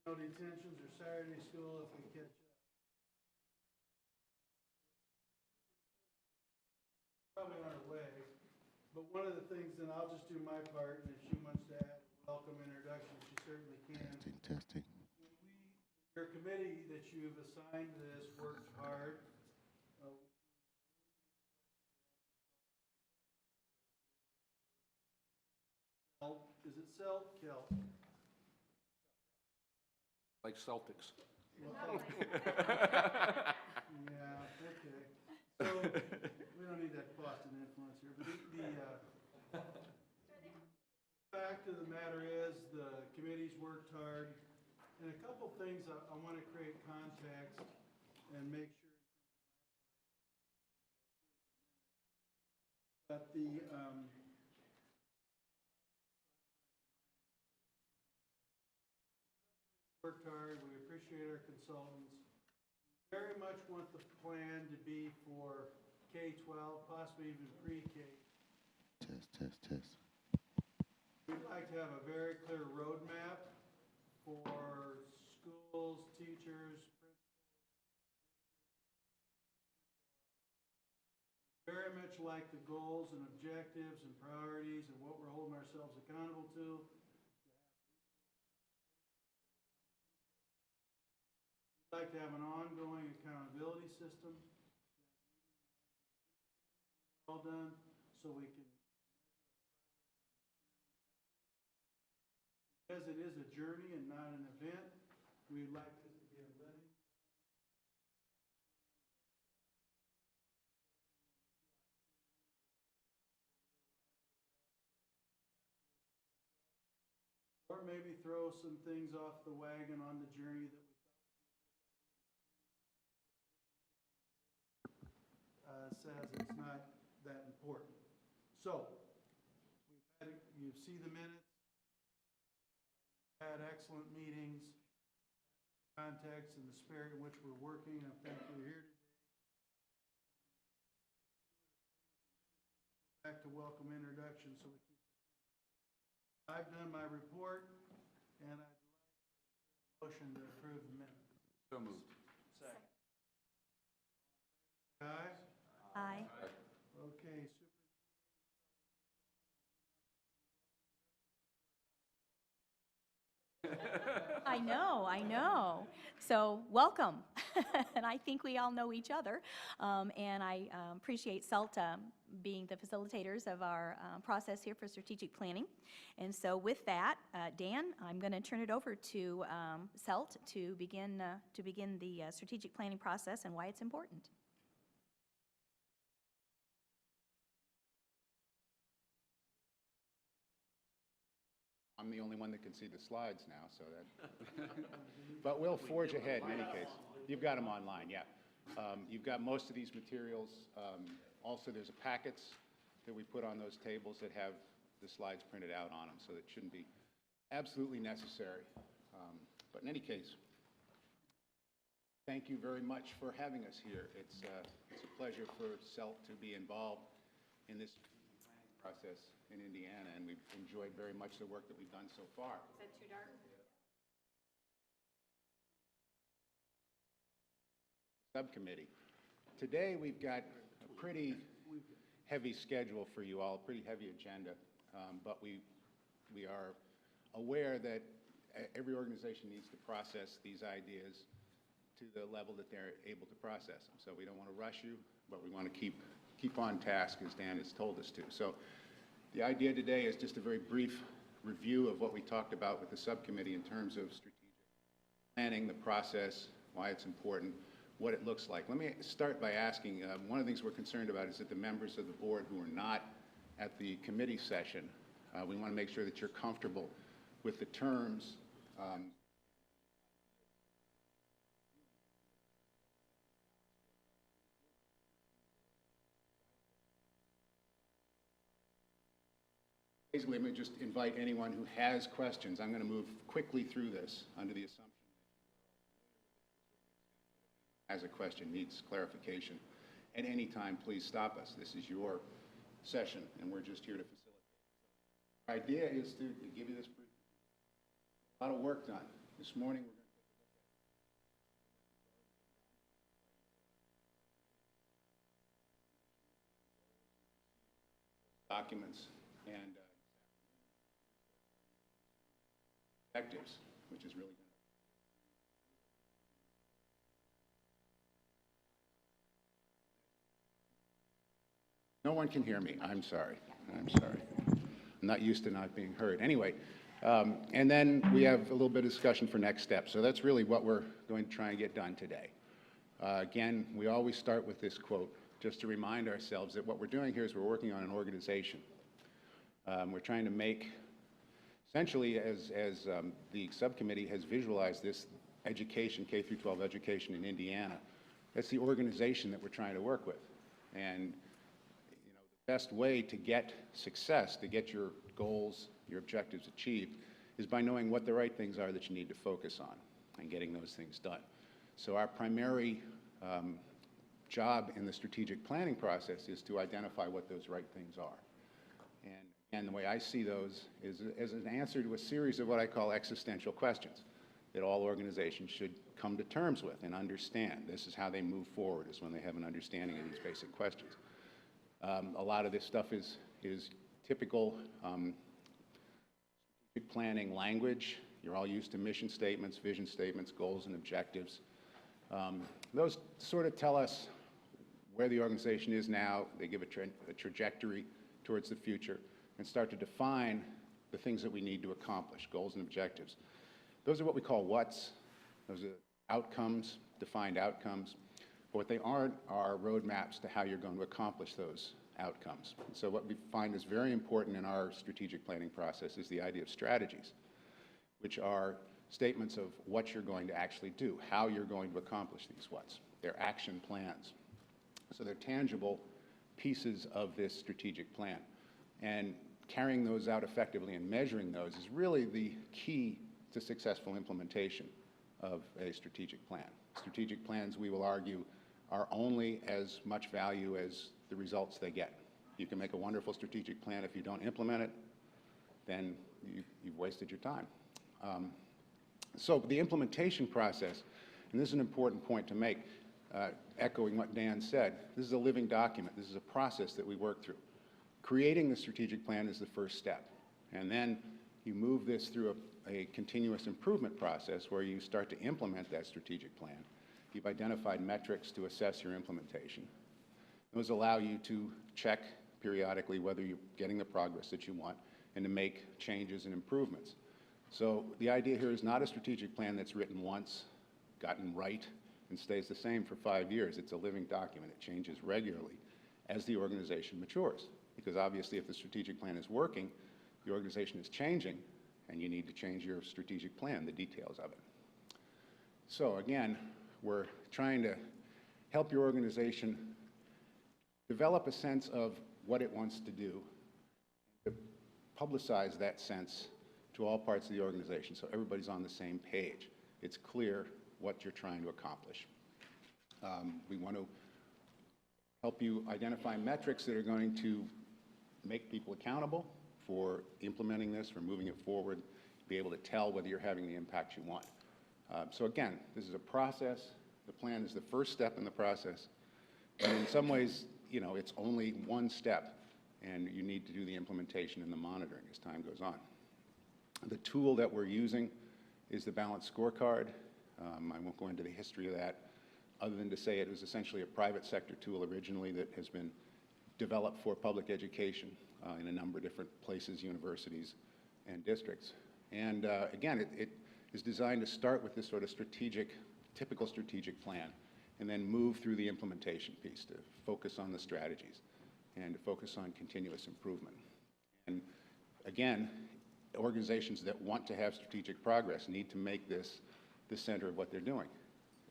No detentions or Saturday school if we catch up. Probably on our way, but one of the things, and I'll just do my part, and if she wants to add a welcome introduction, she certainly can. Testing. Your committee that you've assigned to this worked hard. Is it Celt? Kelp. Like Celtics. Yeah, okay. So, we don't need that Boston influence here, but the fact of the matter is, the committee's worked hard, and a couple things I want to create context and make sure that the, worked hard, we appreciate our consultants. We very much want the plan to be for K-12, possibly even pre-K. Test. We'd like to have a very clear roadmap for schools, teachers, principals. Very much like the goals and objectives and priorities and what we're holding ourselves accountable to. We'd like to have an ongoing accountability system. All done so we can, because it is a journey and not an event, we'd like this to be a living. Or maybe throw some things off the wagon on the journey that we says it's not that important. So, you see the minutes, had excellent meetings, context and the spirit in which we're working. I thank you here today. Back to welcome introduction, so we keep. I've done my report, and I'd like a motion to approve the minutes. So moved. Second. Aye. Aye. Okay, I know. So welcome. And I think we all know each other. And I appreciate CELTA being the facilitators of our process here for strategic planning. And so with that, Dan, I'm going to turn it over to CELT to begin the strategic planning process and why it's important. I'm the only one that can see the slides now, so that. But we'll forge ahead in any case. You've got them online, yeah. You've got most of these materials. Also, there's packets that we put on those tables that have the slides printed out on them, so it shouldn't be absolutely necessary. But in any case, thank you very much for having us here. It's a pleasure for CELT to be involved in this process in Indiana, and we've enjoyed very much the work that we've done so far. Is that too dark? Subcommittee. Today we've got a pretty heavy schedule for you all, a pretty heavy agenda, but we are aware that every organization needs to process these ideas to the level that they're able to process them. So we don't want to rush you, but we want to keep on task, as Dan has told us to. So the idea today is just a very brief review of what we talked about with the subcommittee in terms of strategic planning, the process, why it's important, what it looks like. Let me start by asking, one of the things we're concerned about is that the members of the board who are not at the committee session, we want to make sure that you're comfortable with the terms. Basically, I'm going to just invite anyone who has questions. I'm going to move quickly through this under the assumption that as a question needs clarification. At any time, please stop us. This is your session, and we're just here to facilitate. Our idea is to give you this brief. A lot of work done. This morning, we're going to documents and objectives, which is really no one can hear me. I'm sorry. I'm sorry. I'm not used to not being heard. Anyway, and then we have a little bit of discussion for next steps. So that's really what we're going to try and get done today. Again, we always start with this quote, just to remind ourselves that what we're doing here is we're working on an organization. We're trying to make, essentially, as the subcommittee has visualized this education, K-12 education in Indiana, that's the organization that we're trying to work with. And the best way to get success, to get your goals, your objectives achieved, is by knowing what the right things are that you need to focus on and getting those things done. So our primary job in the strategic planning process is to identify what those right things are. And the way I see those is as an answer to a series of what I call existential questions that all organizations should come to terms with and understand. This is how they move forward, is when they have an understanding of these basic questions. A lot of this stuff is typical strategic planning language. You're all used to mission statements, vision statements, goals and objectives. Those sort of tell us where the organization is now. They give a trajectory towards the future and start to define the things that we need to accomplish, goals and objectives. Those are what we call what's. Those are outcomes, defined outcomes. But what they aren't are roadmaps to how you're going to accomplish those outcomes. So what we find is very important in our strategic planning process is the idea of strategies, which are statements of what you're going to actually do, how you're going to accomplish these what's. They're action plans. So they're tangible pieces of this strategic plan. And carrying those out effectively and measuring those is really the key to successful implementation of a strategic plan. Strategic plans, we will argue, are only as much value as the results they get. You can make a wonderful strategic plan. If you don't implement it, then you've wasted your time. So the implementation process, and this is an important point to make, echoing what Dan said, this is a living document. This is a process that we work through. Creating the strategic plan is the first step. And then you move this through a continuous improvement process where you start to implement that strategic plan. You've identified metrics to assess your implementation. Those allow you to check periodically whether you're getting the progress that you want and to make changes and improvements. So the idea here is not a strategic plan that's written once, gotten right, and stays the same for 5 years. It's a living document. It changes regularly as the organization matures. Because obviously if the strategic plan is working, the organization is changing, and you need to change your strategic plan, the details of it. So again, we're trying to help your organization develop a sense of what it wants to do, to publicize that sense to all parts of the organization so everybody's on the same page. It's clear what you're trying to accomplish. We want to help you identify metrics that are going to make people accountable for implementing this, for moving it forward, be able to tell whether you're having the impact you want. So again, this is a process. The plan is the first step in the process. But in some ways, you know, it's only one step, and you need to do the implementation and the monitoring as time goes on. The tool that we're using is the balanced scorecard. I won't go into the history of that, other than to say it was essentially a private sector tool originally that has been developed for public education in a number of different places, universities, and districts. And again, it is designed to start with this sort of typical strategic plan, and then move through the implementation piece to focus on the strategies and to focus on continuous improvement. And again, organizations that want to have strategic progress need to make this the center of what they're doing.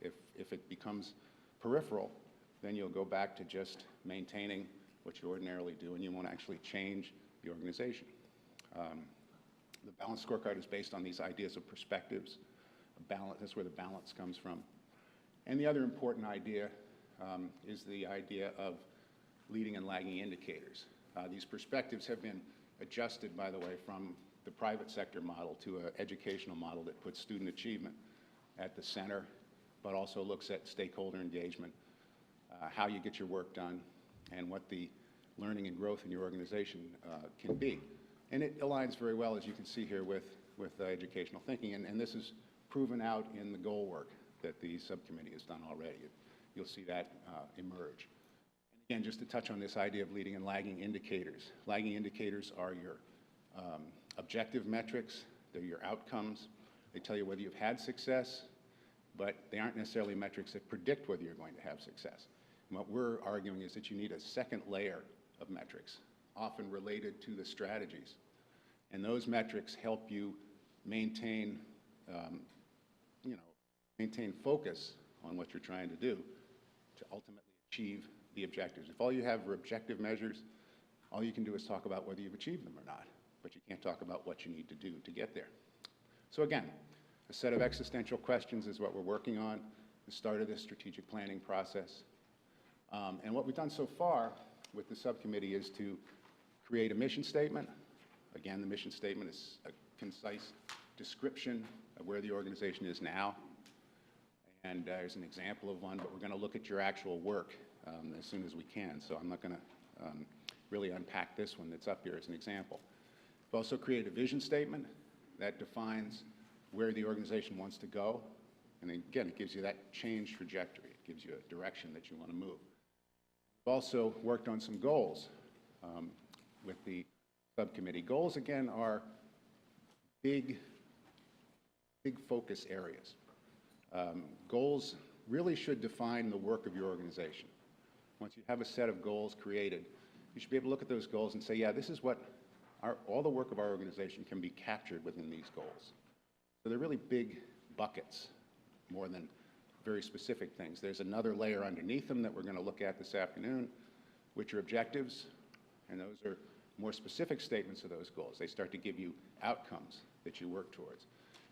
If it becomes peripheral, then you'll go back to just maintaining what you ordinarily do, and you won't actually change the organization. The balanced scorecard is based on these ideas of perspectives, balance. That's where the balance comes from. And the other important idea is the idea of leading and lagging indicators. These perspectives have been adjusted, by the way, from the private sector model to an educational model that puts student achievement at the center, but also looks at stakeholder engagement, how you get your work done, and what the learning and growth in your organization can be. And it aligns very well, as you can see here, with educational thinking. And this is proven out in the goal work that the subcommittee has done already. You'll see that emerge. And again, just to touch on this idea of leading and lagging indicators. Lagging indicators are your objective metrics. They're your outcomes. They tell you whether you've had success, but they aren't necessarily metrics that predict whether you're going to have success. And what we're arguing is that you need a second layer of metrics, often related to the strategies. And those metrics help you maintain, maintain focus on what you're trying to do to ultimately achieve the objectives. If all you have are objective measures, all you can do is talk about whether you've achieved them or not, but you can't talk about what you need to do to get there. So again, a set of existential questions is what we're working on, the start of this strategic planning process. And what we've done so far with the subcommittee is to create a mission statement. Again, the mission statement is a concise description of where the organization is now. And there's an example of one, but we're going to look at your actual work as soon as we can. So I'm not going to really unpack this one that's up here as an example. We've also created a vision statement that defines where the organization wants to go. And again, it gives you that change trajectory. It gives you a direction that you want to move. We've also worked on some goals with the subcommittee. Goals, again, are big focus areas. Goals really should define the work of your organization. Once you have a set of goals created, you should be able to look at those goals and say, yeah, this is what all the work of our organization can be captured within these goals. So they're really big buckets more than very specific things. There's another layer underneath them that we're going to look at this afternoon, which are objectives, and those are more specific statements of those goals. They start to give you outcomes that you work towards.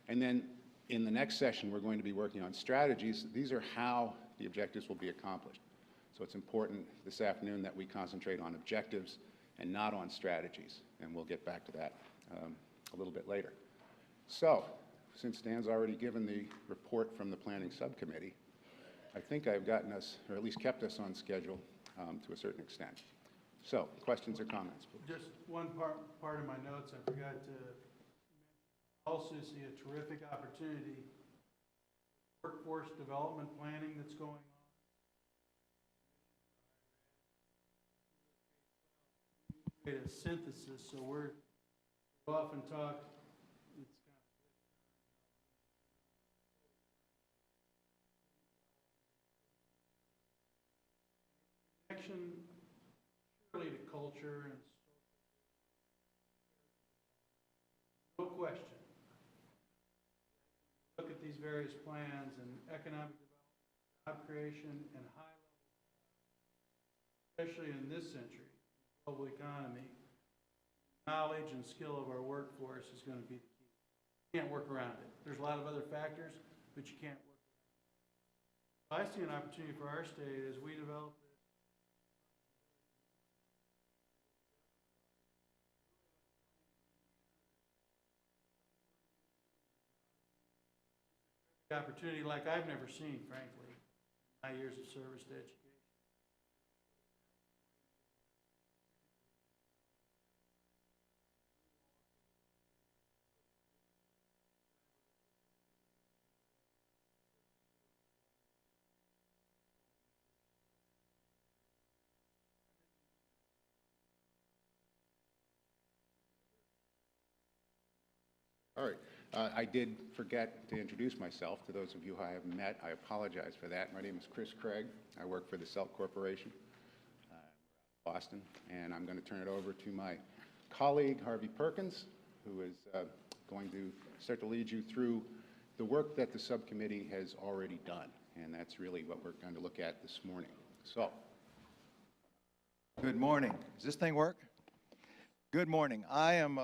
And then in the next session, we're going to be working on strategies. These are how the objectives will be accomplished. So it's important this afternoon that we concentrate on objectives and not on strategies, and we'll get back to that a little bit later. So, since Dan's already given the report from the planning subcommittee, I think I've gotten us, or at least kept us on schedule to a certain extent. So, questions or comments, please? Just one part of my notes, I forgot to also see a terrific opportunity, workforce development planning that's going on. Create a synthesis, so we've often talked, it's kind of connection surely to culture and no question. Look at these various plans and economic development, job creation, and high level, especially in this century, global economy, knowledge and skill of our workforce is going to be the key. You can't work around it. There's a lot of other factors, but you can't work around it. I see an opportunity for our state as we develop this. Opportunity like I've never seen, frankly, in my years of service to education. All right. I did forget to introduce myself to those of you who I haven't met. I apologize for that. My name is Chris Craig. I work for the Selk Corporation, Boston, and I'm going to turn it over to my colleague, Harvey Perkins, who is going to start to lead you through the work that the subcommittee has already done, and that's really what we're going to look at this morning. So. Good morning. Does this thing work? Good morning. I am...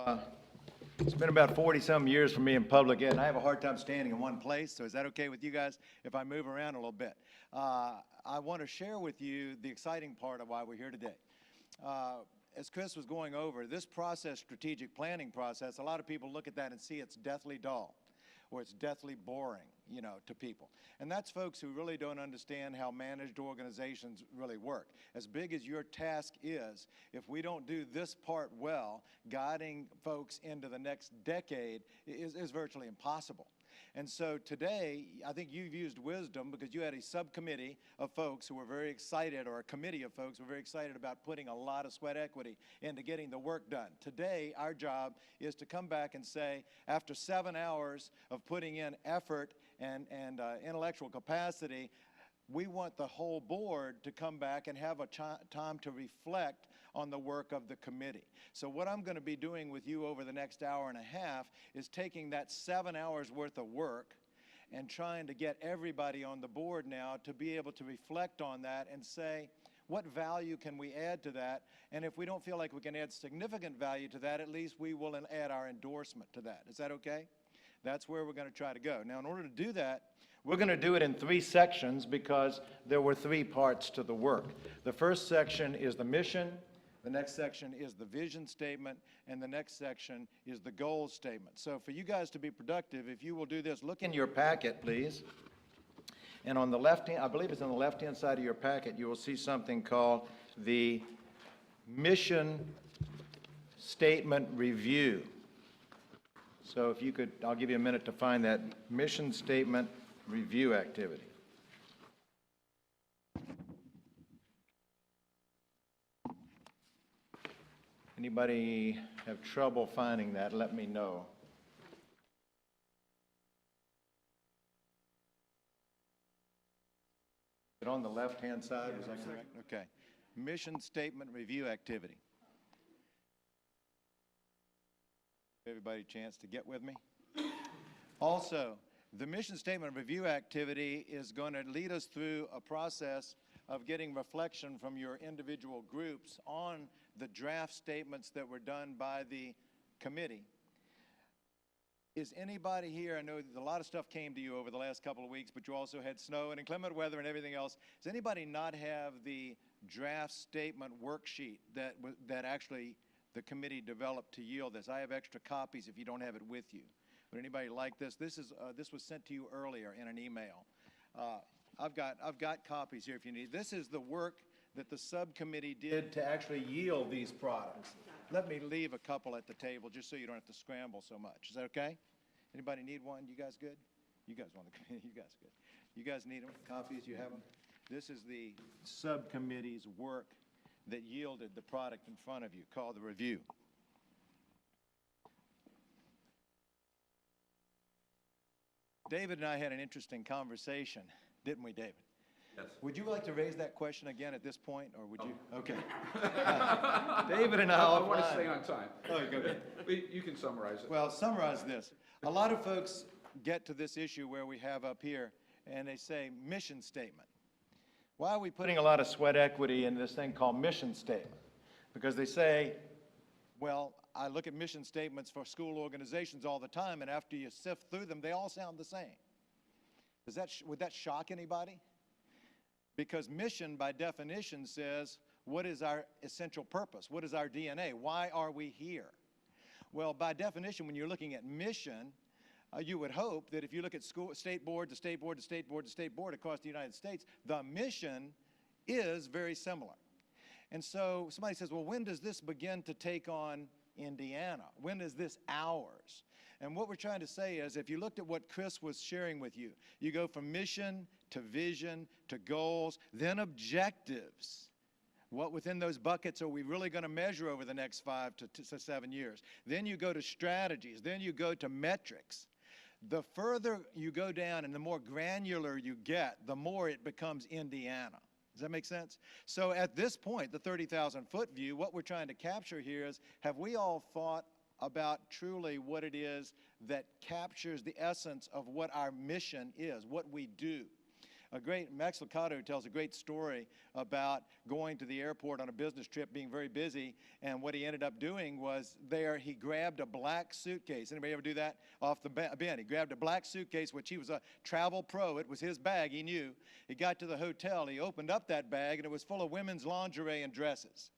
It's been about 40-some years for me in public ed, and I have a hard time standing in one place, so is that okay with you guys if I move around a little bit? I want to share with you the exciting part of why we're here today. As Chris was going over, this process, strategic planning process, a lot of people look at that and see it's deathly dull, or it's deathly boring. you know, to people. And that's folks who really don't understand how managed organizations really work. As big as your task is, if we don't do this part well, guiding folks into the next decade is virtually impossible. And so today, I think you've used wisdom because you had a subcommittee of folks who were very excited, or a committee of folks who were very excited about putting a lot of sweat equity into getting the work done. Today, our job is to come back and say, after 7 hours of putting in effort and intellectual capacity, we want the whole board to come back and have a time to reflect on the work of the committee. So what I'm going to be doing with you over the next hour and a half is taking that 7 hours worth of work and trying to get everybody on the board now to be able to reflect on that and say, what value can we add to that? And if we don't feel like we can add significant value to that, at least we will add our endorsement to that. Is that okay? That's where we're going to try to go. Now, in order to do that, we're going to do it in 3 sections because there were 3 parts to the work. The first section is the mission, the next section is the vision statement, and the next section is the goals statement. So for you guys to be productive, if you will do this, look in your packet, please. And on the left-hand, I believe it's on the left-hand side of your packet, you will see something called the mission statement review. So if you could, I'll give you a minute to find that mission statement review activity. Anybody have trouble finding that? Let me know. Is it on the left-hand side? Was that correct? Okay. Mission statement review activity. Everybody a chance to get with me? Also, the mission statement review activity is going to lead us through a process of getting reflection from your individual groups on the draft statements that were done by the committee. Is anybody here, I know that a lot of stuff came to you over the last couple of weeks, but you also had snow and inclement weather and everything else. Does anybody not have the draft statement worksheet that actually the committee developed to yield this? I have extra copies if you don't have it with you. Would anybody like this? This was sent to you earlier in an email. I've got copies here if you need. This is the work that the subcommittee did to actually yield these products. Let me leave a couple at the table just so you don't have to scramble so much. Is that okay? Anybody need one? You guys good? You guys want the committee? You guys good? You guys need them? Copies? You have them? This is the subcommittee's work that yielded the product in front of you, called the review. David and I had an interesting conversation, didn't we, David? Yes. Would you like to raise that question again at this point, or would you? Okay. David and I I want to stay on time. Oh, go ahead. You can summarize it. Well, summarize this. A lot of folks get to this issue where we have up here, and they say mission statement. Why are we putting a lot of sweat equity in this thing called mission statement? Because they say, well, I look at mission statements for school organizations all the time, and after you sift through them, they all sound the same. Would that shock anybody? Because mission, by definition, says, what is our essential purpose? What is our DNA? Why are we here? Well, by definition, when you're looking at mission, you would hope that if you look at state board to state board to state board to state board across the United States, the mission is very similar. And so somebody says, well, when does this begin to take on Indiana? When is this ours? And what we're trying to say is, if you looked at what Chris was sharing with you, you go from mission to vision to goals, then objectives. What within those buckets are we really going to measure over the next 5 to 7 years? Then you go to strategies. Then you go to metrics. The further you go down and the more granular you get, the more it becomes Indiana. Does that make sense? So at this point, the 30,000-foot view, what we're trying to capture here is, have we all thought about truly what it is that captures the essence of what our mission is, what we do? Max Lucado tells a great story about going to the airport on a business trip, being very busy, and what he ended up doing was he grabbed a black suitcase. Anybody ever do that? Off the bin. He grabbed a black suitcase, which he was a travel pro. It was his bag, he knew. He got to the hotel, he opened up that bag, and it was full of women's lingerie and dresses,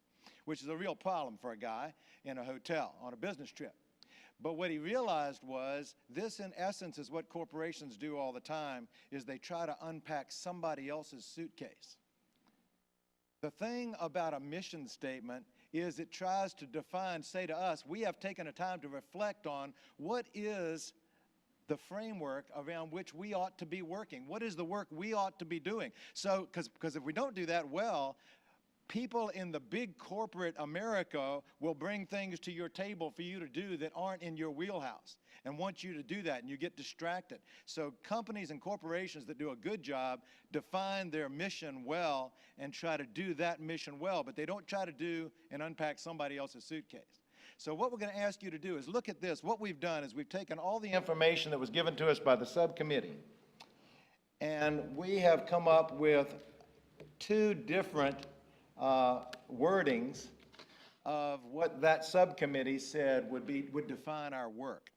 which is a real problem for a guy in a hotel on a business trip. But what he realized was this, in essence, is what corporations do all the time, is they try to unpack somebody else's suitcase. The thing about a mission statement is it tries to define, say to us, we have taken a time to reflect on what is the framework around which we ought to be working. What is the work we ought to be doing? So, because if we don't do that well, people in the big corporate America will bring things to your table for you to do that aren't in your wheelhouse and want you to do that, and you get distracted. So companies and corporations that do a good job define their mission well and try to do that mission well, but they don't try to do and unpack somebody else's suitcase. So what we're going to ask you to do is look at this. What we've done is we've taken all the information that was given to us by the subcommittee, and we have come up with two different wordings of what that subcommittee said would define our work.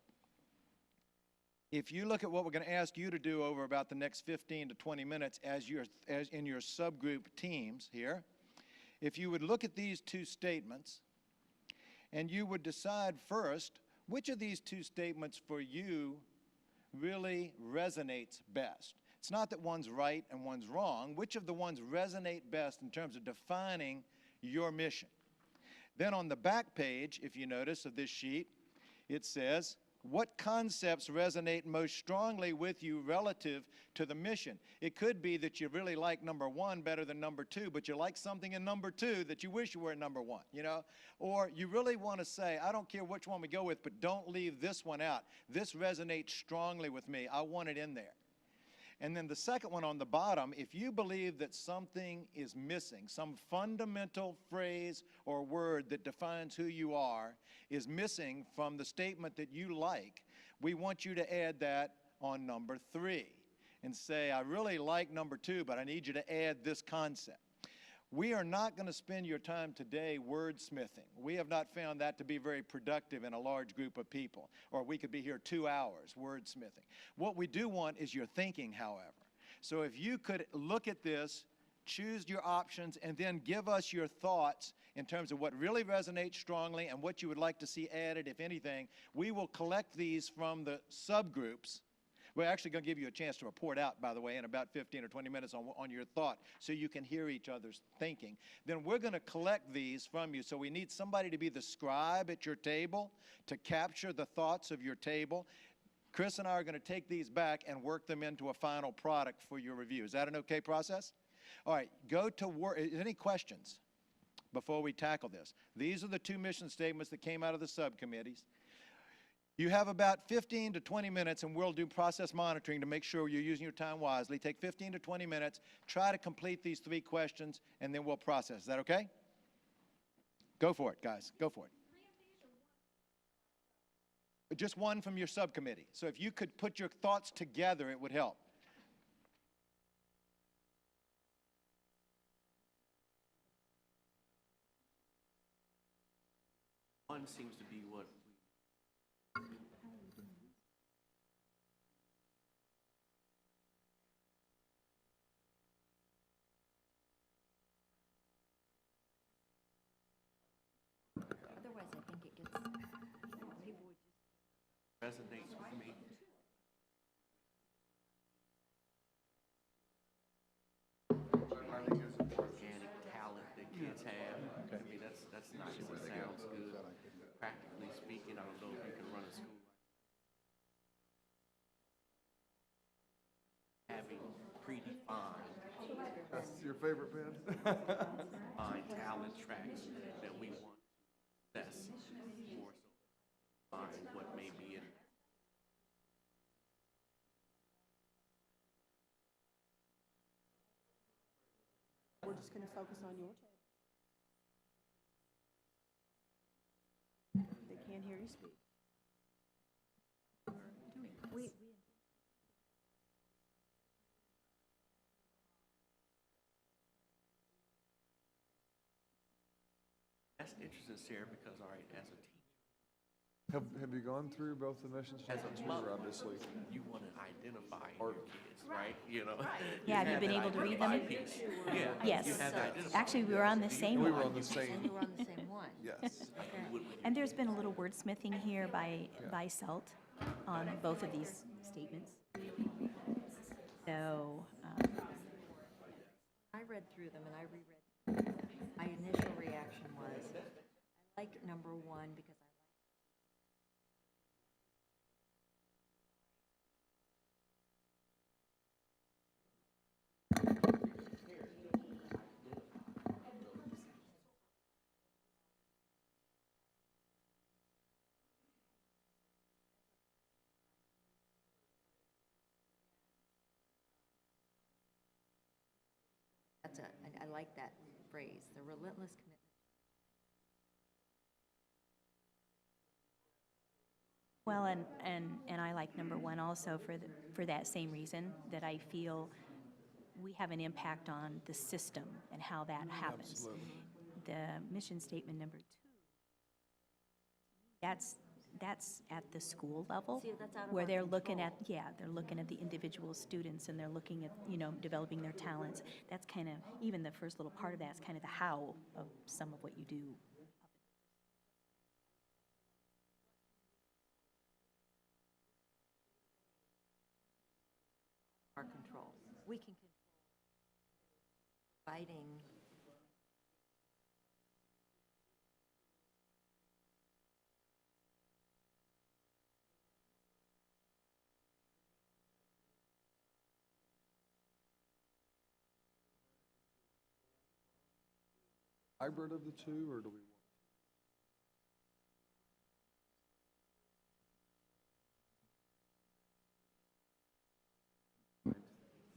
If you look at what we're going to ask you to do over about the next 15 to 20 minutes as in your subgroup teams here, if you would look at these two statements and you would decide first which of these two statements for you really resonates best. It's not that one's right and one's wrong. Which of the ones resonate best in terms of defining your mission? Then on the back page, if you notice, of this sheet, it says, what concepts resonate most strongly with you relative to the mission? It could be that you really like number one better than number two, but you like something in number two that you wish you were in number one, you know? Or you really want to say, I don't care which one we go with, but don't leave this one out. This resonates strongly with me. I want it in there. And then the second one on the bottom, if you believe that something is missing, some fundamental phrase or word that defines who you are is missing from the statement that you like, we want you to add that on number 3 and say, I really like number 2, but I need you to add this concept. We are not going to spend your time today wordsmithing. We have not found that to be very productive in a large group of people, or we could be here 2 hours wordsmithing. What we do want is your thinking, however. So if you could look at this, choose your options, and then give us your thoughts in terms of what really resonates strongly and what you would like to see added, if anything. We will collect these from the subgroups. We're actually going to give you a chance to report out, by the way, in about 15 or 20 minutes on your thought so you can hear each other's thinking. Then we're going to collect these from you. So we need somebody to be the scribe at your table to capture the thoughts of your table. Chris and I are going to take these back and work them into a final product for your review. Is that an okay process? All right, go to work. Any questions before we tackle this? These are the 2 mission statements that came out of the subcommittees. You have about 15 to 20 minutes, and we'll do process monitoring to make sure you're using your time wisely. Take 15 to 20 minutes, try to complete these 3 questions, and then we'll process. Is that okay? Go for it, guys. Go for it. Just one from your subcommittee. So if you could put your thoughts together, it would help. One seems to be what Otherwise, I think it gets, people would just. resonates with me. Organic talent that kids have. I mean, that's nice. It sounds good. Practically speaking, I don't know if you can run a school having predefined. That's your favorite pen? Talent tracks that we want to assess more so find what may be in. We're just going to focus on your table. They can't hear you speak. That's interesting, Sarah, because all right, as a teacher, Have you gone through both the mission As statements? a Or mother, obviously, you want to identify your kids, right? You know? Yeah, have you been able to read them? Identify piece. Yeah. Yes. You have to identify. Actually, we were on the same we one. were on the same, And we were on the same one. yes. And there's been a little wordsmithing here by SELT on both of these statements. So, I read through them and I reread. My initial reaction was, I like number one because I like. I like that phrase, the relentless commitment. well, and I like number one also for that same reason, that I feel we have an impact on the system and how that happens. The mission statement number two, that's at the school level. See, that's out of Where our they're looking control. at, yeah, they're looking at the individual students and they're looking at, you know, developing their talents. That's kind of, even the first little part of that's kind of the how of some of what you do. Our control. We can control providing. Hybrid of the two, or do we?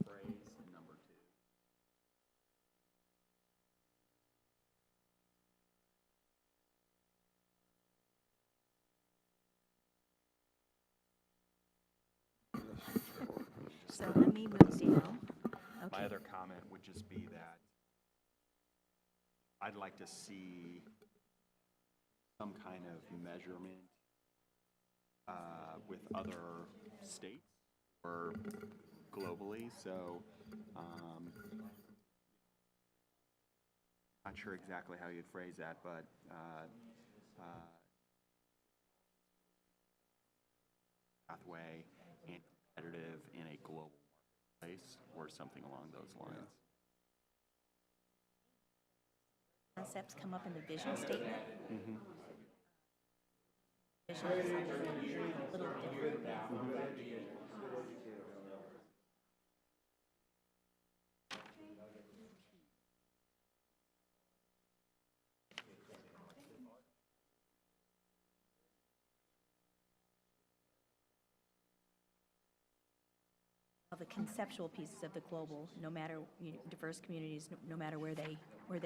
Phrase number two. So let me move down. My Okay. other comment would just be that I'd like to see some kind of measurement with other states or globally, so not sure exactly how you'd phrase that, but pathway and competitive in a global marketplace or something along those lines. Concepts come up in the vision statement. Vision is a little different. The conceptual pieces of the global, no matter, you know, diverse communities, no matter where they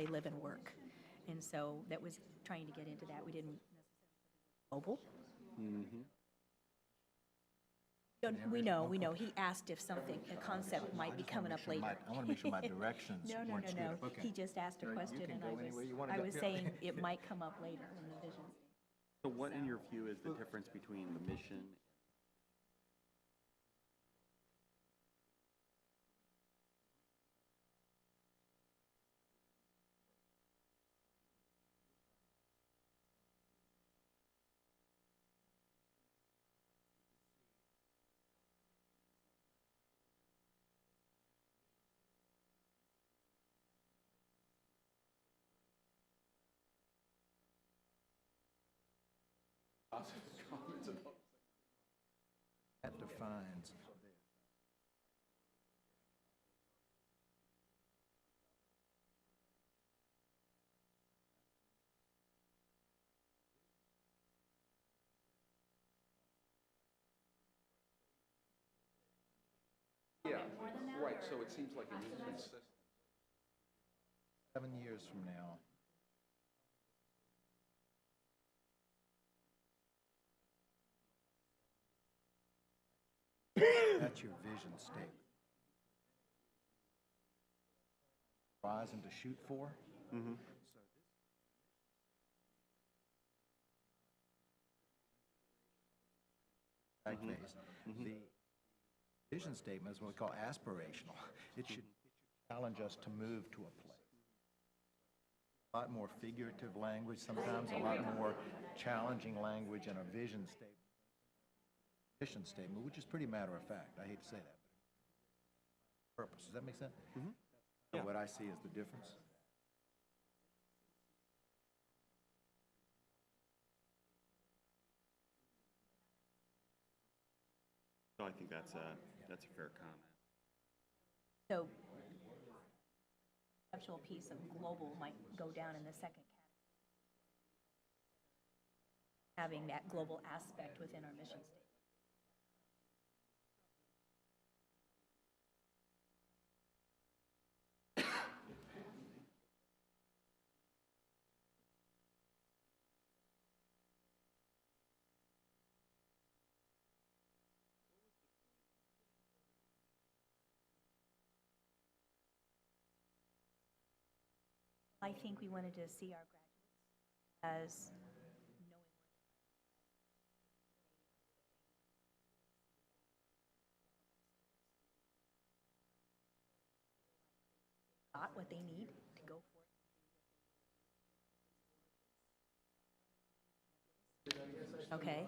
live and work. And so that was trying to get into that. We didn't global. We know. He asked if something, a concept might be coming up later. I want to make sure my directions No. weren't screwed up. Okay. He just asked a question can and go any way you wanna I go. was Yeah. saying it might come up later in the vision. So what, in your view, is the difference between the mission? That defines. Yeah, right, so it seems like an inconsistent. 7 years from now. That's your vision statement. Rise and to shoot for? phase. The vision statement is what we call aspirational. It should challenge us to move to a place. A lot more figurative language sometimes, a lot more challenging language in a vision statement. Mission statement, which is pretty matter of fact. I hate to say that. Purpose. Does that make sense? Mm-hmm. What I see is the difference. So I think that's a fair comment. So conceptual piece of global might go down in the second category. Having that global aspect within our mission statement. I think we wanted to see our graduates as knowing got what they need to go forth. Okay.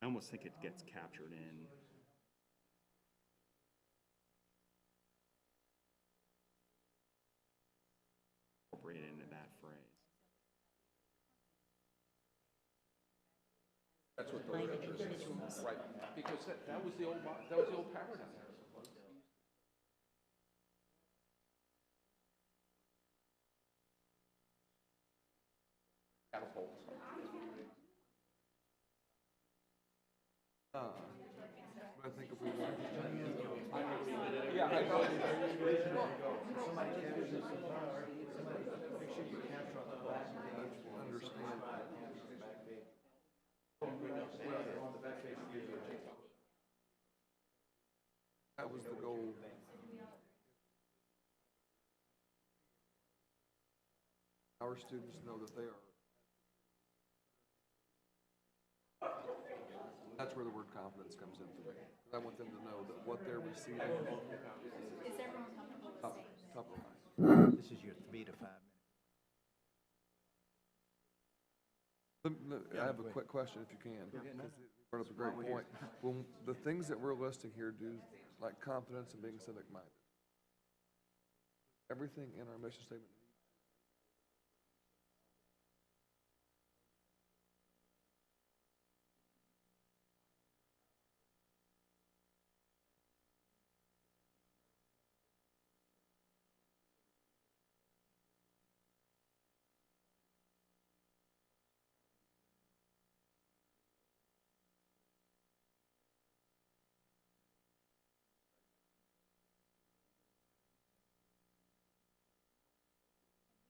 I almost think it gets captured in incorporated into that phrase. That's what the Minded literature says. individuals. Right, because that was the old paradigm. Catapult. But I think if we want to. Yeah, I know. Understand. That was the goal. Our students know that they are. That's where the word confidence comes in for me. I want them to know that what they're receiving. Is everyone comfortable with top of mind. This is your 3 to 5 minutes. I have a quick question if you can. Because you brought up a great point. Well, the things that we're listing here do, like confidence and being civic minded. Everything in our mission statement.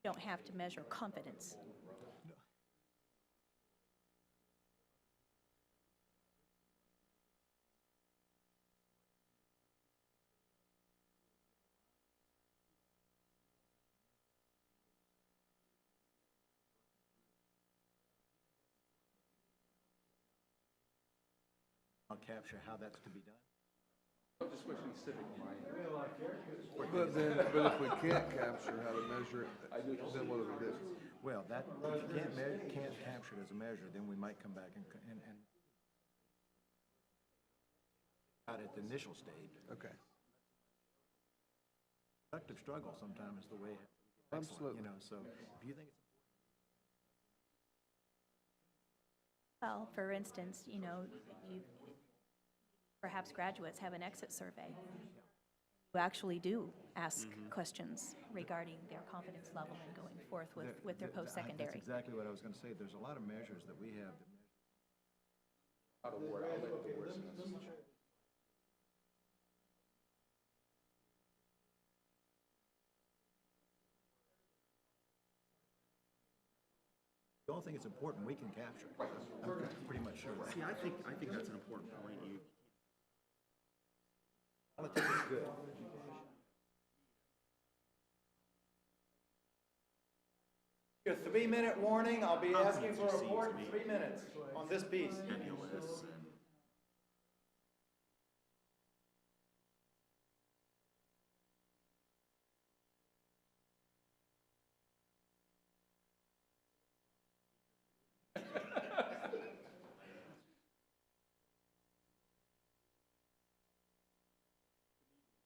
You don't have to measure confidence. I'll capture how that's to be done. Just especially civic minded. But if we can't capture how to measure it, then what do we do? Well, that, if you can't capture it as a measure, then we might come back and out at the initial stage. Okay. Productive struggle sometimes is the way. Absolutely. You know, so if you think it's Well, for instance, you know, perhaps graduates have an exit survey. You actually do ask questions regarding their confidence level and going forth with their post-secondary. That's exactly what I was going to say. There's a lot of measures that we have that measure. Out of word, I'll let the word sense. The y'all think it's important, we can capture it. I'm pretty much sure. See, I think that's an important point. Politics is good. A 3-minute warning, I'll be asking for a report in 3 minutes on this piece. Nebulous and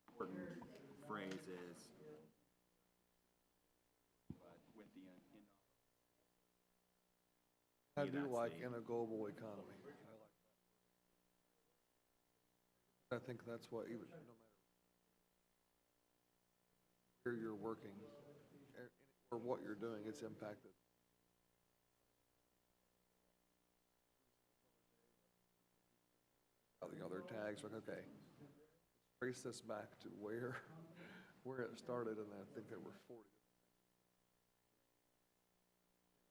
important phrase is with the I do like in a global economy. I like that. I think that's what even, no matter where you're working, or what you're doing, it's impacted. You know, their tags, like, okay, trace this back to where it started, and I think there were 40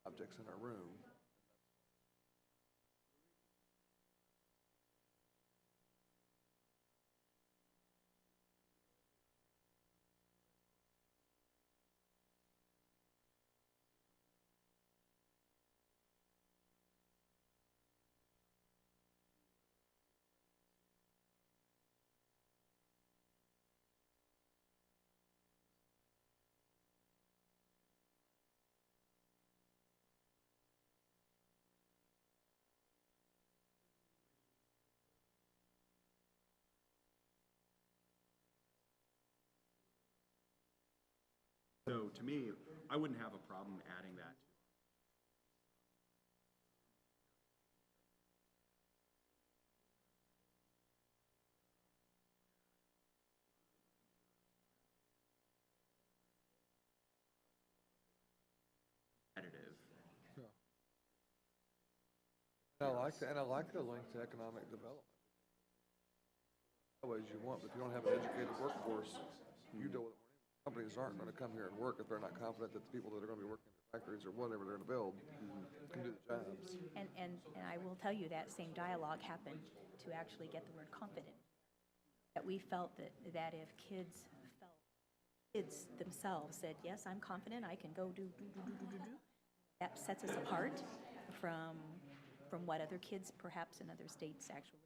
objects in our room. so to me, I wouldn't have a problem adding that. Additive. And I like that, and I like the link to economic development. Ways you want, but if you don't have an educated workforce, you deal with it. Companies aren't going to come here and work if they're not confident that the people that are going to be working in their factories or whatever they're going to build can do the jobs. And I will tell you that same dialogue happened to actually get the word confident. That we felt that if kids themselves said, yes, I'm confident, I can go do. That sets us apart from what other kids perhaps in other states actually.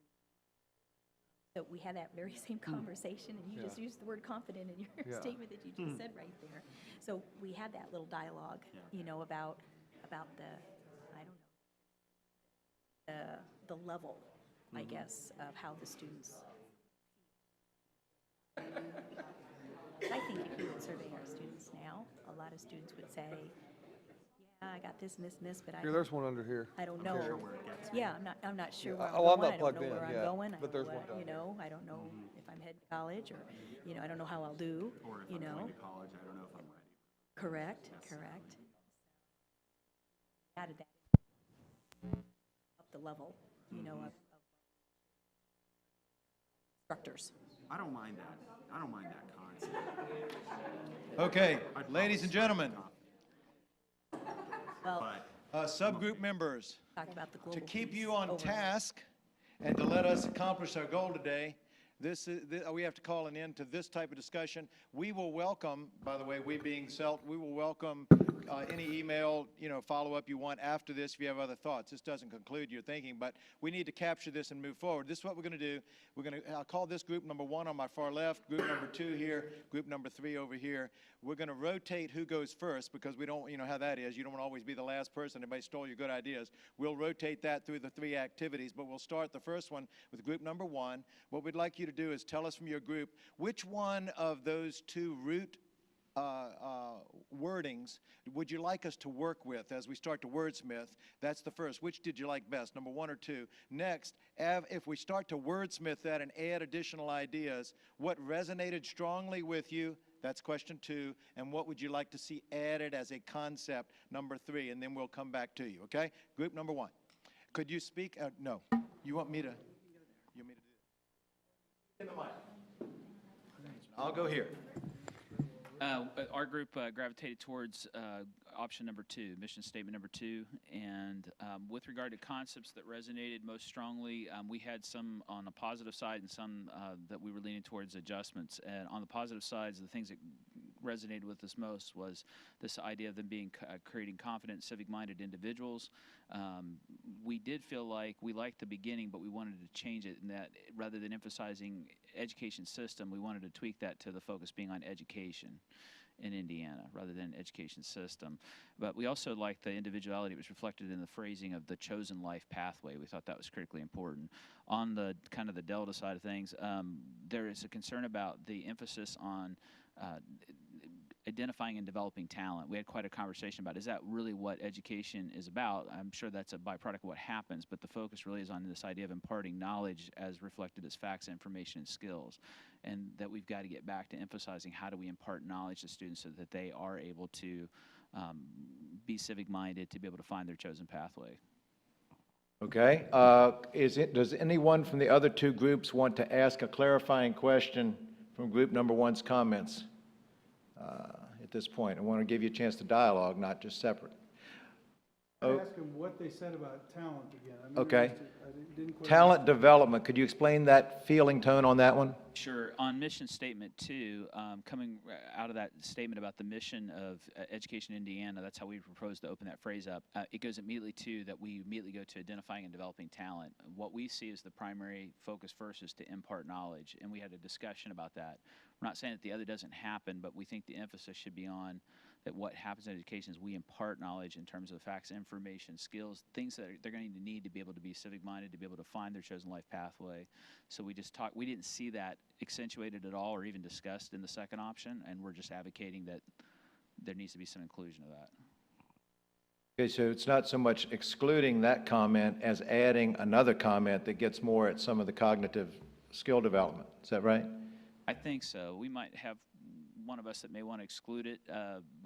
So we had that very same conversation, and you just used the word confident in your statement that you just said right there. So we had that little dialogue, you know, about the, I don't know, the level, I guess, of how the students. I think if you would survey our students now, a lot of students would say, yeah, I got this and this and this, but Here, there's one under here. I don't know. Yeah, I'm not sure where I'm Oh, going. I'm not I don't plugged know in, where I'm yeah, going. I but don't there's know one down you know, I don't know if I'm heading to college or, you know, I don't know how I'll do, Or if you I'm know. going to college, I don't know if I'm ready. Correct. Added that up the level, you know, of instructors. I don't mind that. I don't mind that concept. Okay, ladies and gentlemen, Well, But subgroup members, talk about the to global keep piece you on over. task and to let us accomplish our goal today, we have to call an end to this type of discussion. We will welcome, by the way, we being CELT, we will welcome any email, you know, follow-up you want after this if you have other thoughts. This doesn't conclude your thinking, but we need to capture this and move forward. This is what we're going to do. I'll call this group number 1 on my far left, group number 2 here, group number 3 over here. We're going to rotate who goes first because we don't, you know how that is. You don't want to always be the last person. Everybody stole your good ideas. We'll rotate that through the 3 activities, but we'll start the first one with group number 1. What we'd like you to do is tell us from your group which one of those 2 root wordings would you like us to work with as we start to wordsmith? That's the first. Which did you like best, number 1 or 2? Next, if we start to wordsmith that and add additional ideas, what resonated strongly with you? That's question 2. And what would you like to see added as a concept, number 3? And then we'll come back to you, okay? Group number 1. Could you speak? No. You want me to? You want me to do that? In the mic. I'll go here. Our group gravitated towards option number 2, mission statement number 2. And with regard to concepts that resonated most strongly, we had some on the positive side and some that we were leaning towards adjustments. And on the positive sides, the things that resonated with us most was this idea of them being creating confident, civic-minded individuals. We did feel like we liked the beginning, but we wanted to change it in that rather than emphasizing education system, we wanted to tweak that to the focus being on education in Indiana rather than education system. But we also liked the individuality that was reflected in the phrasing of the chosen life pathway. We thought that was critically important. On the kind of the Delta side of things, there is a concern about the emphasis on identifying and developing talent. We had quite a conversation about, is that really what education is about? I'm sure that's a byproduct of what happens, but the focus really is on this idea of imparting knowledge as reflected as facts, information, and skills. And that we've got to get back to emphasizing how do we impart knowledge to students so that they are able to be civic-minded, to be able to find their chosen pathway. Okay. Does anyone from the other two groups want to ask a clarifying question from group number 1's comments? At this point, I want to give you a chance to dialogue, not just separate. Ask them what they said about talent again. Okay. I didn't quite. Talent development, could you explain that feeling tone on that one? Sure. On mission statement 2, coming out of that statement about the mission of Education Indiana, that's how we propose to open that phrase up. It goes immediately to that we immediately go to identifying and developing talent. What we see as the primary focus first is to impart knowledge, and we had a discussion about that. We're not saying that the other doesn't happen, but we think the emphasis should be on that what happens in education is we impart knowledge in terms of facts, information, skills, things that they're going to need to be able to be civic-minded, to be able to find their chosen life pathway. So we just talked, we didn't see that accentuated at all or even discussed in the second option, and we're just advocating that there needs to be some inclusion of that. Okay, so it's not so much excluding that comment as adding another comment that gets more at some of the cognitive skill development. Is that right? I think so. We might have one of us that may want to exclude it.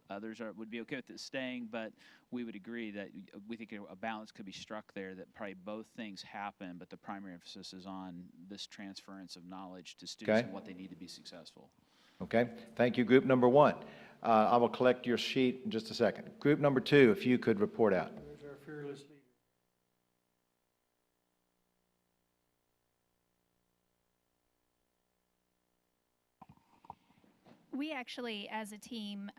Others would be okay with it staying, but we would agree that we think a balance could be struck there, that probably both things happen, but the primary emphasis is on this transference of knowledge to students Okay. and what they need to be successful. Okay, thank you, group number 1. I will collect your sheet in just a second. Group number 2, if you could report out. There's our fearless leader. We actually, as a team,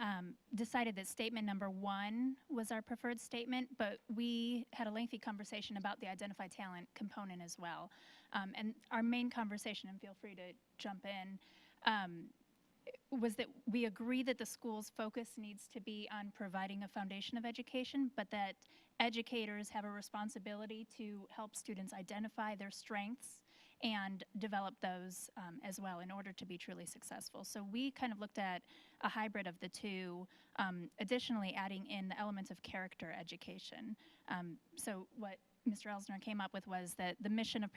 decided that statement number 1 was our preferred statement, but we had a lengthy conversation about the identify talent component as well. And our main conversation, and feel free to jump in, was that we agree that the school's focus needs to be on providing a foundation of education, but that educators have a responsibility to help students identify their strengths and develop those as well in order to be truly successful. So we kind of looked at a hybrid of the two, additionally adding in the elements of character education. So what Mr. Elsner came up with was that the mission of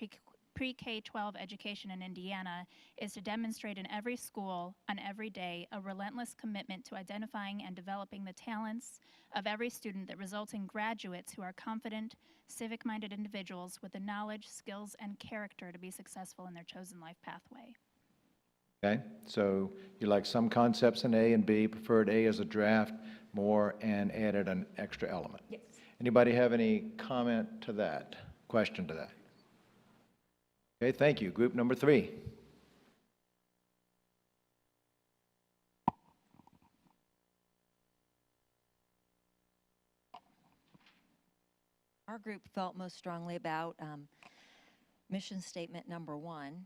pre-K-12 education in Indiana is to demonstrate in every school on every day a relentless commitment to identifying and developing the talents of every student that results in graduates who are confident, civic-minded individuals with the knowledge, skills, and character to be successful in their chosen life pathway. Okay, so you like some concepts in A and B, preferred A as a draft more, and added an extra element. Yes. Anybody have any comment to that, question to that? Okay, thank you. Group number 3. Our group felt most strongly about mission statement number 1,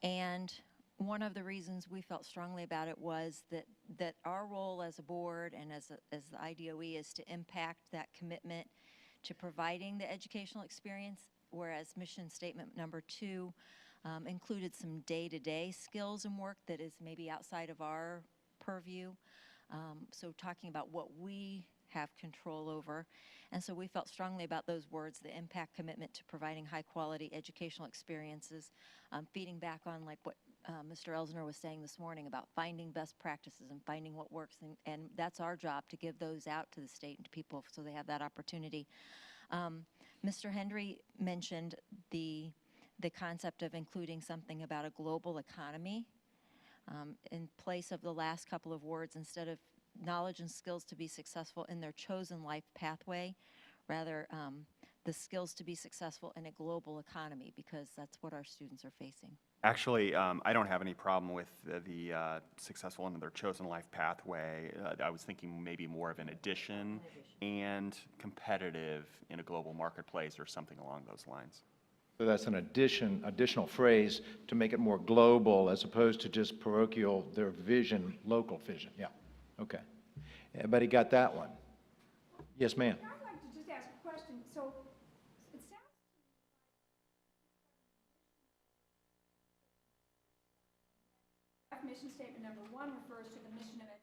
and one of the reasons we felt strongly about it was that our role as a board and as the IDOE is to impact that commitment to providing the educational experience, whereas mission statement number 2 included some day-to-day skills and work that is maybe outside of our purview. So talking about what we have control over. And so we felt strongly about those words, the impact commitment to providing high-quality educational experiences, feeding back on like what Mr. Elsner was saying this morning about finding best practices and finding what works. And that's our job, to give those out to the state and to people so they have that opportunity. Mr. Hendry mentioned the concept of including something about a global economy in place of the last couple of words. Instead of knowledge and skills to be successful in their chosen life pathway, rather the skills to be successful in a global economy, because that's what our students are facing. Actually, I don't have any problem with the successful in their chosen life pathway. I was thinking maybe more of an addition and competitive in a global marketplace or something along those lines. So that's an additional phrase to make it more global as opposed to just parochial, their vision, local vision. Yeah, okay. Everybody got that one? Yes, ma'am. I'd like to just ask a question. So it sounds like mission statement number 1 refers to the mission of education.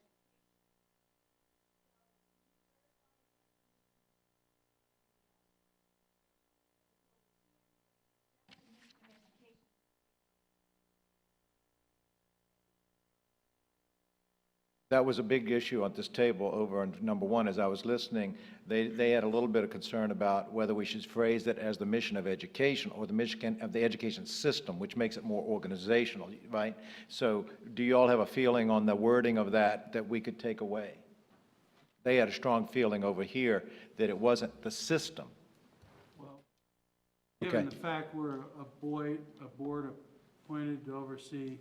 That was a big issue at this table over on number 1. As I was listening, they had a little bit of concern about whether we should phrase it as the mission of education or the mission of the education system, which makes it more organizational, right? So do you all have a feeling on the wording of that we could take away? They had a strong feeling over here that it wasn't the system. Well, given Okay. the fact we're a board appointed to oversee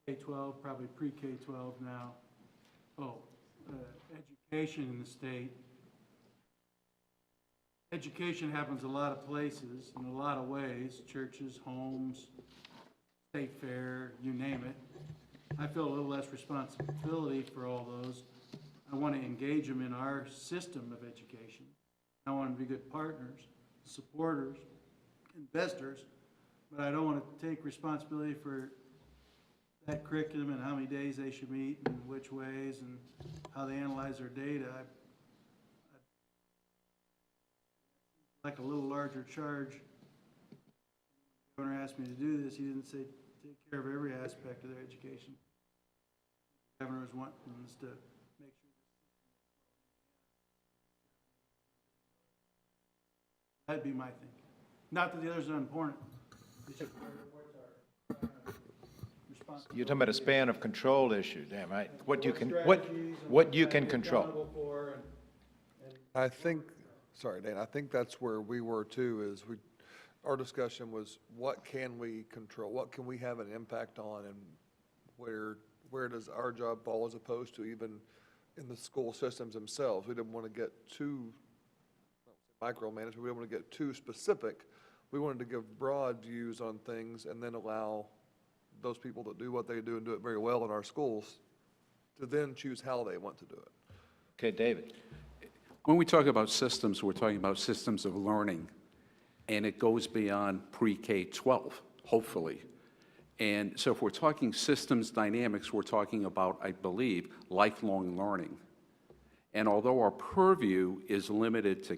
K-12, probably pre-K-12 now, education in the state. Education happens a lot of places, in a lot of ways, churches, homes, state fair, you name it. I feel a little less responsibility for all those. I want to engage them in our system of education. I want them to be good partners, supporters, investors, but I don't want to take responsibility for that curriculum and how many days they should meet and which ways and how they analyze their data. Like a little larger charge. The governor asked me to do this. He didn't say take care of every aspect of their education. The governor was wanting us to make sure that'd be my thinking. Not that the others are important. It's just You're talking about a span of control issue, damn right. What you can control. I think, sorry, Dan, I think that's where we were too, is our discussion was what can we control? What can we have an impact on, and where does our job fall as opposed to even in the school systems themselves? We didn't want to get too micromanaged, we didn't want to get too specific. We wanted to give broad views on things and then allow those people that do what they do and do it very well in our schools to then choose how they want to do it. Okay, David. When we talk about systems, we're talking about systems of learning, and it goes beyond pre-K-12, hopefully. And so if we're talking systems dynamics, we're talking about, I believe, lifelong learning. And although our purview is limited to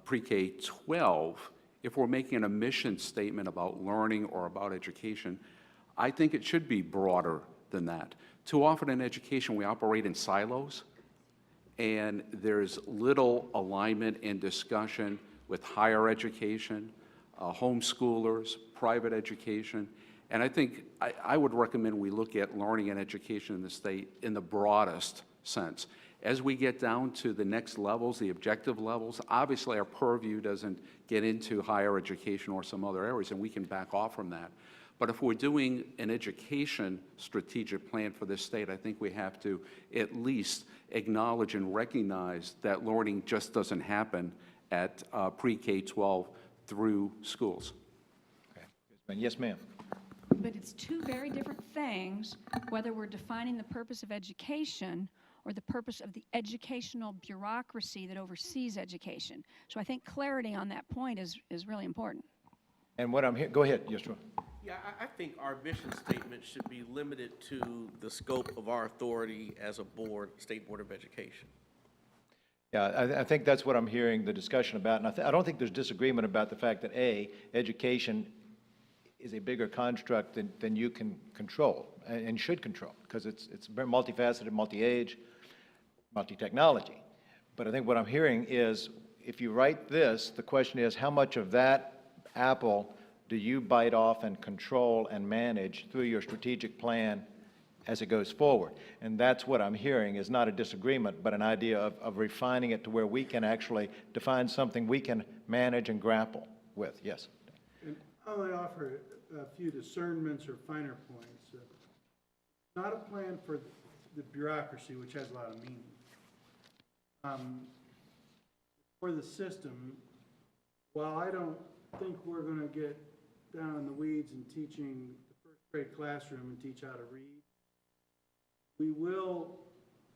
pre-K-12, if we're making a mission statement about learning or about education, I think it should be broader than that. Too often in education, we operate in silos, and there's little alignment and discussion with higher education, homeschoolers, private education. And I think I would recommend we look at learning and education in the state in the broadest sense. As we get down to the next levels, the objective levels, obviously our purview doesn't get into higher education or some other areas, and we can back off from that. But if we're doing an education strategic plan for this state, I think we have to at least acknowledge and recognize that learning just doesn't happen at pre-K-12 through schools. Okay. Yes, ma'am. But it's two very different things, whether we're defining the purpose of education or the purpose of the educational bureaucracy that oversees education. So I think clarity on that point is really important. And what I'm here, go ahead, yes, Troy. Yeah, I think our mission statement should be limited to the scope of our authority as a board, State Board of Education. Yeah, I think that's what I'm hearing the discussion about, and I don't think there's disagreement about the fact that, A, education is a bigger construct than you can control and should control, because it's very multifaceted, multi-age, multi-technology. But I think what I'm hearing is, if you write this, the question is, how much of that apple do you bite off and control and manage through your strategic plan as it goes forward. And that's what I'm hearing, is not a disagreement, but an idea of refining it to where we can actually define something we can manage and grapple with. Yes? And I'll only offer a few discernments or finer points. Not a plan for the bureaucracy, which has a lot of meaning. For the system, while I don't think we're going to get down in the weeds in teaching the first grade classroom and teach how to read, we will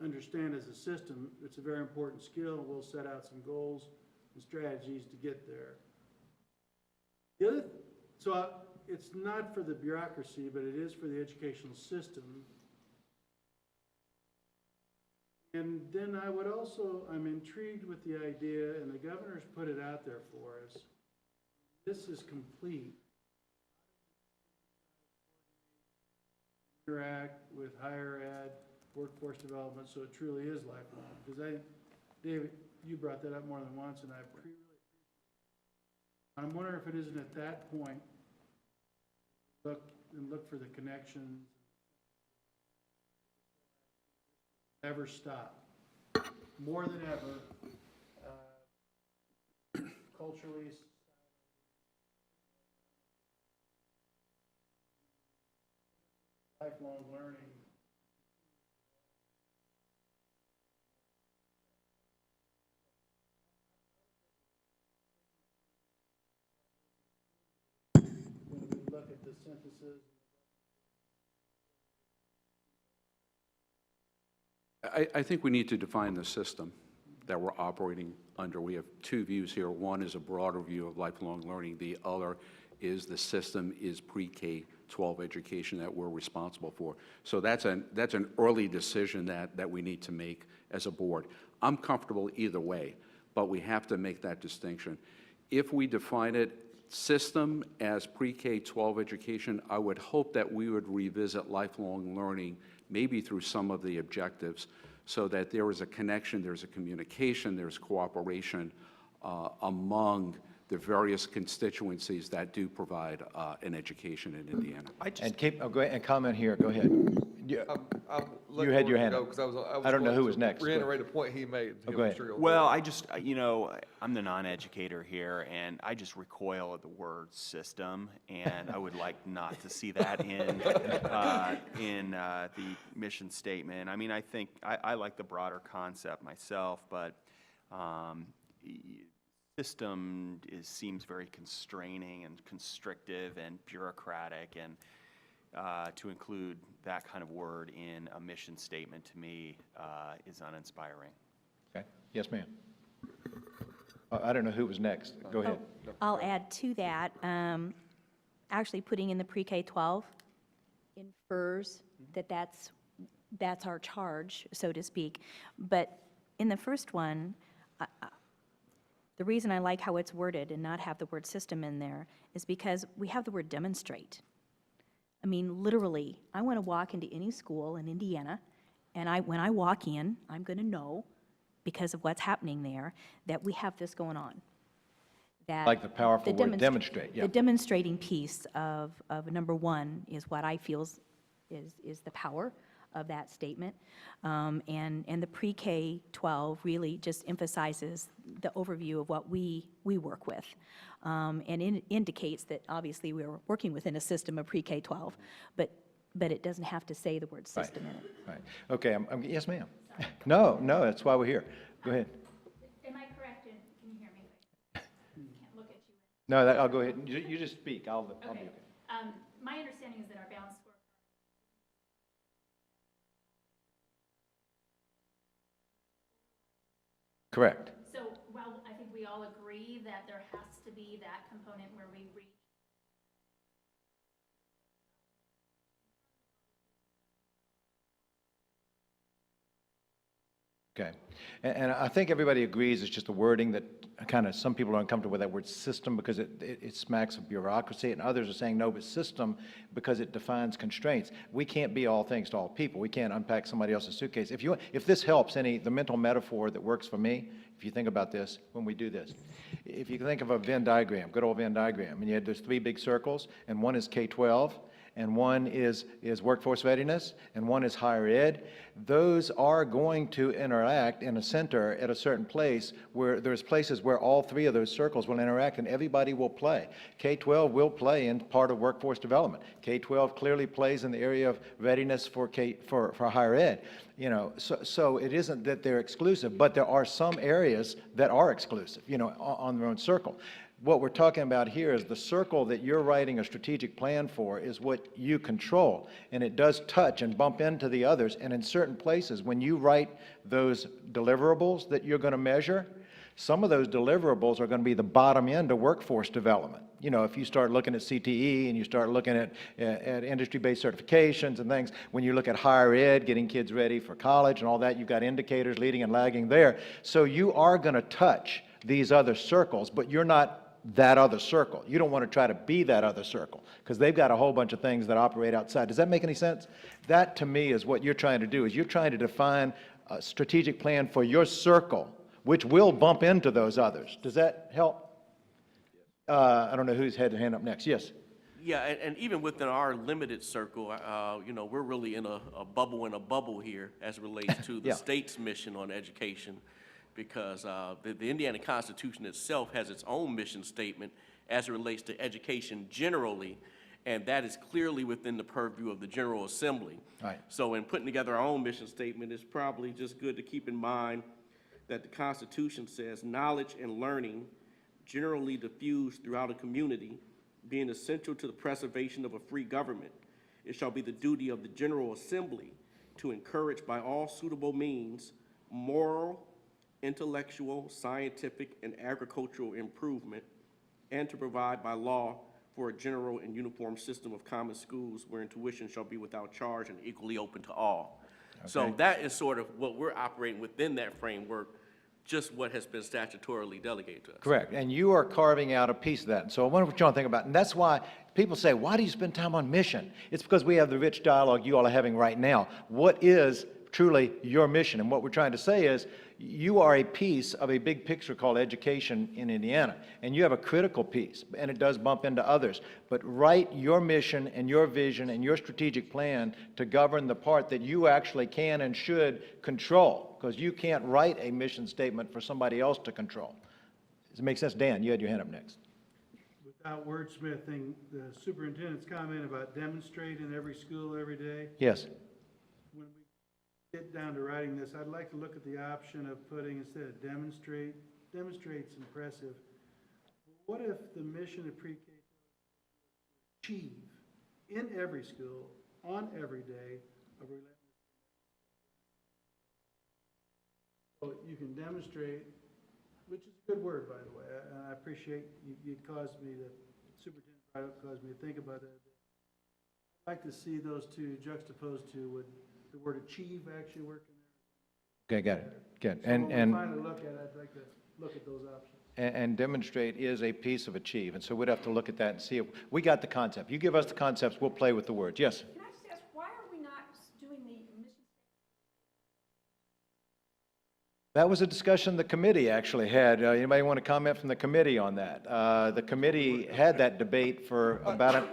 understand as a system it's a very important skill. We'll set out some goals and strategies to get there. The other, it's not for the bureaucracy, but it is for the educational system. And then I would also, I'm intrigued with the idea, and the governor's put it out there for us, this is complete. Interact with higher ed, workforce development, so it truly is lifelong. Because David, you brought that up more than once, and I really appreciate it. I'm wondering if it isn't at that point, look for the connections. Never stop. More than ever, culturally, lifelong learning. When we look at the synthesis. I think we need to define the system that we're operating under. We have two views here. One is a broader view of lifelong learning. The other is the system is pre-K-12 education that we're responsible for. So that's an early decision that we need to make as a board. I'm comfortable either way, but we have to make that distinction. If we define it system as pre-K-12 education, I would hope that we would revisit lifelong learning maybe through some of the objectives, so that there is a connection, there's a communication, there's cooperation among the various constituencies that do provide an education in Indiana. Go ahead and comment here. Go ahead. You had your hand up. I don't know who was next. Reiterate a point he made. Oh, go ahead. Well, I just, I'm the non-educator here, and I just recoil at the word system, and I would like not to see that in the mission statement. I mean, I think, I like the broader concept myself, but system seems very constraining and constrictive and bureaucratic, and to include that kind of word in a mission statement to me is uninspiring. Okay. Yes, ma'am. I don't know who was next. Go ahead. I'll add to that, actually putting in the pre-K-12 infers that that's our charge, so to speak. But in the first one, the reason I like how it's worded and not have the word system in there is because we have the word demonstrate. I mean, literally, I want to walk into any school in Indiana, and when I walk in, I'm going to know, because of what's happening there, that we have this going on. That Like the powerful word demonstrate, yeah. The demonstrating piece of number one is what I feel is the power of that statement. And the pre-K-12 really just emphasizes the overview of what we work with. And indicates that obviously we're working within a system of pre-K-12, but it doesn't have to say the word system in it. Right. Okay, yes, ma'am. No, that's why we're here. Go ahead. Am I correct? Can you hear me? Can't look at you. No, I'll go ahead. You just speak. I'll be okay. My understanding is that our balanced scorecard. Correct. So, while I think we all agree that there has to be that component where we reach. Okay. And I think everybody agrees it's just a wording that kind of, some people are uncomfortable with that word system because it smacks of bureaucracy, and others are saying no, but system because it defines constraints. We can't be all things to all people. We can't unpack somebody else's suitcase. If this helps the mental metaphor that works for me, if you think about this when we do this, if you think of a Venn diagram, good old Venn diagram, and you had those three big circles, and one is K-12, and one is workforce readiness, and one is higher ed. Those are going to interact in a center at a certain place where there's places where all three of those circles will interact and everybody will play. K-12 will play in part of workforce development. K-12 clearly plays in the area of readiness for higher ed. You know, so it isn't that they're exclusive, but there are some areas that are exclusive, you know, on their own circle. What we're talking about here is the circle that you're writing a strategic plan for is what you control, and it does touch and bump into the others, and in certain places, when you write those deliverables that you're going to measure, some of those deliverables are going to be the bottom end of workforce development. You know, if you start looking at CTE and you start looking at industry-based certifications and things, when you look at higher ed, getting kids ready for college and all that, you've got indicators leading and lagging there. So you are going to touch these other circles, but you're not that other circle. You don't want to try to be that other circle because they've got a whole bunch of things that operate outside. Does that make any sense? That, to me, is what you're trying to do, is you're trying to define a strategic plan for your circle, which will bump into those others. Does that help? I don't know who's had their hand up next. Yes? Yeah, and even within our limited circle, you know, we're really in a bubble here as it relates to the Yeah. state's mission on education, because the Indiana Constitution itself has its own mission statement as it relates to education generally, and that is clearly within the purview of the General Assembly. Right. So in putting together our own mission statement, it's probably just good to keep in mind that the Constitution says knowledge and learning generally diffused throughout a community, being essential to the preservation of a free government, it shall be the duty of the General Assembly to encourage by all suitable means moral, intellectual, scientific, and agricultural improvement, and to provide by law for a general and uniform system of common schools wherein tuition shall be without charge and equally open to all. Okay. So that is sort of what we're operating within that framework, just what has been statutorily delegated to us. Correct, and you are carving out a piece of that. And so I wonder what you want to think about, and that's why people say, why do you spend time on mission? It's because we have the rich dialogue you all are having right now. What is truly your mission? And what we're trying to say is, you are a piece of a big picture called education in Indiana, and you have a critical piece, and it does bump into others. But write your mission and your vision and your strategic plan to govern the part that you actually can and should control, because you can't write a mission statement for somebody else to control. Does it make sense? Dan, you had your hand up next. Without wordsmithing, the superintendent's comment about demonstrate in every school every day. Yes. When we get down to writing this, I'd like to look at the option of putting, instead of demonstrate's impressive. What if the mission of pre-K achieve in every school, on every day, a relentless. So you can demonstrate, which is a good word, by the way, and I appreciate you caused me to, superintendent caused me to think about that. I'd like to see those two juxtaposed to would the word achieve actually work in there. Okay, got it. Good. So when we finally look at it, I'd like to look at those options. And demonstrate is a piece of achieve, and so we'd have to look at that and see if, we got the concept. You give us the concepts, we'll play with the words. Yes? Can I just ask, why are we not doing the mission? That was a discussion the committee actually had. Anybody want to comment from the committee on that? The committee had that debate for about a...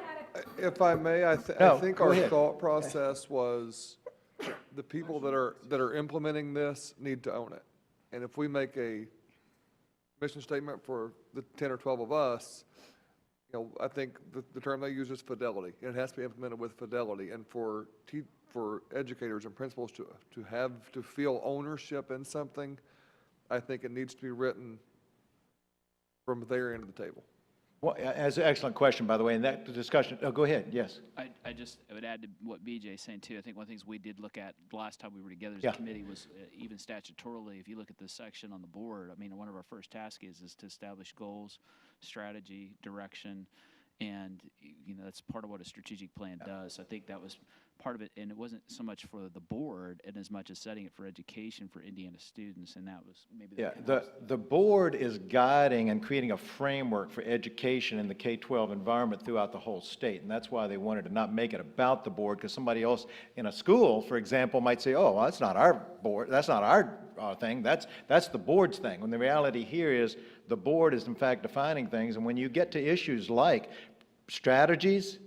If I may, I No, think go our ahead. thought process was the people that are implementing this need to own it. And if we make a mission statement for the 10 or 12 of us, you know, I think the term they use is fidelity. It has to be implemented with fidelity. And for educators and principals to feel ownership in something, I think it needs to be written from their end of the table. Well, that's an excellent question, by the way, and that discussion, oh, go ahead, yes. I would add to what BJ's saying too. I think one of the things we did look at the last time we were together as Yeah. a committee was even statutorily, if you look at the section on the board, I mean, one of our first tasks is to establish goals, strategy, direction, and, you know, that's part of what a strategic plan does. I think that was part of it, and it wasn't so much for the board and as much as setting it for education for Indiana students, and that was maybe Yeah, the board is guiding and creating a framework for education in the K-12 environment throughout the whole state, and that's why they wanted to not make it about the board, because somebody else in a school, for example, might say, oh, well, that's not our board, that's not our thing, that's the board's thing, when the reality here is the board is in fact defining things, and when you get to issues like strategies,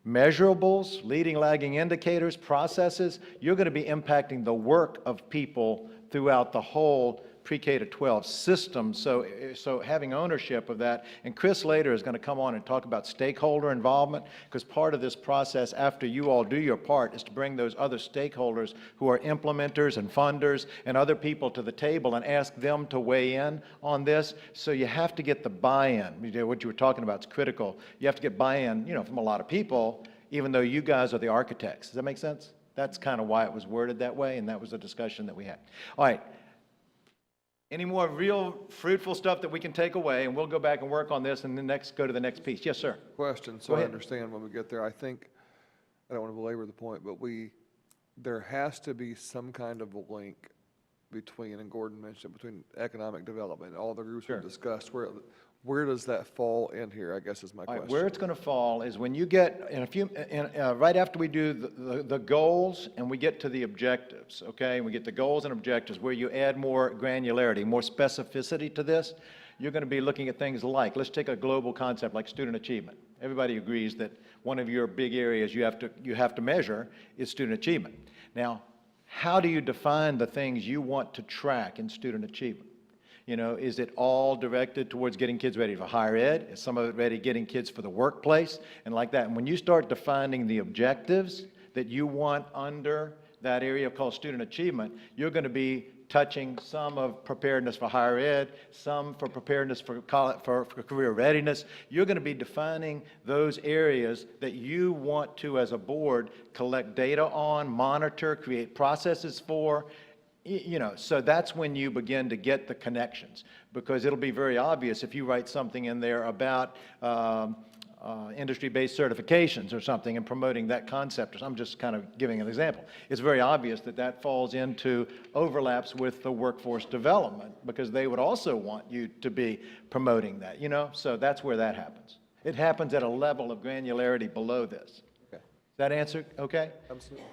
measurables, leading, lagging indicators, processes. You're going to be impacting the work of people throughout the whole pre-K to 12 system, so having ownership of that. And Chris later is going to come on and talk about stakeholder involvement, because part of this process, after you all do your part, is to bring those other stakeholders who are implementers and funders and other people to the table and ask them to weigh in on this. So you have to get the buy-in. What you were talking about is critical. You have to get buy-in, from a lot of people, even though you guys are the architects. Does that make sense? That's kind of why it was worded that way, and that was a discussion that we had. All right. Any more real fruitful stuff that we can take away, and we'll go back and work on this and then go to the next piece. Yes, sir. Question, so Go I ahead. understand when we get there. I think, I don't want to belabor the point, but there has to be some kind of a link between, and Gordon mentioned, between economic development and all the groups Sure. we discussed. Where does that fall in here, I guess is my All question. right, where it's going to fall is when you get, right after we do the goals and we get to the objectives, okay? We get the goals and objectives where you add more granularity, more specificity to this. You're going to be looking at things like, let's take a global concept like student achievement. Everybody agrees that one of your big areas you have to measure is student achievement. Now, how do you define the things you want to track in student achievement? Is it all directed towards getting kids ready for higher ed? Is some of it ready getting kids for the workplace and like that? And when you start defining the objectives that you want under that area called student achievement, you're going to be touching some of preparedness for higher ed, some for preparedness for career readiness. You're going to be defining those areas that you want to, as a board, collect data on, monitor, create processes for. So that's when you begin to get the connections, because it'll be very obvious if you write something in there about industry-based certifications or something and promoting that concept. I'm just kind of giving an example. It's very obvious that that falls into overlaps with the workforce development, because they would also want you to be promoting that, So that's where that happens. It happens at a level of granularity below this. Okay. That answer okay? Absolutely.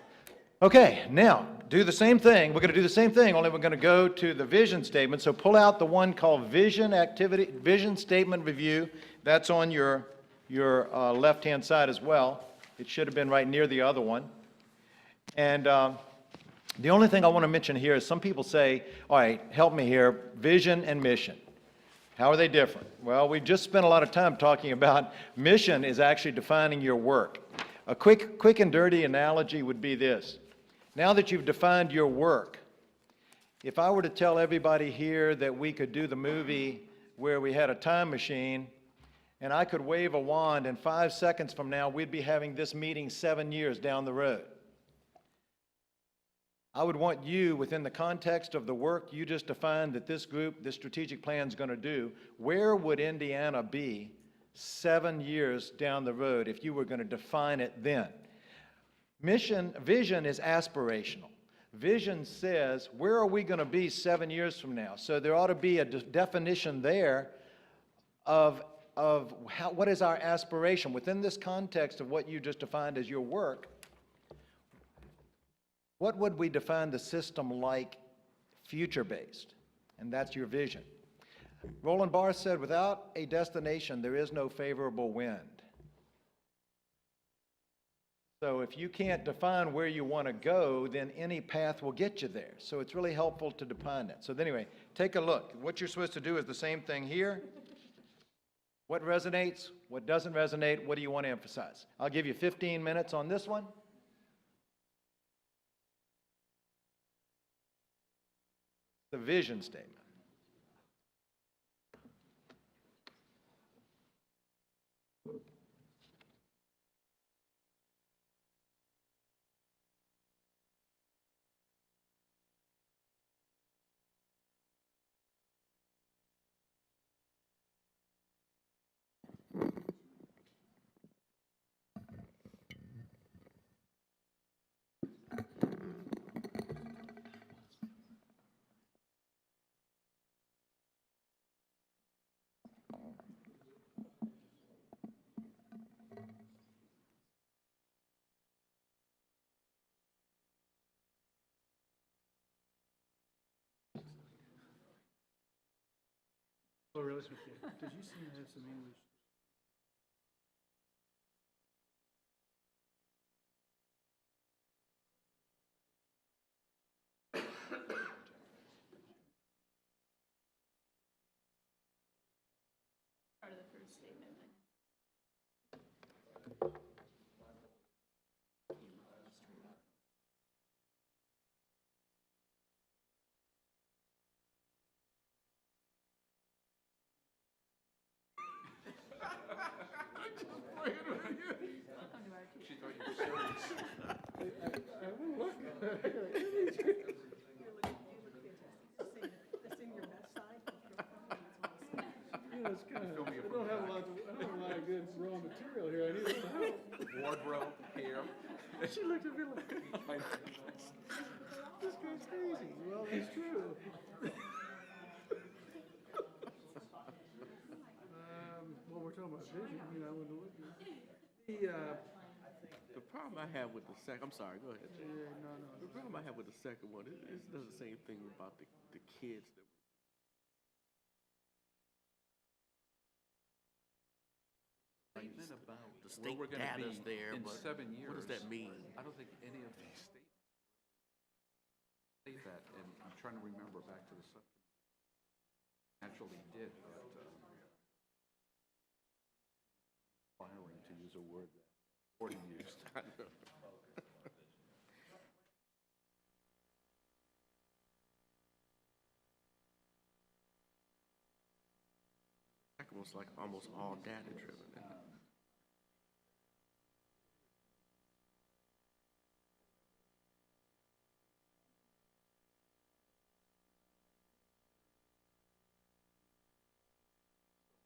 Okay, now, do the same thing. We're going to do the same thing, only we're going to go to the vision statement. So pull out the one called vision statement review. That's on your left-hand side as well. It should have been right near the other one. And the only thing I want to mention here is some people say, all right, help me here, vision and mission. How are they different? Well, we just spent a lot of time talking about mission is actually defining your work. A quick and dirty analogy would be this. Now that you've defined your work, if I were to tell everybody here that we could do the movie where we had a time machine and I could wave a wand and 5 seconds from now we'd be having this meeting 7 years down the road, I would want you, within the context of the work you just defined that this group, this strategic plan is going to do, where would Indiana be 7 years down the road if you were going to define it then? Vision is aspirational. Vision says, where are we going to be 7 years from now? So there ought to be a definition there of what is our aspiration within this context of what you just defined as your work. What would we define the system like future-based? And that's your vision. Roland Barthes said, without a destination, there is no favorable wind. So if you can't define where you want to go, then any path will get you there. So it's really helpful to define that. So anyway, take a look. What you're supposed to do is the same thing here. What resonates? What doesn't resonate? What do you want to emphasize? I'll give you 15 minutes on this one. The vision statement. Oh, really? Okay. Did you seem to have some English? I don't have a lot of good raw material here. I need some help. Wardrobe here. She looked at me like, this guy's crazy. Well, it's true. Well, we're talking about vision, you know, when to look at. The problem I have with the second, I'm sorry, go ahead. No. The problem I have with the second one, it does the same thing about the kids that. Statement about The where state we're going to data's be there, in but 7 years. what does that mean? I don't think any of these statements say that, and I'm trying to remember back to the subject. Actually did, but inspiring to use a word that Gordon used. Second one's like almost all data driven.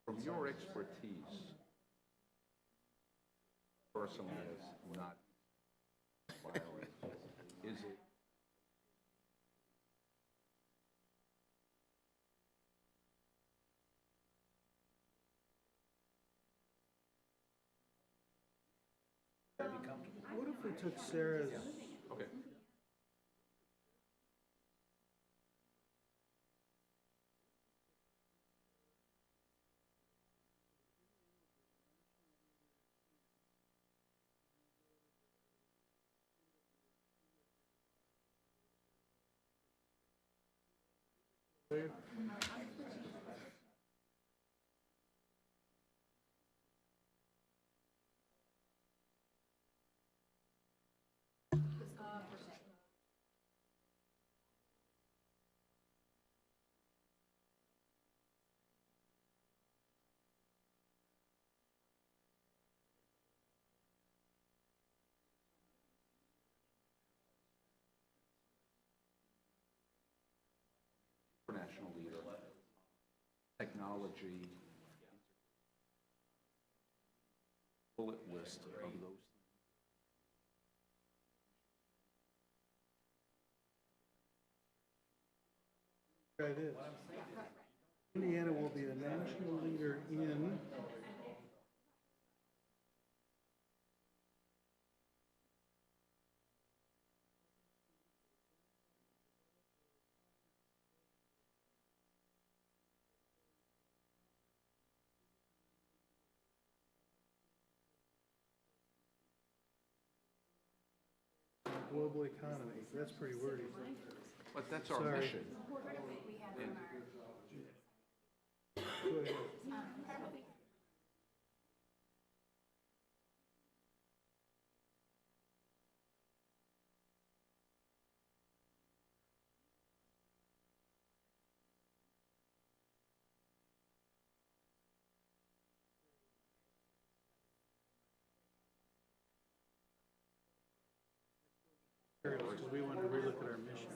From your expertise, personally as not inspiring, is it What if we took Sarah's, okay? International leader, technology, bullet list of those. try this. Indiana will be the national leader in. Global economy, that's pretty wordy. But that's our Sorry. mission. And Go ahead. Because we want to relook at our mission.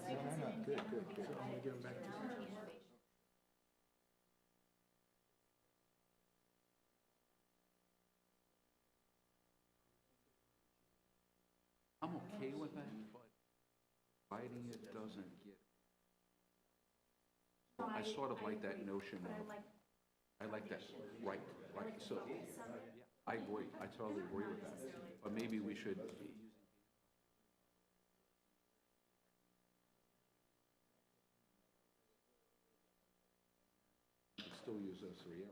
Good. So I'm gonna give them back to you. I'm okay with that, but writing it doesn't get. I sort of like that notion of, I like that, right, so, I agree, I totally agree with that. But maybe we should still use those 3 areas.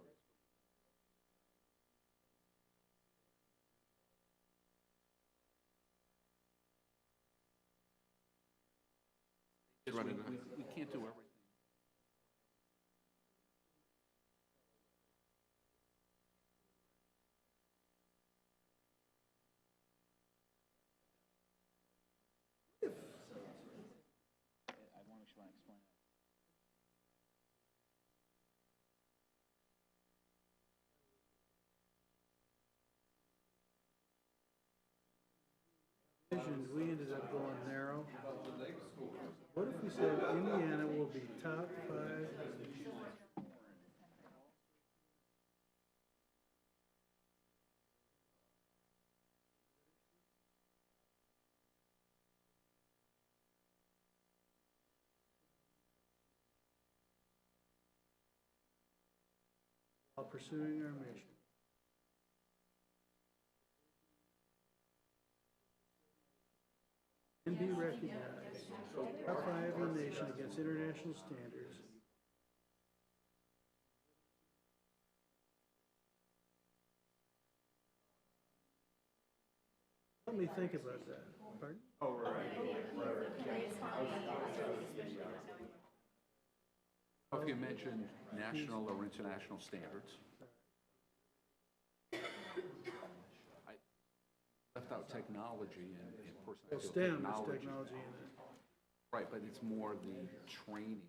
We can't do everything. decision, we ended up going narrow. What if we said Indiana will be top 5? While pursuing our mission. And be recognized, top 5 in the nation against international standards. Let me think about that. Pardon? If you mentioned national or international standards. I left out technology and Well, personal STEM is technology. technology in it. Right, but it's more the training.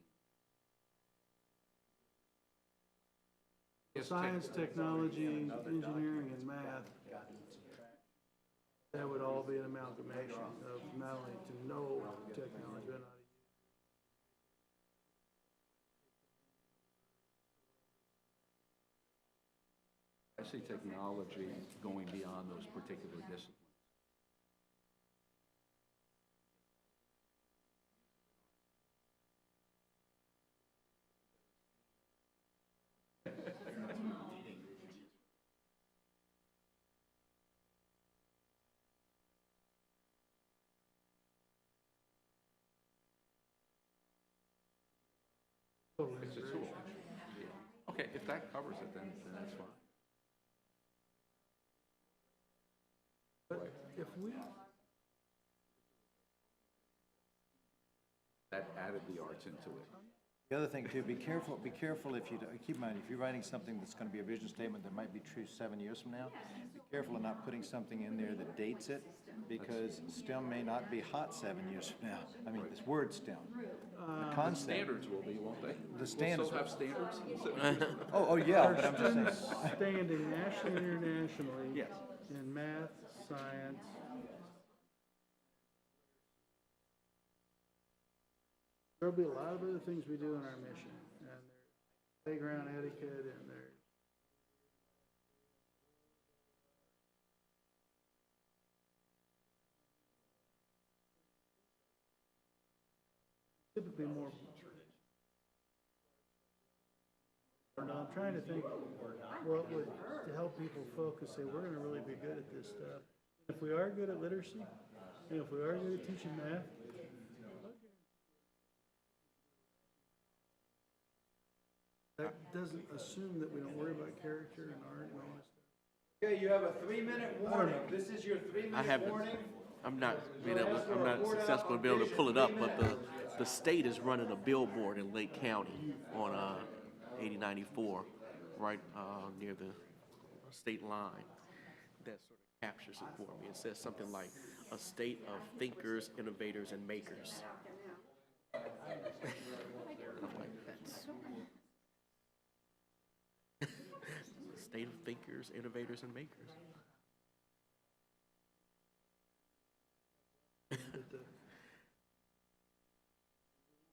Yes, Science, technology, engineering, and math. That would all be an amalgamation of not only to know technology, but not I see technology going beyond those particular disciplines. totally It's a tool. integration. Yeah. Okay, if that covers it, then that's fine. But if we, That added the arts into it. The other thing too, be careful if you, keep in mind, if you're writing something that's gonna be a vision statement that might be true 7 years from now, be careful of not putting something in there that dates it, because STEM may not be hot 7 years from now. I mean, this word STEM, the concept. Standards will be, won't they? The standards We'll still have standards? Oh, yeah, our but I'm just saying. students standing nationally and internationally Yes. in math, science. There'll be a lot of other things we do in our mission, and there's playground etiquette, and there's typically more. I'm trying to think what would, to help people focus, say, we're gonna really be good at this stuff. If we are good at literacy, and if we are good at teaching math, that doesn't assume that we don't worry about character and art and all this stuff. Okay, you have a 3-minute warning. This is your 3-minute warning. I'm not successful in being able to pull it up, but the state is running a billboard in Lake County on 8094, right near the state line. That sort of captures it for me. It says something like a state of thinkers, innovators, and makers. I'm like, that's a state of thinkers, innovators, and makers.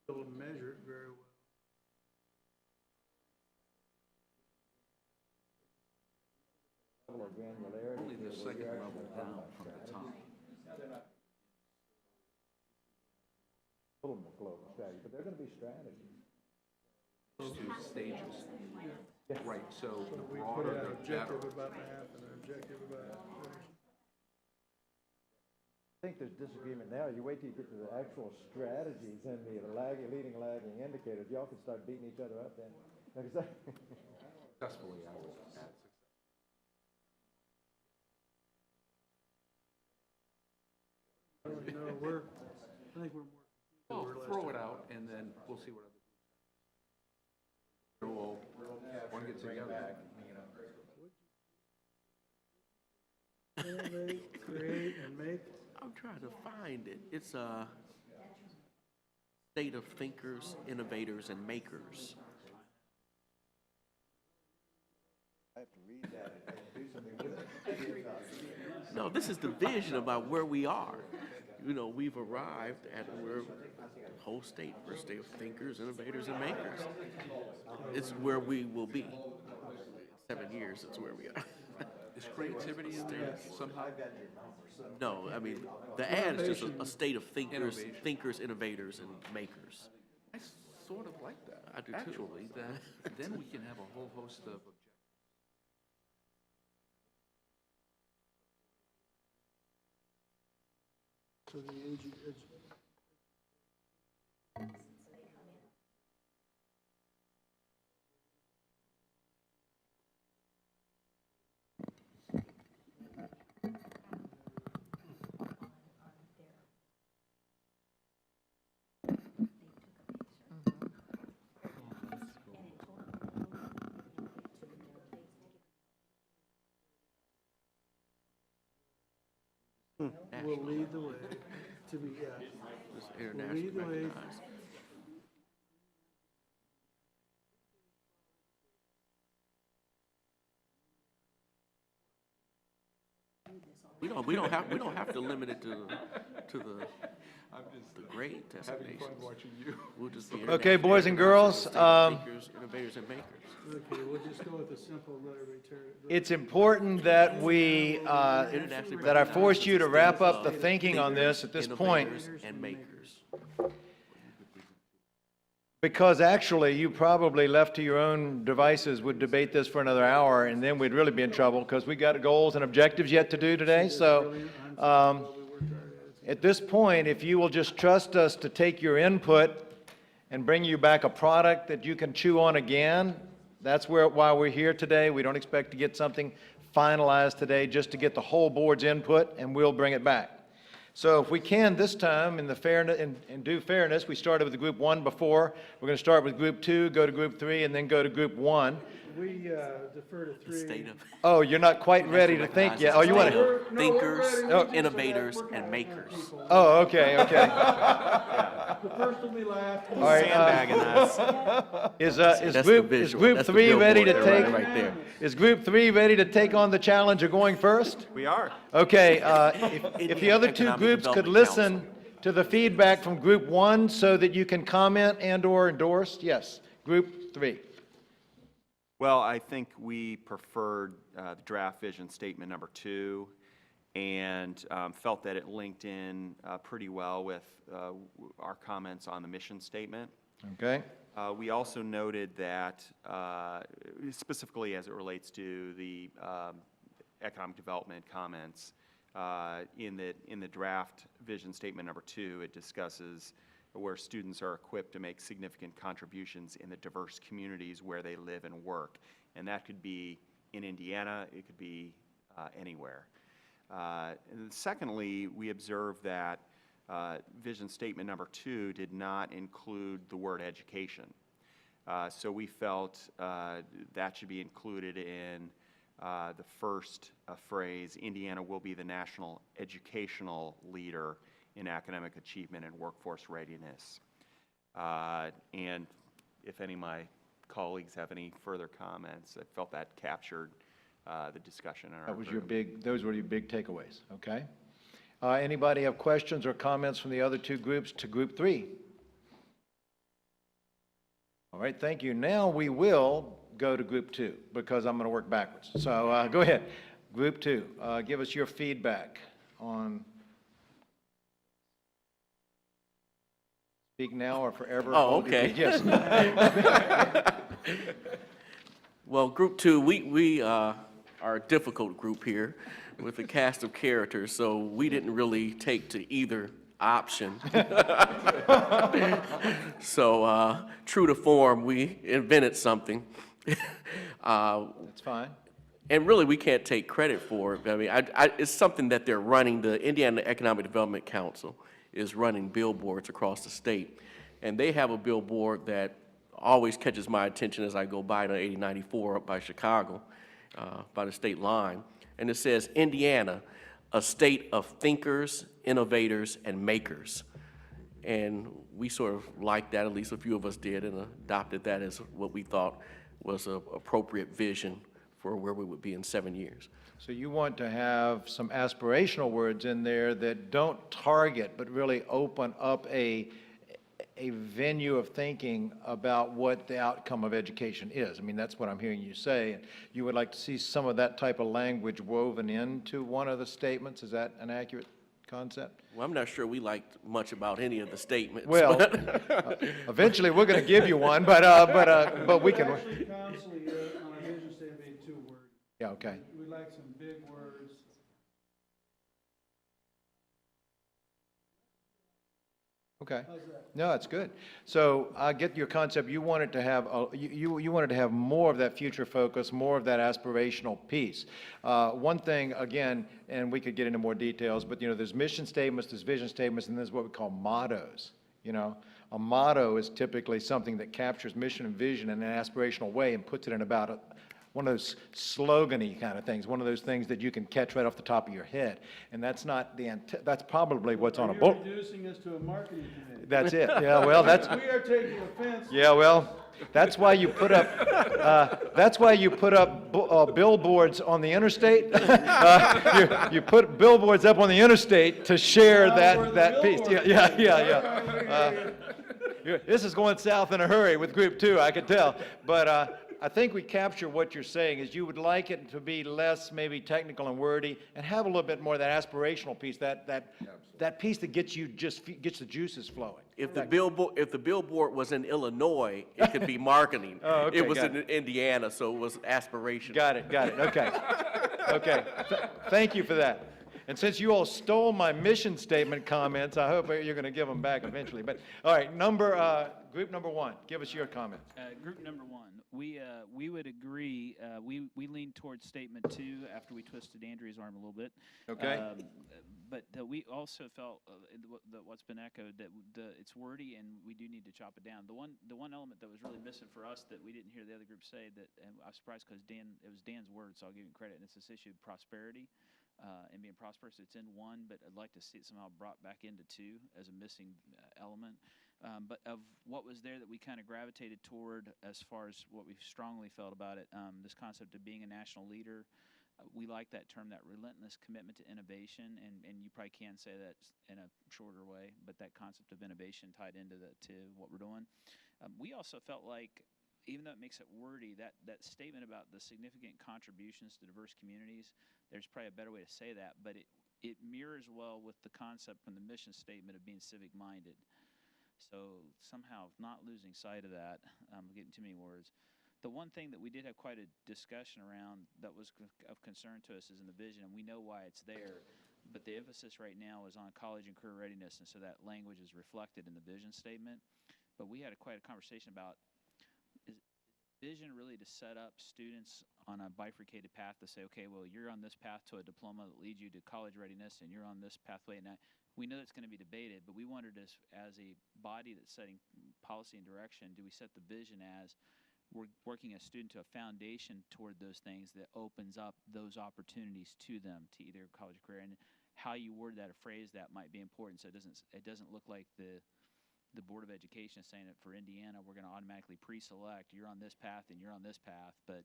Able to measure it very well. Only the second level down from the top. But they're gonna be strategies. Those 2 stages. Right, so the We broader, put out the objective better. about math and an objective about literacy. I think there's disagreement now. You wait till you get to the actual strategies and the leading lagging indicators. Y'all can start beating each other up then. Successfully, I will add success. I don't know, I think we're more. Well, throw it out, and then we'll see what other groups have. We'll, one get together. Innovate, create, and make. I'm trying to find it. It's a state of thinkers, innovators, and makers. I have to read that and do something with it. No, this is the vision about where we are. you know, we've arrived at where the whole state, we're a state of thinkers, innovators, and makers. It's where we will be. 7 years, it's where we are. Is creativity in there somehow? No, I mean, the ad is just a state of thinkers, Innovation. innovators, and makers. I sort of like that. I do too. Actually, then we can have a whole host of So the will lead the way to be, It's will internationally lead the way. recognized. We don't have to limit it to the great destinations. We'll just be Okay, boys and internationally girls, recognized thinkers, innovators, and makers. Okay, we'll just go with a simple letter return. it's important that we, that I forced you to wrap up the thinking on this at this point, Innovators and makers. because actually, you probably left to your own devices would debate this for another hour, and then we'd really be in trouble, because we got goals and objectives yet to do today, so, at this point, if you will just trust us to take your input and bring you back a product that you can chew on again, that's why we're here today. We don't expect to get something finalized today, just to get the whole board's input, and we'll bring it back. So if we can this time, in due fairness, we started with group 1 before. We're going to start with group 2, go to group 3, and then go to group 1. We defer to The state 3. of. Oh, you're not quite ready to think yet. Oh, you want to? Thinkers, innovators, and makers. Oh, okay, okay. The first will be last. All right, Sandbagging us. is That's the group visual. That's the 3 ready to billboard take? right there. Is group 3 ready to take on the challenge of going first? We are. Okay, if the other two Economic groups could Development listen to the feedback from group 1 so that you can comment and/or endorse, yes. Group 3. Well, I think we preferred the draft vision statement number 2, and felt that it linked in pretty well with our comments on the mission statement. Okay? We also noted that, specifically as it relates to the economic development comments, in the draft vision statement number 2, it discusses where students are equipped to make significant contributions in the diverse communities where they live and work. And that could be in Indiana, it could be anywhere. And secondly, we observed that vision statement number 2 did not include the word education. So we felt that should be included in the first phrase, Indiana will be the national educational leader in academic achievement and workforce readiness. And if any of my colleagues have any further comments, I felt that captured the discussion in our group. Those were your big takeaways, okay? Anybody have questions or comments from the other two groups to group 3? All right, thank you. Now we will go to group 2, because I'm going to work backwards. So go ahead. Group 2, give us your feedback on. Speak now or forever. Oh, okay. Yes. Well, group 2, we are a difficult group here with a cast of characters, so we didn't really take to either option. So, true to form, we invented something. That's fine. And really, we can't take credit for it. I mean, it's something that they're running. The Indiana Economic Development Council is running billboards across the state. And they have a billboard that always catches my attention as I go by on 8094 up by Chicago, by the state line. And it says, Indiana, a state of thinkers, innovators, and makers. And we sort of liked that, at least a few of us did, and adopted that as what we thought was an appropriate vision for where we would be in 7 years. So you want to have some aspirational words in there that don't target, but really open up a venue of thinking about what the outcome of education is. I mean, that's what I'm hearing you say. You would like to see some of that type of language woven into one of the statements. Is that an accurate concept? Well, I'm not sure we liked much about any of the statements. Well, eventually we're going to give you one, but we can. Actually, constantly, on our vision statement, being 2 words. Yeah, okay. We'd like some big words. Okay. How's that? No, that's good. So I get your concept. You wanted to have, you wanted to have more of that future focus, more of that aspirational piece. One thing, again, and we could get into more details, but, you know, there's mission statements, there's vision statements, and there's what we call mottos, you know. A motto is typically something that captures mission and vision in an aspirational way and puts it in about one of those slogan-y kind of things, one of those things that you can catch right off the top of your head. And that's not the, that's probably what's on a book. You're reducing us to a marketing committee. That's it. Yeah, well, that's. We are taking offense. Yeah, well, that's why you put up, billboards on the interstate. You put billboards up on the interstate to share that piece. Yeah. This is going south in a hurry with Group 2, I could tell. But I think we capture what you're saying is you would like it to be less maybe technical and wordy and have a little bit more of that aspirational piece, that piece that gets gets the juices flowing. If the billboard was in Illinois, it could be marketing. Oh, okay, It was got in Indiana, so it was aspiration. Got it, okay. Okay, thank you for that. And since you all stole my mission statement comments, I hope you're going to give them back eventually. But, all right, group number 1, give us your comments. Group number 1, we would agree, we leaned towards statement 2 after we twisted Andrea's arm a little bit. Okay. But we also felt what's been echoed, that it's wordy and we do need to chop it down. The one element that was really missing for us that we didn't hear the other group say, that, and I was surprised because it was Dan's word, so I'll give him credit, and it's this issue of prosperity. And being prosperous, it's in 1, but I'd like to see it somehow brought back into 2 as a missing element. But of what was there that we kind of gravitated toward as far as what we strongly felt about it, this concept of being a national leader, we like that term, that relentless commitment to innovation, and you probably can say that in a shorter way, but that concept of innovation tied into to what we're doing. We also felt like, even though it makes it wordy, that statement about the significant contributions to diverse communities, there's probably a better way to say that, but it mirrors well with the concept from the mission statement of being civic-minded. So somehow not losing sight of that, I'm getting too many words. The one thing that we did have quite a discussion around that was of concern to us is in the vision, and we know why it's there, but the emphasis right now is on college and career readiness, and so that language is reflected in the vision statement. But we had quite a conversation about, vision really to set up students on a bifurcated path to say, okay, well, you're on this path to a diploma that leads you to college readiness, and you're on this pathway. And we know that's going to be debated, but we wondered as a body that's setting policy and direction, do we set the vision as we're working a student to a foundation toward those things that opens up those opportunities to them to either college or career, and how you word that or phrase that might be important, so it doesn't look like the Board of Education is saying that for Indiana, we're going to automatically pre-select, you're on this path and you're on this path, but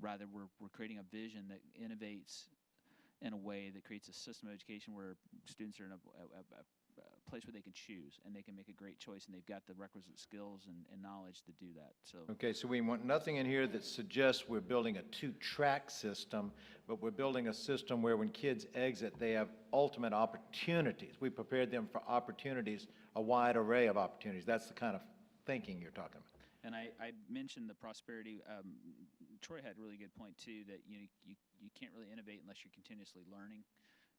rather we're creating a vision that innovates in a way that creates a system of education where students are in a place where they can choose and they can make a great choice, and they've got the requisite skills and knowledge to do that. So. Okay, so we want nothing in here that suggests we're building a 2-track system, but we're building a system where when kids exit, they have ultimate opportunities. We prepared them for opportunities, a wide array of opportunities. That's the kind of thinking you're talking about. And I mentioned the prosperity. Troy had a really good point too, that you can't really innovate unless you're continuously learning.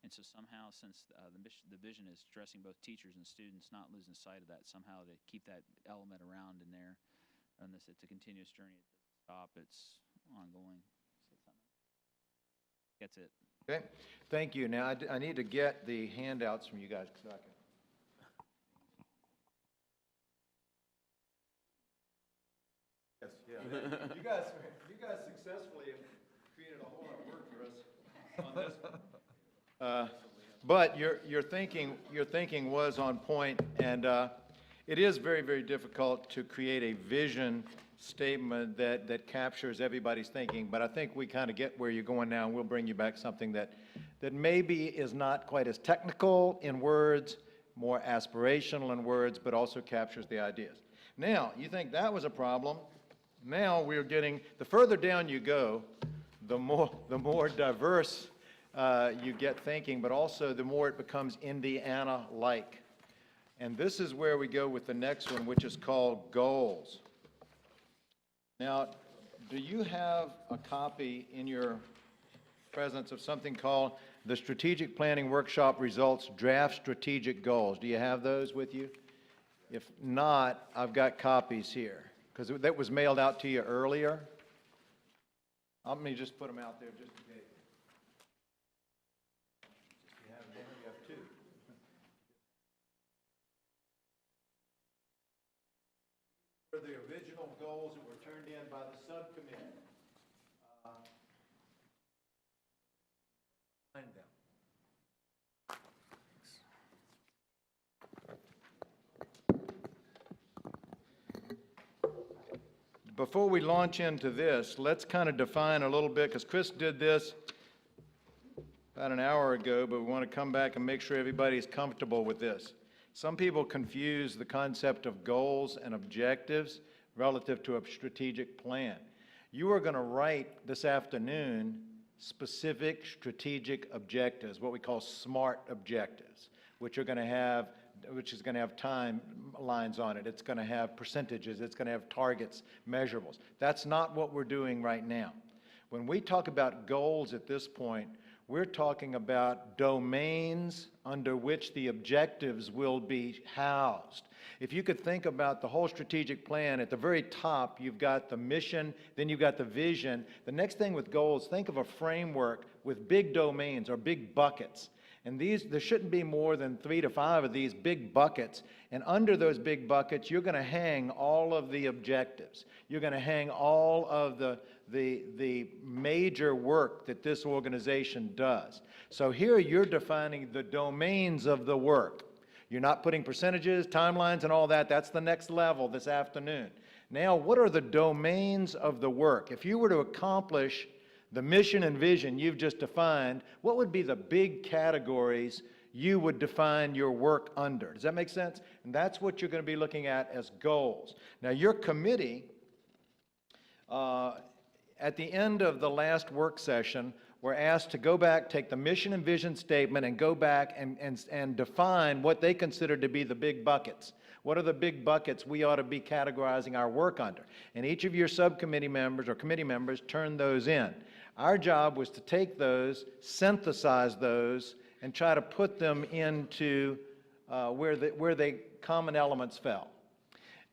And so somehow, since the vision is addressing both teachers and students, not losing sight of that, somehow to keep that element around in there. And it's a continuous journey. It doesn't stop. It's ongoing. That's it. Okay, thank you. Now, I need to get the handouts from you guys so I can. Yes, yeah. You guys successfully have created a whole lot of work for us on this one. But your thinking was on point, and it is very, very difficult to create a vision statement that captures everybody's thinking, but I think we kind of get where you're going now, and we'll bring you back something that maybe is not quite as technical in words, more aspirational in words, but also captures the ideas. Now, you think that was a problem. Now we're getting, the further down you go, the more diverse you get thinking, but also the more it becomes Indiana-like. And this is where we go with the next one, which is called goals. Now, do you have a copy in your presence of something called the Strategic Planning Workshop Results Draft Strategic Goals? Do you have those with you? If not, I've got copies here, because that was mailed out to you earlier. Let me just put them out there just in case. You have one, you have two. For the original goals that were turned in by the subcommittee. Find them. Before we launch into this, let's kind of define a little bit, because Chris did this about an hour ago, but we want to come back and make sure everybody's comfortable with this. Some people confuse the concept of goals and objectives relative to a strategic plan. You are going to write this afternoon specific strategic objectives, what we call SMART objectives, which is going to have timelines on it. It's going to have percentages. It's going to have targets, measurables. That's not what we're doing right now. When we talk about goals at this point, we're talking about domains under which the objectives will be housed. If you could think about the whole strategic plan, at the very top, you've got the mission, then you've got the vision. The next thing with goals, think of a framework with big domains or big buckets. And there shouldn't be more than 3 to 5 of these big buckets. And under those big buckets, you're going to hang all of the objectives. You're going to hang all of the major work that this organization does. So here you're defining the domains of the work. You're not putting percentages, timelines, and all that. That's the next level this afternoon. Now, what are the domains of the work? If you were to accomplish the mission and vision you've just defined, what would be the big categories you would define your work under? Does that make sense? And that's what you're going to be looking at as goals. Now, your committee, at the end of the last work session, were asked to go back, take the mission and vision statement, and go back and define what they consider to be the big buckets. What are the big buckets we ought to be categorizing our work under? And each of your subcommittee members or committee members turned those in. Our job was to take those, synthesize those, and try to put them into where the common elements fell.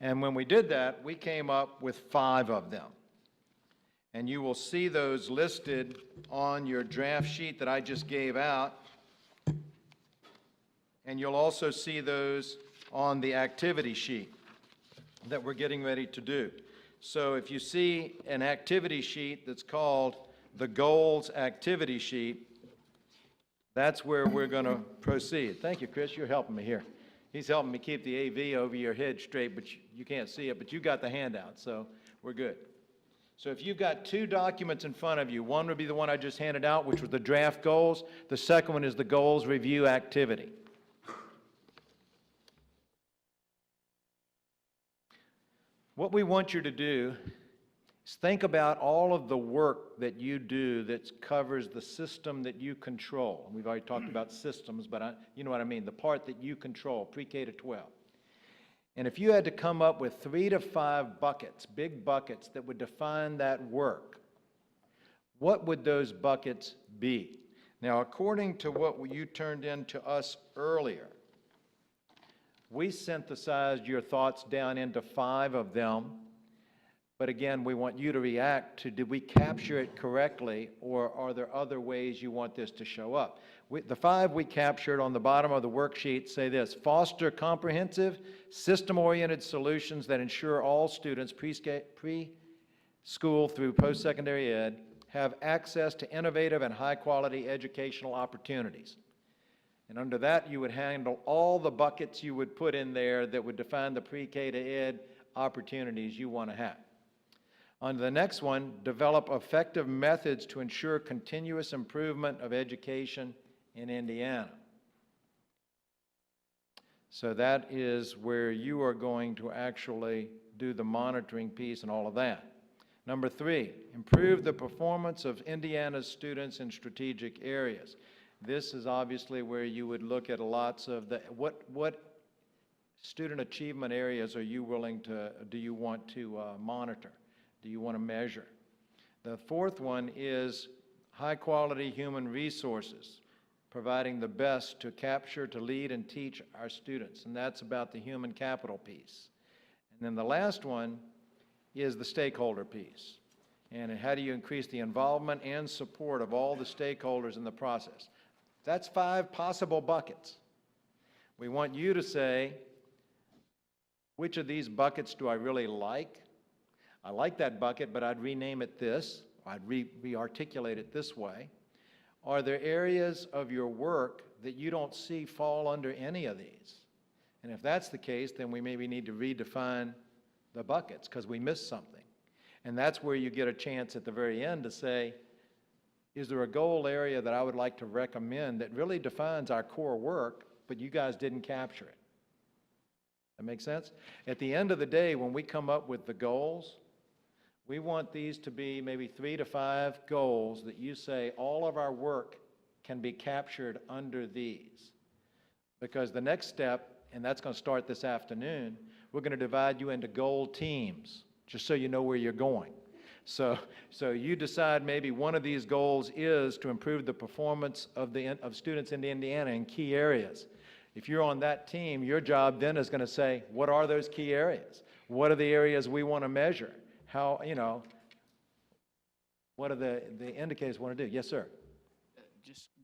And when we did that, we came up with 5 of them. And you will see those listed on your draft sheet that I just gave out. And you'll also see those on the activity sheet that we're getting ready to do. So if you see an activity sheet that's called the Goals Activity Sheet, that's where we're going to proceed. Thank you, Chris. You're helping me here. He's helping me keep the AV over your head straight, but you can't see it, but you got the handout, so we're good. So if you've got 2 documents in front of you, one would be the one I just handed out, which was the draft goals. The second one is the goals review activity. What we want you to do is think about all of the work that you do that covers the system that you control. And we've already talked about systems, but you know what I mean, the part that you control, pre-K to 12. And if you had to come up with 3 to 5 buckets, big buckets that would define that work, what would those buckets be? Now, according to what you turned in to us earlier, we synthesized your thoughts down into 5 of them. But again, we want you to react to, did we capture it correctly, or are there other ways you want this to show up? The 5 we captured on the bottom of the worksheet say this: foster comprehensive, system-oriented solutions that ensure all students, preschool through post-secondary ed, have access to innovative and high-quality educational opportunities. And under that, you would handle all the buckets you would put in there that would define the pre-K to ed opportunities you want to have. On to the next one, develop effective methods to ensure continuous improvement of education in Indiana. So that is where you are going to actually do the monitoring piece and all of that. Number 3, improve the performance of Indiana's students in strategic areas. This is obviously where you would look at lots of the, what student achievement areas are you willing to, do you want to monitor? Do you want to measure? The 4th one is high-quality human resources, providing the best to capture, to lead, and teach our students. And that's about the human capital piece. And then the last one is the stakeholder piece. And how do you increase the involvement and support of all the stakeholders in the process? That's 5 possible buckets. We want you to say, which of these buckets do I really like? I like that bucket, but I'd rename it this. I'd re-articulate it this way. Are there areas of your work that you don't see fall under any of these? And if that's the case, then we maybe need to redefine the buckets because we missed something. And that's where you get a chance at the very end to say, is there a goal area that I would like to recommend that really defines our core work, but you guys didn't capture it? That make sense? At the end of the day, when we come up with the goals, we want these to be maybe 3 to 5 goals that you say all of our work can be captured under these. Because the next step, and that's going to start this afternoon, we're going to divide you into goal teams, just so you know where you're going. So you decide maybe one of these goals is to improve the performance of students in Indiana in key areas. If you're on that team, your job then is going to say, what are those key areas? What are the areas we want to measure? How, you know, what are the indicators we want to do? Yes, sir.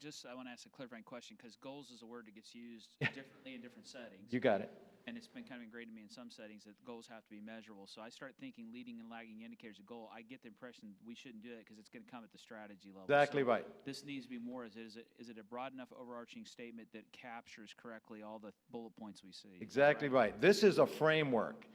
Just I want to ask a clarifying question because goals is a word that gets used differently in different settings. You got it. And it's been kind of ingrained to me in some settings that goals have to be measurable. So I start thinking leading and lagging indicators of goal. I get the impression we shouldn't do it because it's going to come at the strategy level. Exactly So right. This needs to be more, is it a broad enough overarching statement that captures correctly all the bullet points we see? Exactly right. This is a framework.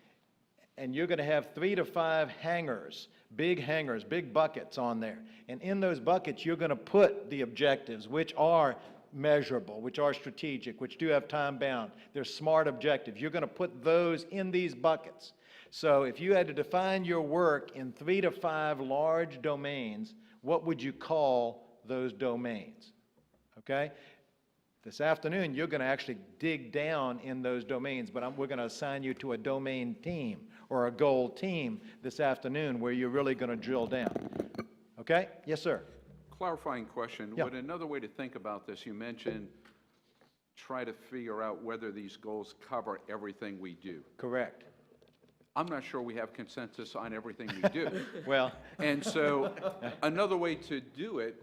And you're going to have 3 to 5 hangers, big buckets on there. And in those buckets, you're going to put the objectives, which are measurable, which are strategic, which do have time bound. They're SMART objectives. You're going to put those in these buckets. So if you had to define your work in 3 to 5 large domains, what would you call those domains? Okay? This afternoon, you're going to actually dig down in those domains, but we're going to assign you to a domain team or a goal team this afternoon where you're really going to drill down. Okay? Yes, sir. Clarifying question. Yeah. Would another way to think about this, you mentioned try to figure out whether these goals cover everything we do. Correct. I'm not sure we have consensus on everything we do. Well. And so another way to do it,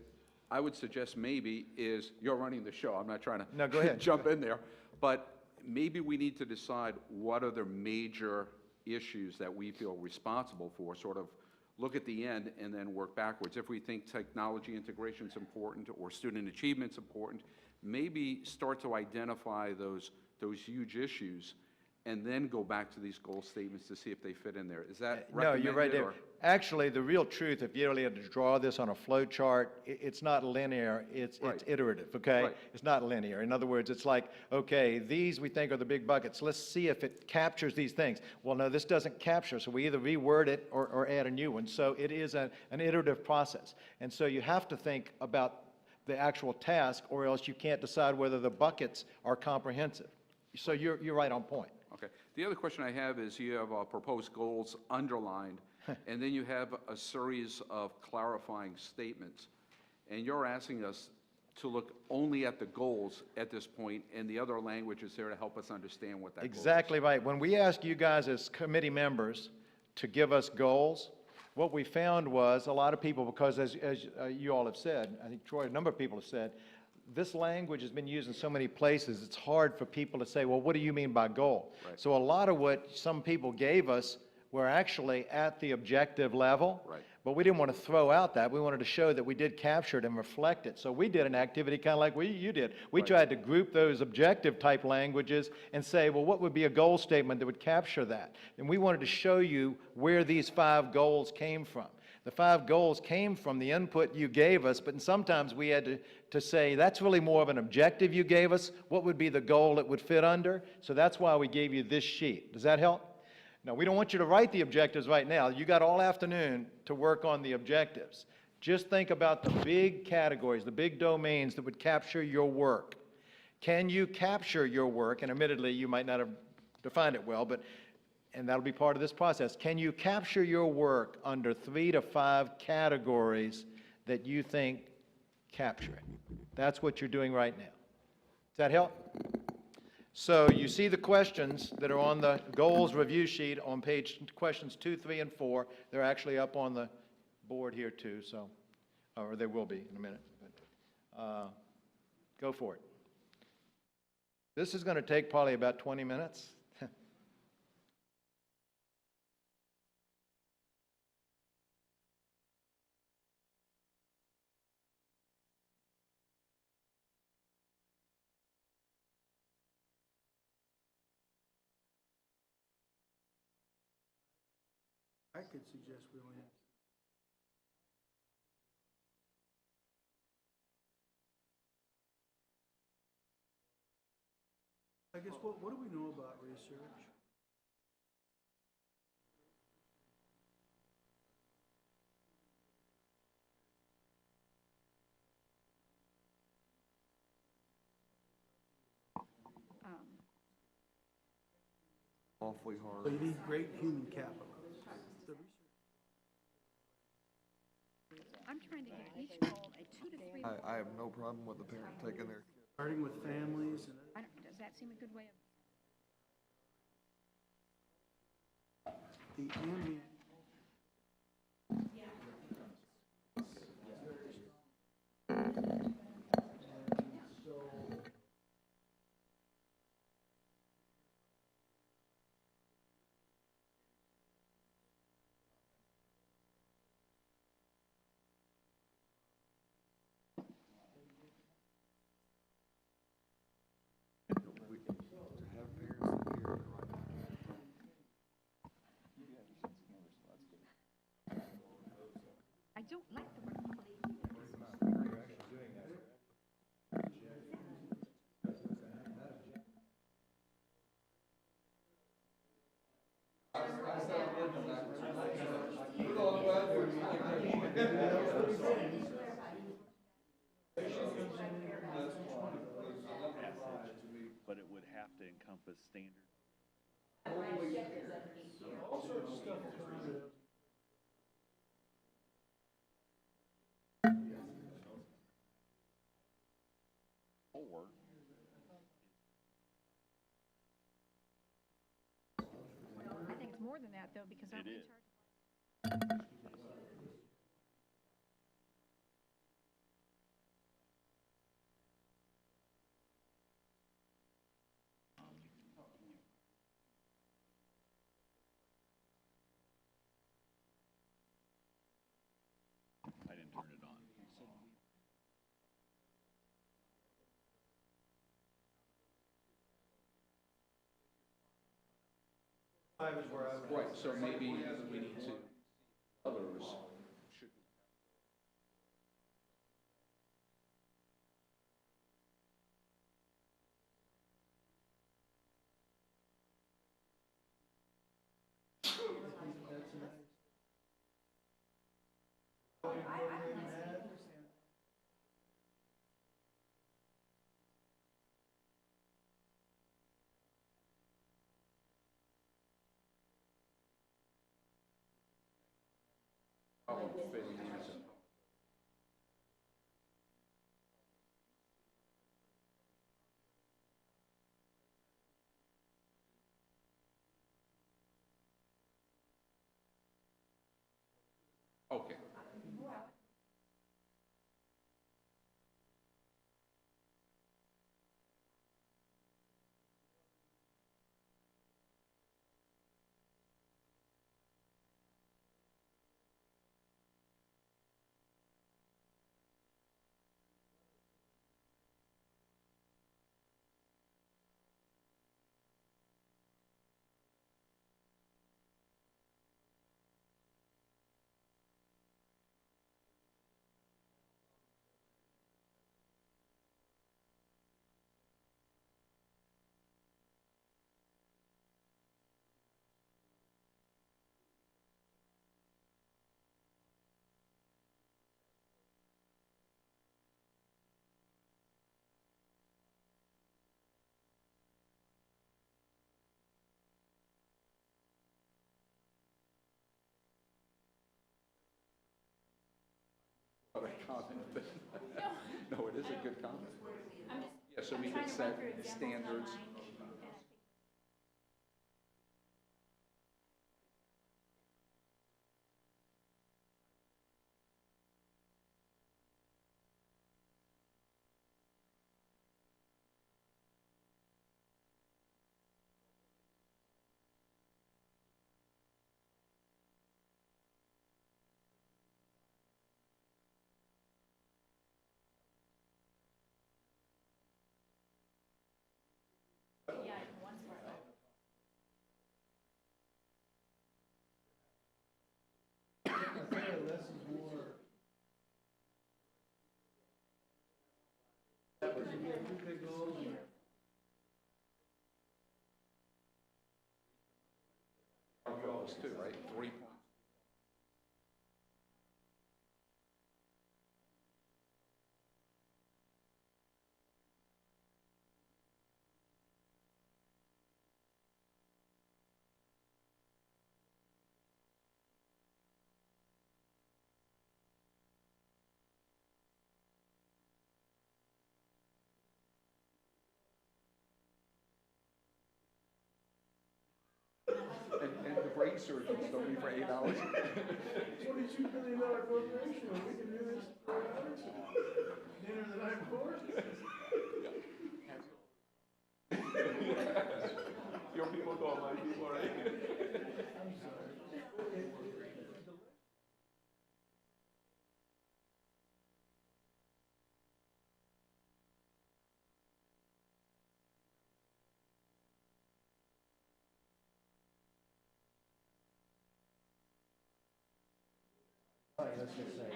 I would suggest maybe is, you're running the show, I'm not trying to No, go ahead. jump in there, but maybe we need to decide what are the major issues that we feel responsible for, sort of look at the end and then work backwards. If we think technology integration is important or student achievement is important, maybe start to identify those huge issues and then go back to these goal statements to see if they fit in there. Is that No, you're right recommended, there. or- Actually, the real truth, if you really had to draw this on a flow chart, it's not linear, it's Right. iterative, okay? Right. It's not linear. In other words, it's like, okay, these we think are the big buckets. Let's see if it captures these things. Well, no, this doesn't capture, so we either reword it or add a new one. So it is an iterative process. And so you have to think about the actual task, or else you can't decide whether the buckets are comprehensive. So you're right on point. Okay. The other question I have is you have proposed goals underlined, and then you have a series of clarifying statements. And you're asking us to look only at the goals at this point, and the other language is there to help us understand what that goal is. Exactly right. When we asked you guys as committee members to give us goals, what we found was a lot of people, because as you all have said, I think Troy, a number of people have said, this language has been used in so many places, it's hard for people to say, well, what do you mean by goal? Right. So a lot of what some people gave us were actually at the objective level. Right. But we didn't want to throw out that. We wanted to show that we did capture it and reflect it. So we did an activity kind of like you did. We tried to group those objective type languages and say, well, what would be a goal statement that would capture that? And we wanted to show you where these 5 goals came from. The 5 goals came from the input you gave us, but sometimes we had to say, that's really more of an objective you gave us. What would be the goal it would fit under? So that's why we gave you this sheet. Does that help? Now, we don't want you to write the objectives right now. You got all afternoon to work on the objectives. Just think about the big categories, the big domains that would capture your work. Can you capture your work? And admittedly, you might not have defined it well, and that'll be part of this process. Can you capture your work under 3 to 5 categories that you think capture it? That's what you're doing right now. Does that help? So you see the questions that are on the goals review sheet on page questions 2, 3, and 4. They're actually up on the board here too, so, or they will be in a minute. But, go for it. This is going to take probably about 20 minutes. I could suggest we only have. I guess, what do we know about research? Awfully So hard. you need great human capital. The research- I'm trying to give each goal a 2 to 3. I have no problem with the parent taking their Starting with families and. Does that seem a good way of? The ambient. I don't like the word. But it would have to encompass standards. Or I think it's more than that, though, because aren't It we is. charged? I didn't turn it on. 5 is where I would. Right, so maybe we need to, others should. Okay. What a comment. No, it is a good comment. Yeah, so we can set standards. Less is more. We have two big goals. Our goal is too, right? 3 points. And the brain surgeons don't leave for 8 hours. $22 billion corporation, and we can do this for hours? Dinner the night before? Your people call my people, right? I'm sorry. All right, let's just say.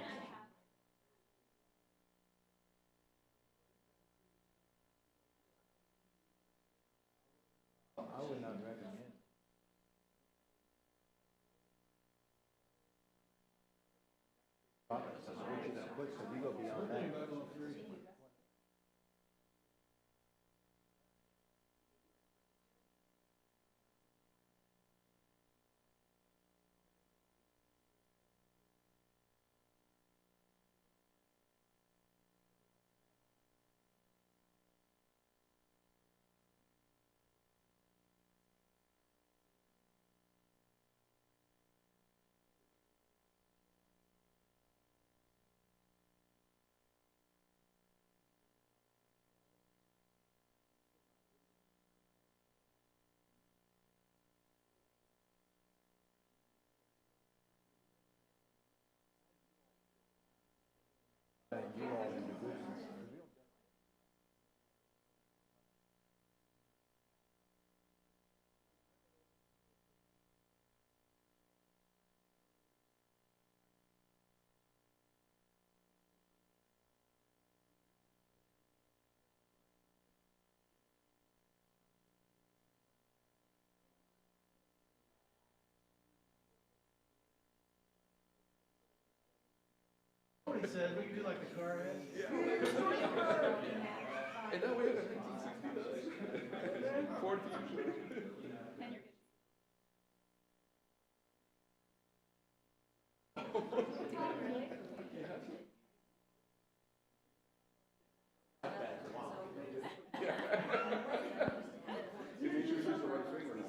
I would not recommend. So what you gonna put, so you go beyond that. And you all into business. He said, we can do like the car ad. Yeah. And that way, in 1969, Ford Fusion. You make sure you use the right finger now.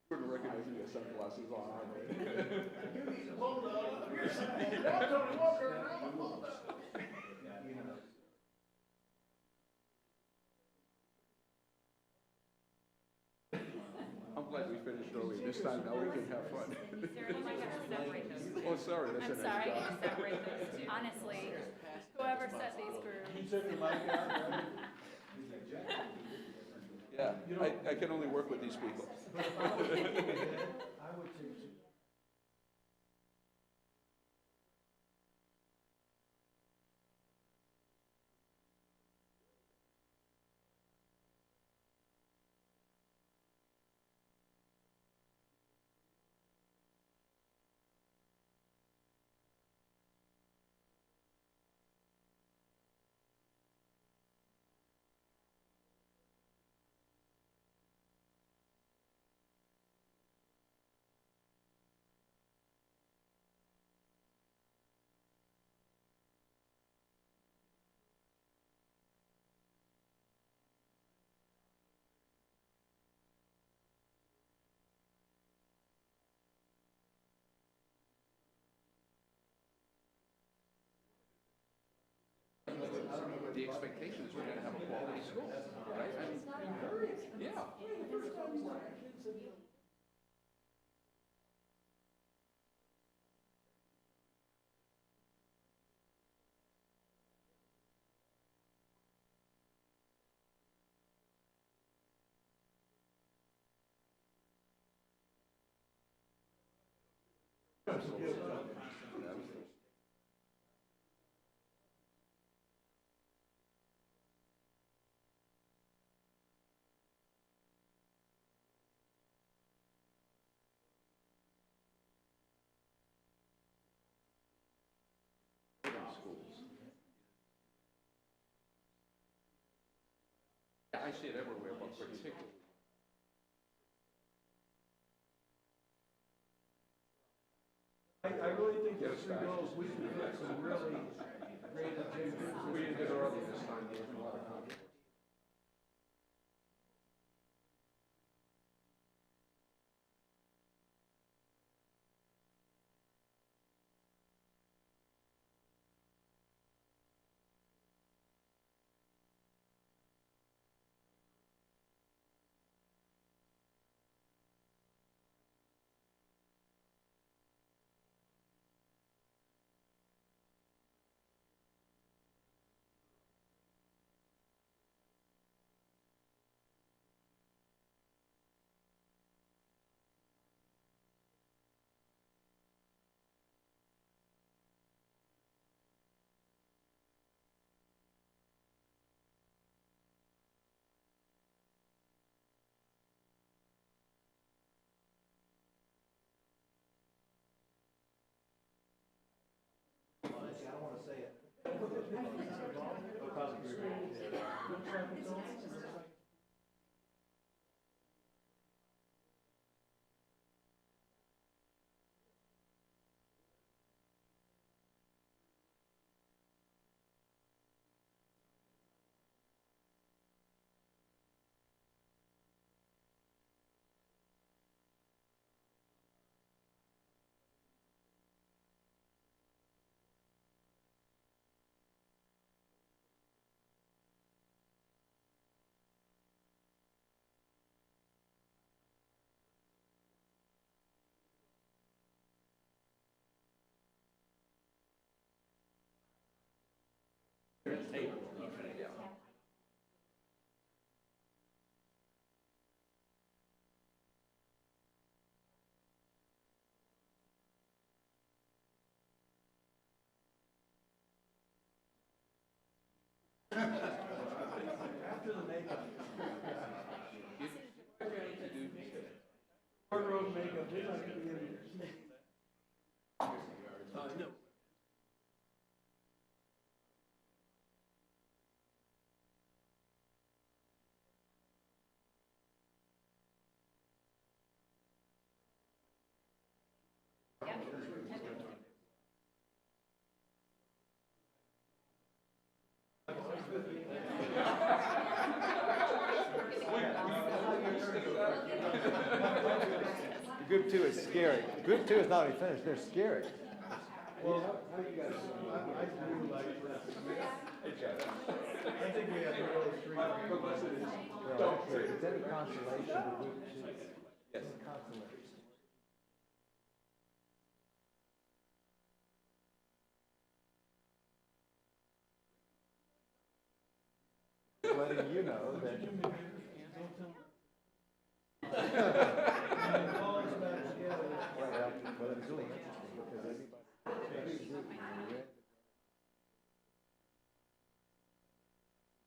Sort of recognizing you have sunglasses on, aren't they? Hold on, now Tony Walker, hold on. I'm glad we finished early this time, now we can have fun. Oh, sorry, that's a I'm nice sorry, I job. gotta separate those two. Honestly, whoever set these groups. You took the mic out, right? Yeah, I can only work with these people. But if I was thinking ahead, I would take the expectation is we're gonna have a quality school, right? I mean, yeah. Yeah, I see it everywhere, but particularly. I really think those three goals, we can put some really great agendas. We did it early this time, there was a lot of conflict. After the makeup. Wardrobe makeup, they like to be in. No. Group two is scary. Group two is not even finished, they're scary. Well, how you guys, I do like that. I think we have really three. If it's any consolation, the group two. Yes. Consolation. Letting you know that. Well, it's really interesting because everybody group, when you read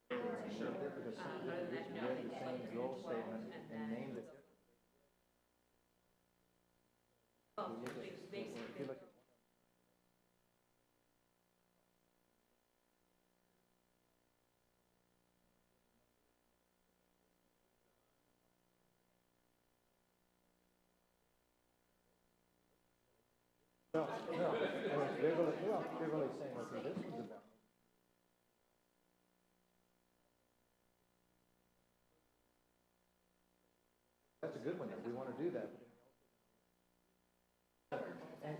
because some different groups read the same goal statement and named it. If you look at no, they're really saying, okay, this one's about. That's a good one, though. We want to do that. And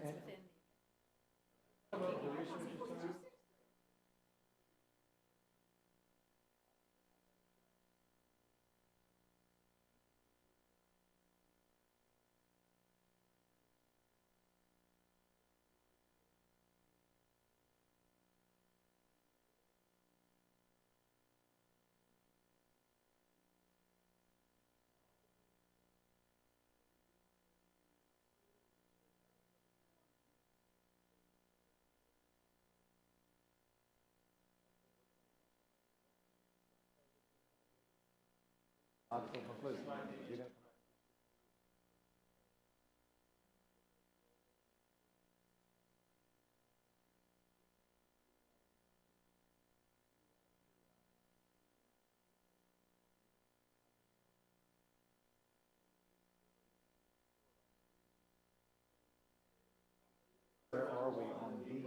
Where are we on these?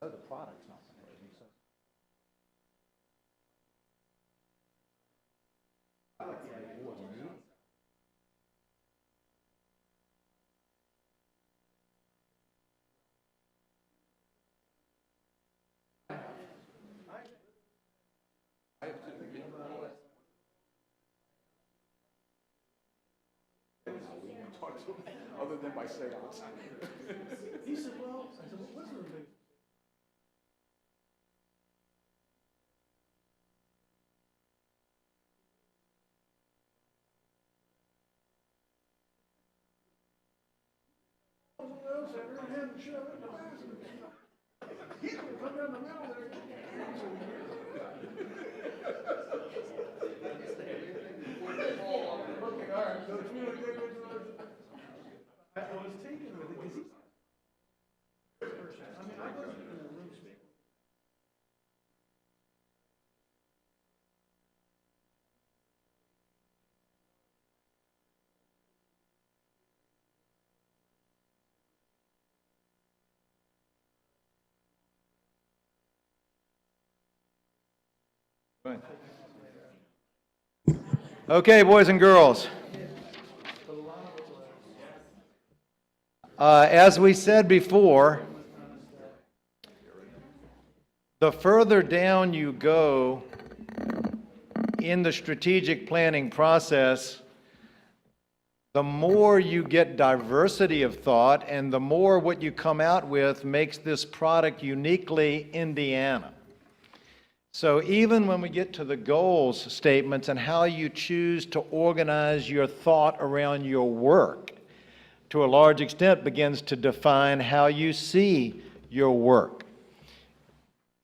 Oh, the product's not going to so. Other than by seance. He said, well, I said, well, what's the big? I was taken with it because he's. I mean, I wasn't in the room speaking. Okay, boys and girls. As we said before, the further down you go in the strategic planning process, the more you get diversity of thought and the more what you come out with makes this product uniquely Indiana. So even when we get to the goals statements and how you choose to organize your thought around your work, to a large extent begins to define how you see your work.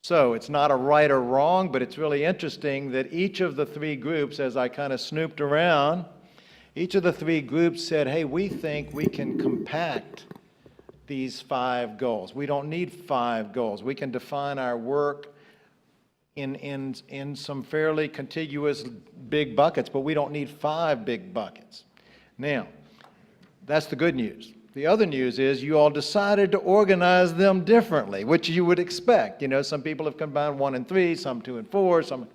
So it's not a right or wrong, but it's really interesting that each of the three groups, as I kind of snooped around, each of the three groups said, hey, we think we can compact these 5 goals. We don't need 5 goals. We can define our work in some fairly contiguous big buckets, but we don't need 5 big buckets. Now, that's the good news. The other news is you all decided to organize them differently, which you would expect. You know, some people have combined 1 and 3, some 2 and 4, some.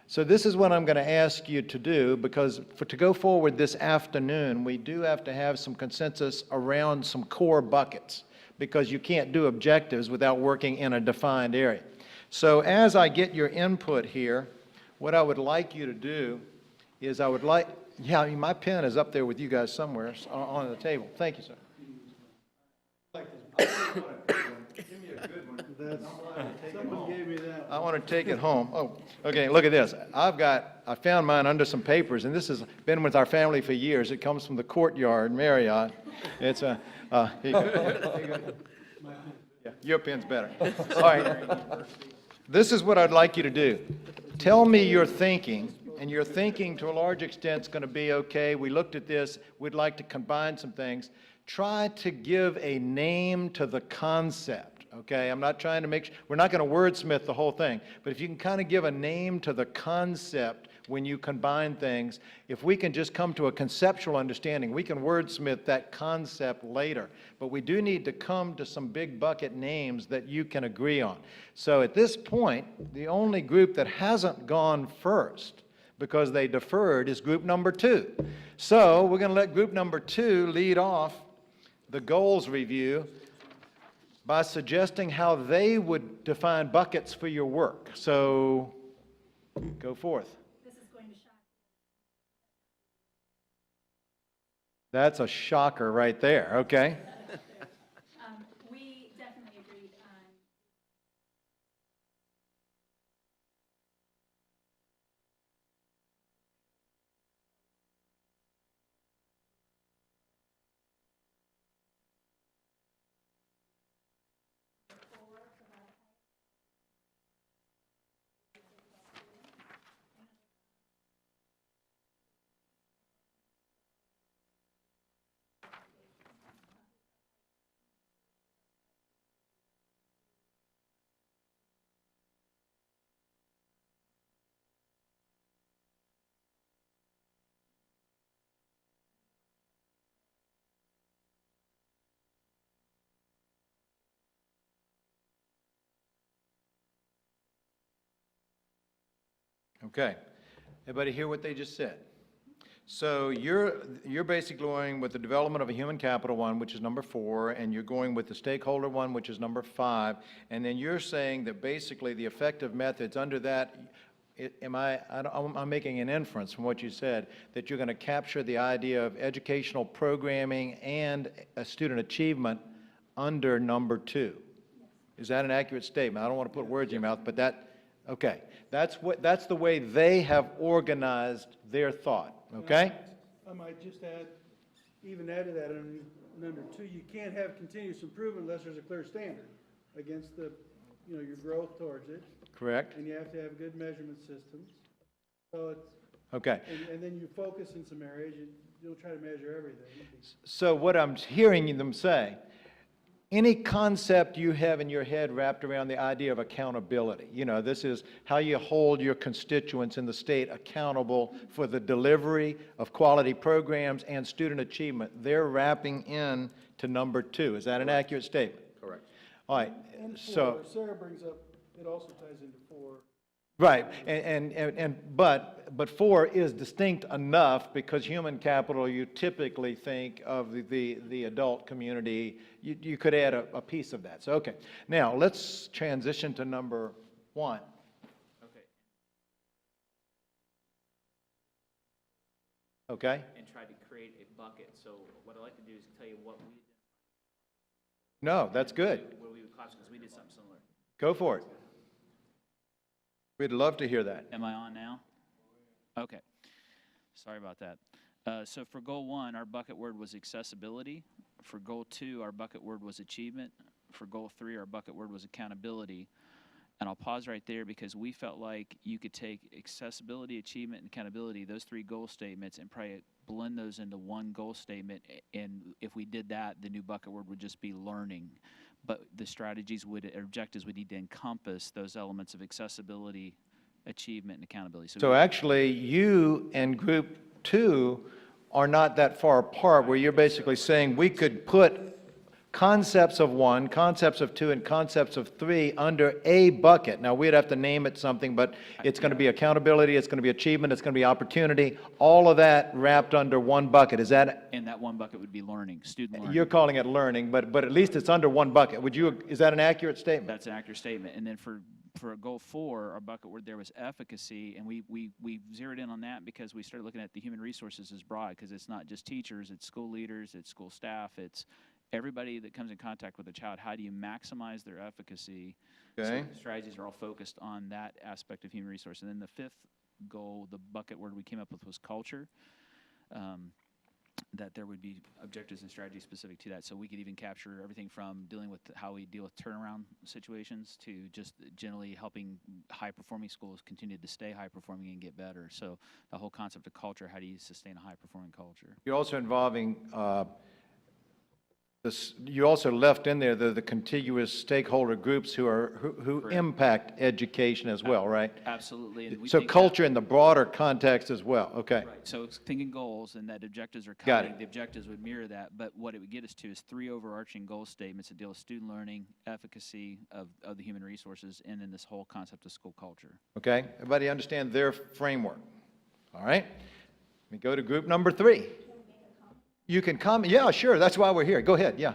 So this is what I'm going to ask you to do, because to go forward this afternoon, we do have to have some consensus around some core buckets, because you can't do objectives without working in a defined area. So as I get your input here, what I would like you to do is yeah, my pen is up there with you guys somewhere on the table. Thank you, sir. Give me a good one. Someone gave me that. I want to take it home. Oh, okay, look at this. I found mine under some papers, and this has been with our family for years. It comes from the Courtyard Marriott. It's a, here you go. Yeah, your pen's better. All right. This is what I'd like you to do. Tell me your thinking, and your thinking to a large extent is going to be, okay, we looked at this, we'd like to combine some things. Try to give a name to the concept, okay? I'm not trying to we're not going to wordsmith the whole thing, but if you can kind of give a name to the concept when you combine things, if we can just come to a conceptual understanding, we can wordsmith that concept later. But we do need to come to some big bucket names that you can agree on. So at this point, the only group that hasn't gone first, because they deferred, is group number 2. So we're going to let group number 2 lead off the goals review by suggesting how they would define buckets for your work. So go forth. This is going to shock. That's a shocker right there, okay? We definitely agreed on. Okay. Everybody hear what they just said? So you're basically going with the development of a human capital one, which is number 4, and you're going with the stakeholder one, which is number 5, and then you're saying that basically the effective methods under that, I'm making an inference from what you said, that you're going to capture the idea of educational programming and student achievement under number 2. Is that an accurate statement? I don't want to put words in your mouth, but okay. That's the way they have organized their thought, okay? I might just add to that, on number 2, you can't have continuous improvement unless there's a clear standard against the, your growth towards it. Correct? And you have to have good measurement systems. So it's, Okay. and then you focus in some areas, you don't try to measure everything. So what I'm hearing them say, any concept you have in your head wrapped around the idea of accountability, this is how you hold your constituents in the state accountable for the delivery of quality programs and student achievement, they're wrapping in to number 2. Is that an accurate statement? Correct. All right. And So, 4, Sarah brings up, it also ties into 4. right, but 4 is distinct enough because human capital, you typically think of the adult community. You could add a piece of that. So, okay. Now, let's transition to number 1. Okay. Okay? And try to create a bucket. So what I'd like to do is tell you what we did. No, that's good. What we would classify, because we did something similar. Go for it. We'd love to hear that. Am I on now? Okay. Sorry about that. So for goal 1, our bucket word was accessibility. For goal 2, our bucket word was achievement. For goal 3, our bucket word was accountability. And I'll pause right there because we felt like you could take accessibility, achievement, and accountability, those 3 goal statements, and probably blend those into one goal statement. And if we did that, the new bucket word would just be learning. But the strategies objectives would need to encompass those elements of accessibility, achievement, and accountability. So actually, you and group 2 are not that far apart, where you're basically saying we could put concepts of 1, concepts of 2, and concepts of 3 under a bucket. Now, we'd have to name it something, but it's going to be accountability, it's going to be achievement, it's going to be opportunity, all of that wrapped under one bucket. Is that? And that one bucket would be learning, student learning. You're calling it learning, but at least it's under one bucket. Is that an accurate statement? That's an accurate statement. And then for goal 4, our bucket word there was efficacy, and we zeroed in on that because we started looking at the human resources as broad, because it's not just teachers, it's school leaders, it's school staff, it's everybody that comes in contact with a child. How do you maximize their efficacy? Okay. So strategies are all focused on that aspect of human resource. And then the 5th goal, the bucket word we came up with was culture. That there would be objectives and strategies specific to that. So we could even capture everything from dealing with how we deal with turnaround situations to just generally helping high-performing schools continue to stay high-performing and get better. So the whole concept of culture, how do you sustain a high-performing culture? You're also involving you also left in there the contiguous stakeholder groups who impact education as well, right? Absolutely. And we So think culture in the broader context as well, okay. Right. So it's thinking goals, and that objectives are Got coming. it. The objectives would mirror that, but what it would get us to is 3 overarching goal statements that deal with student learning, efficacy of the human resources, and then this whole concept of school culture. Okay, everybody understand their framework? All right, let me go to group number 3. You can comment, yeah, sure, that's why we're here. Go ahead, yeah.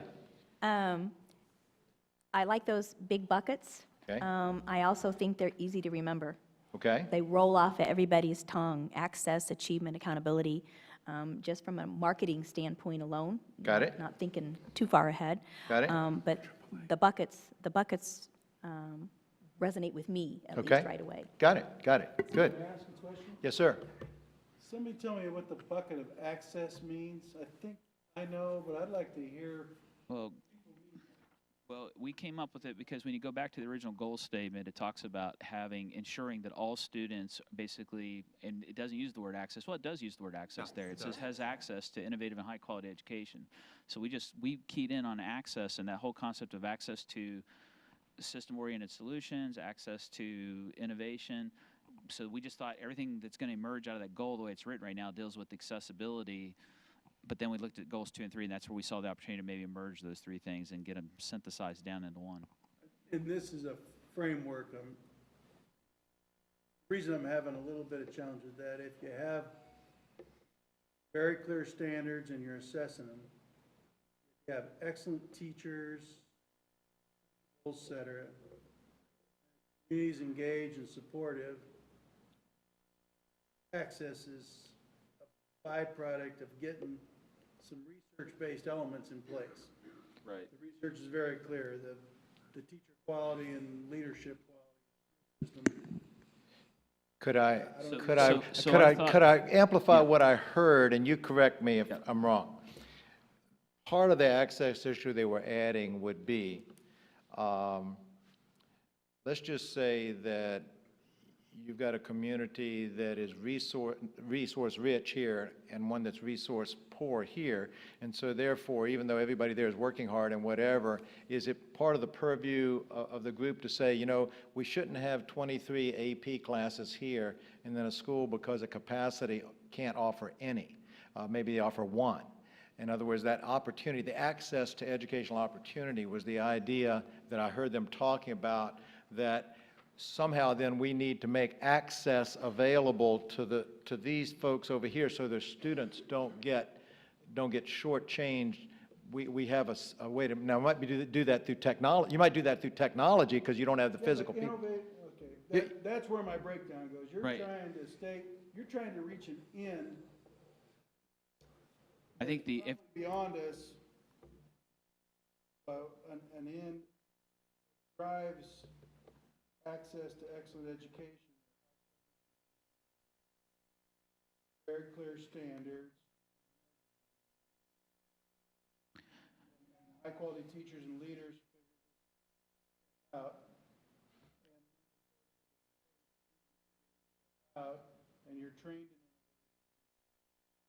I like those big buckets. Okay. I also think they're easy to remember. Okay, They roll off of everybody's tongue: access, achievement, accountability, just from a marketing standpoint alone. Got it. Not thinking too far ahead. Got it. But the buckets resonate with me at okay. least right away. Got it, good. Can I ask a question? Yes, sir. Somebody tell me what the bucket of access means. I think I know, but I'd like to hear. Well, we came up with it because when you go back to the original goal statement, it talks about ensuring that all students basically, and it doesn't use the word access. Well, it does use the word access there. It says has access to innovative and high quality education. So we keyed in on access and that whole concept of access to system-oriented solutions, access to innovation. So we just thought everything that's going to emerge out of that goal, the way it's written right now, deals with accessibility. But then we looked at goals 2 and 3, and that's where we saw the opportunity to maybe merge those 3 things and get them synthesized down into one. And this is a framework. The reason I'm having a little bit of challenge with that, if you have very clear standards and you're assessing them, you have excellent teachers, et cetera, communities engaged and supportive, access is a byproduct of getting some research-based elements in place. Right. The research is very clear, the teacher quality and leadership quality system. Could I, So- could I, so could I I, thought- could I amplify Yeah. what I heard, and you correct me if Yeah. I'm wrong? Part of the access issue they were adding would be, let's just say that you've got a community that is resource rich here and one that's resource poor here. And so therefore, even though everybody there is working hard and whatever, is it part of the purview of the group to say, you know, we shouldn't have 23 AP classes here and then a school because of capacity can't offer any. Maybe they offer one. In other words, that opportunity, the access to educational opportunity was the idea that I heard them talking about, that somehow then we need to make access available to these folks over here so their students don't get shortchanged. We have a way to, now, might be do that through technology. You might do that through technology because you don't have the physical people. Okay, that's where my breakdown goes. You're Right. you're trying to reach an end I think if, beyond us, an end drives access to excellent education, very clear standards, high-quality teachers and leaders out, and you're trained in.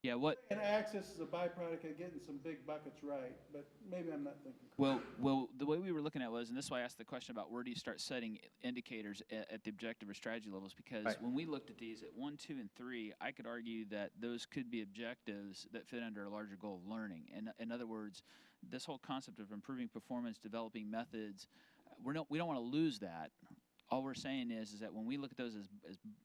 yeah, what, And access is a byproduct of getting some big buckets right, but maybe I'm not thinking correctly. well, the way we were looking at was, and this is why I asked the question about where do you start setting indicators at the objective or strategy levels, because Right. when we looked at these at 1, 2, and 3, I could argue that those could be objectives that fit under a larger goal of learning. And in other words, this whole concept of improving performance, developing methods, we don't want to lose that. All we're saying is that when we look at those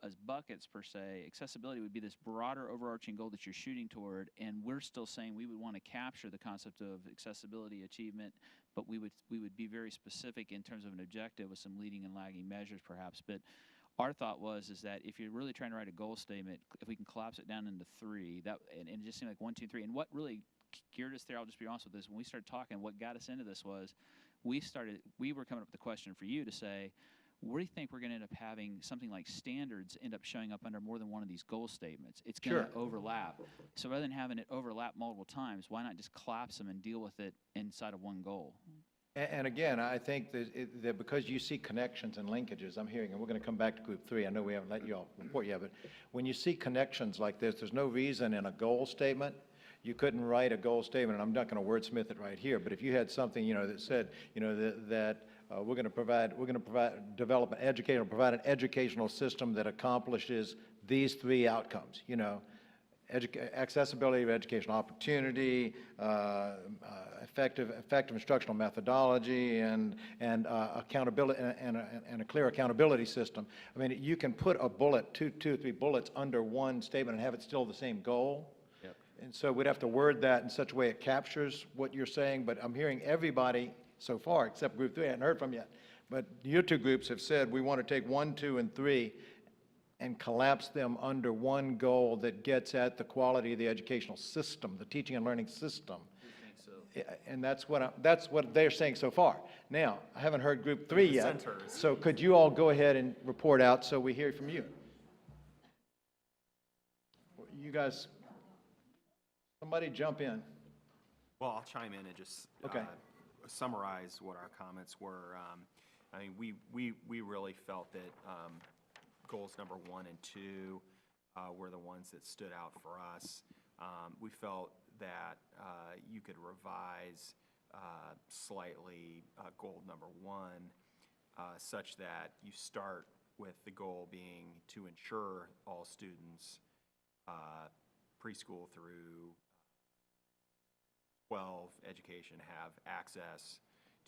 as buckets per se, accessibility would be this broader overarching goal that you're shooting toward, and we're still saying we would want to capture the concept of accessibility achievement, but we would be very specific in terms of an objective with some leading and lagging measures perhaps. But our thought was is that if you're really trying to write a goal statement, if we can collapse it down into 3, and it just seemed like 1, 2, 3, and what really geared us there, I'll just be honest with this, when we started talking, what got us into this was we were coming up with the question for you to say, where do you think we're going to end up having something like standards end up showing up under more than one of these goal statements? It's going to overlap. So rather than having it overlap multiple times, why not just collapse them and deal with it inside of one goal? And again, I think that because you see connections and linkages, I'm hearing, and we're going to come back to group 3. I know we haven't let you all report yet, but when you see connections like this, there's no reason in a goal statement you couldn't write a goal statement, and I'm not going to wordsmith it right here, but if you had something, you know, that said, you know, that we're going to provide an educational system that accomplishes these 3 outcomes, you know, accessibility of educational opportunity, effective instructional methodology, and accountability, and a clear accountability system. I mean, you can put a bullet, two or three bullets under one statement and have it still the same goal. Yep. And so we'd have to word that in such a way it captures what you're saying, but I'm hearing everybody so far, except group 3, I haven't heard from yet, but your 2 groups have said we want to take 1, 2, and 3 and collapse them under one goal that gets at the quality of the educational system, the teaching and learning system. And that's what they're saying so far. Now, I haven't heard group 3 yet, so could you all go ahead and report out so we hear from you? You guys, somebody jump in. Well, I'll chime in and just Okay. Summarize what our comments were. I mean, we really felt that goals number 1 and 2 were the ones that stood out for us. We felt that you could revise slightly goal number 1 such that you start with the goal being to ensure all students preschool through 12 education have access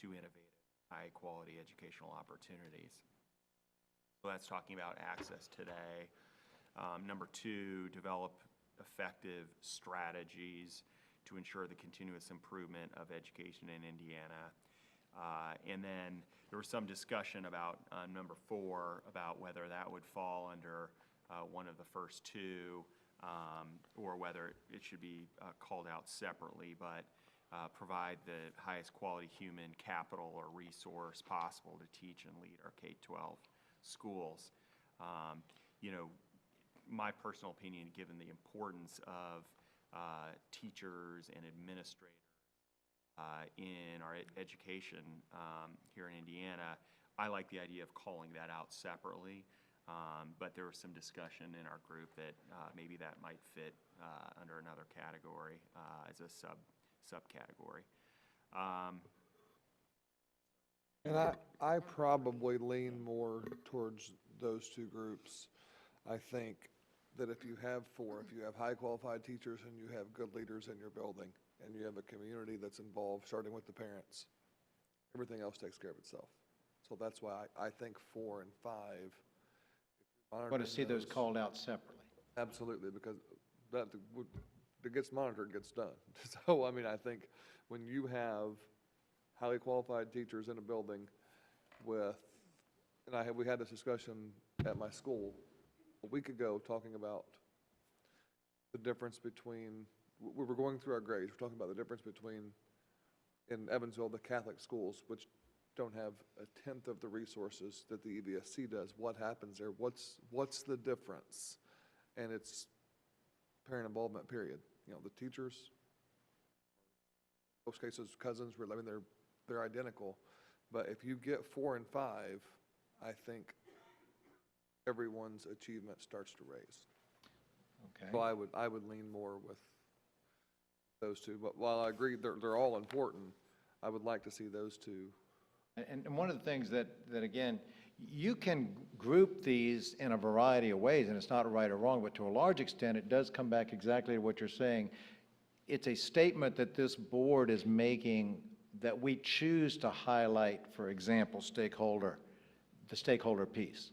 to innovative, high-quality educational opportunities. So that's talking about access today. Number 2, develop effective strategies to ensure the continuous improvement of education in Indiana. And then there was some discussion about number 4, about whether that would fall under one of the first 2, or whether it should be called out separately, but provide the highest quality human capital or resource possible to teach and lead our K-12 schools. You know, my personal opinion, given the importance of teachers and administrators in our education here in Indiana, I like the idea of calling that out separately. But there was some discussion in our group that maybe that might fit under another category as a subcategory. And I probably lean more towards those two groups. I think that if you have 4, if you have high qualified teachers and you have good leaders in your building, and you have a community that's involved, starting with the parents, everything else takes care of itself. So that's why I think 4 and 5. Want to see those called out separately. Absolutely, because that gets monitored gets done. So, I mean, I think when you have highly qualified teachers in a building with, and we had this discussion at my school a week ago, talking about the difference between, we were going through our grades, we're talking about the difference between, in Evansville, the Catholic schools, which don't have 1/10 of the resources that the EVSC does. What happens there? What's the difference? And it's parent involvement, period. You know, the teachers, most cases, cousins, I mean, they're identical. But if you get 4 and 5, I think everyone's achievement starts to raise. Okay. So I would lean more with those two. But while I agree they're all important, I would like to see those two. And one of the things that again, you can group these in a variety of ways, and it's not right or wrong, but to a large extent, it does come back exactly to what you're saying. It's a statement that this board is making that we choose to highlight, for example, the stakeholder piece.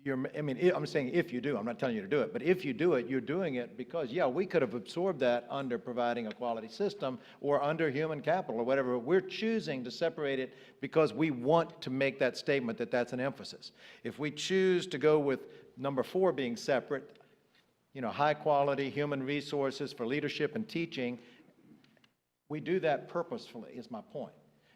I'm saying if you do, I'm not telling you to do it, but if you do it, you're doing it because, yeah, we could have absorbed that under providing a quality system or under human capital or whatever. We're choosing to separate it because we want to make that statement that that's an emphasis. If we choose to go with number 4 being separate, you know, high quality human resources for leadership and teaching, we do that purposefully, is my point,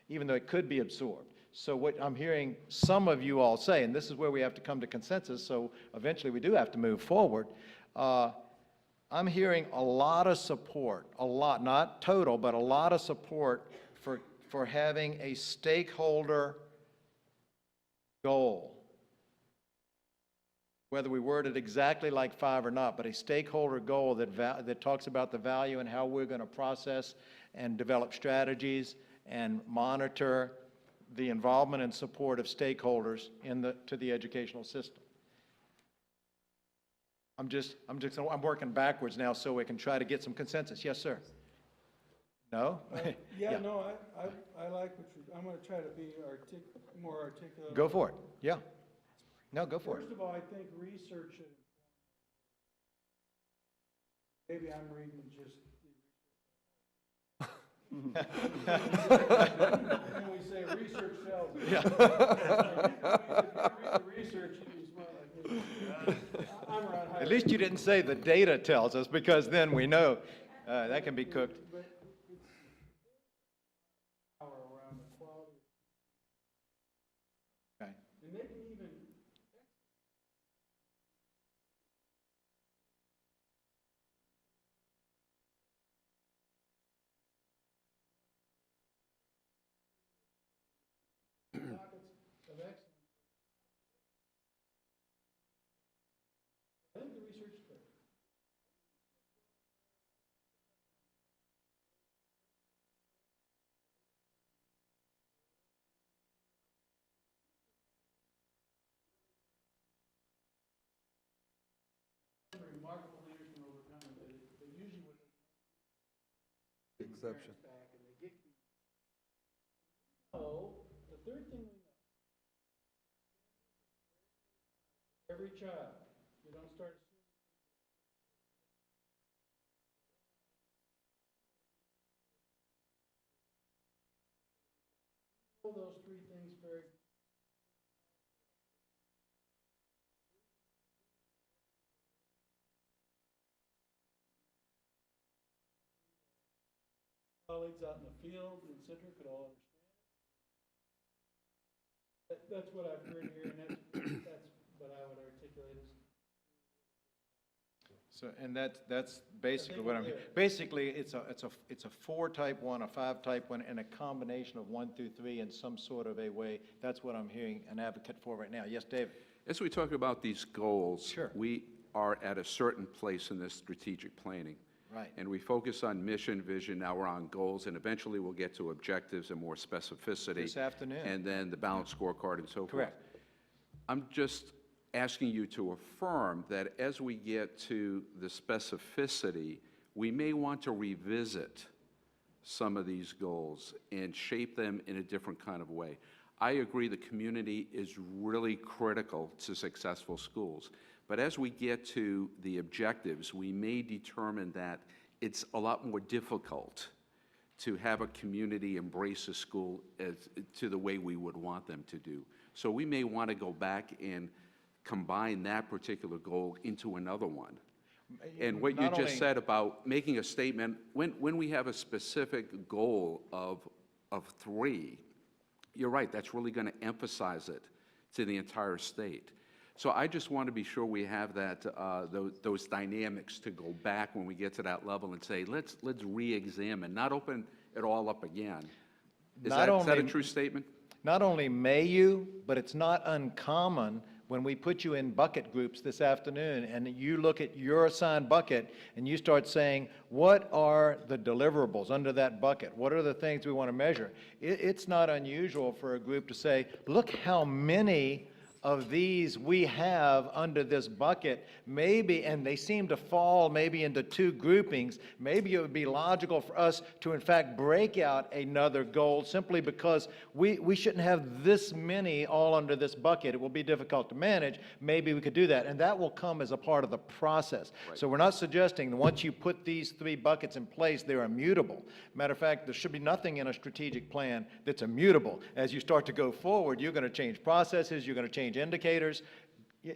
even though it could be absorbed. So what I'm hearing some of you all say, and this is where we have to come to consensus, so eventually we do have to move forward. I'm hearing a lot of support, a lot, not total, but a lot of support for having a stakeholder goal. Whether we word it exactly like 5 or not, but a stakeholder goal that talks about the value and how we're going to process and develop strategies and monitor the involvement and support of stakeholders to the educational system. I'm working backwards now so we can try to get some consensus. Yes, sir. No? Yeah, no, I like what I'm going to try to be more articulate. Go for it. Yeah. No, go for it. First of all, I think research should, maybe I'm reading just and we say research tells us. Yeah. If you read the research, you smell like me. I'm around higher. At least you didn't say the data tells us, because then we know that can be cooked. But it's power around the quality. Okay. And they can even pockets of excellence. I think the research is great. Remarkable leaders can overcome it, but usually with Exception. back and they get. So, the third thing we know. every child. You don't start. All those three things very. Colleagues out in the field in Citrus could all understand. That's what I've heard here, and that's what I would articulate as. So, and that's basically what I'm, basically, it's a 4 type 1, a 5 type 1, and a combination of 1 through 3 in some sort of a way. That's what I'm hearing an advocate for right now. Yes, David? As we talk about these goals, Sure. we are at a certain place in this strategic planning. Right. And we focus on mission, vision, now we're on goals, and eventually we'll get to objectives and more specificity. This afternoon. And then the balanced scorecard and so forth. Correct. I'm just asking you to affirm that as we get to the specificity, we may want to revisit some of these goals and shape them in a different kind of way. I agree the community is really critical to successful schools. But as we get to the objectives, we may determine that it's a lot more difficult to have a community embrace a school to the way we would want them to do. So we may want to go back and combine that particular goal into another one. And what you just said about making a statement, when we have a specific goal of 3, you're right, that's really going to emphasize it to the entire state. So I just want to be sure we have that, those dynamics to go back when we get to that level and say, let's re-examine, not open it all up again. Is that a true statement? Not only may you, but it's not uncommon when we put you in bucket groups this afternoon and you look at your assigned bucket and you start saying, what are the deliverables under that bucket? What are the things we want to measure? It's not unusual for a group to say, look how many of these we have under this bucket, maybe, and they seem to fall maybe into 2 groupings, maybe it would be logical for us to in fact break out another goal simply because we shouldn't have this many all under this bucket. It will be difficult to manage. Maybe we could do that, and that will come as a part of the process. Right. So we're not suggesting that once you put these 3 buckets in place, they're immutable. Matter of fact, there should be nothing in a strategic plan that's immutable. As you start to go forward, you're going to change processes, you're going to change indicators,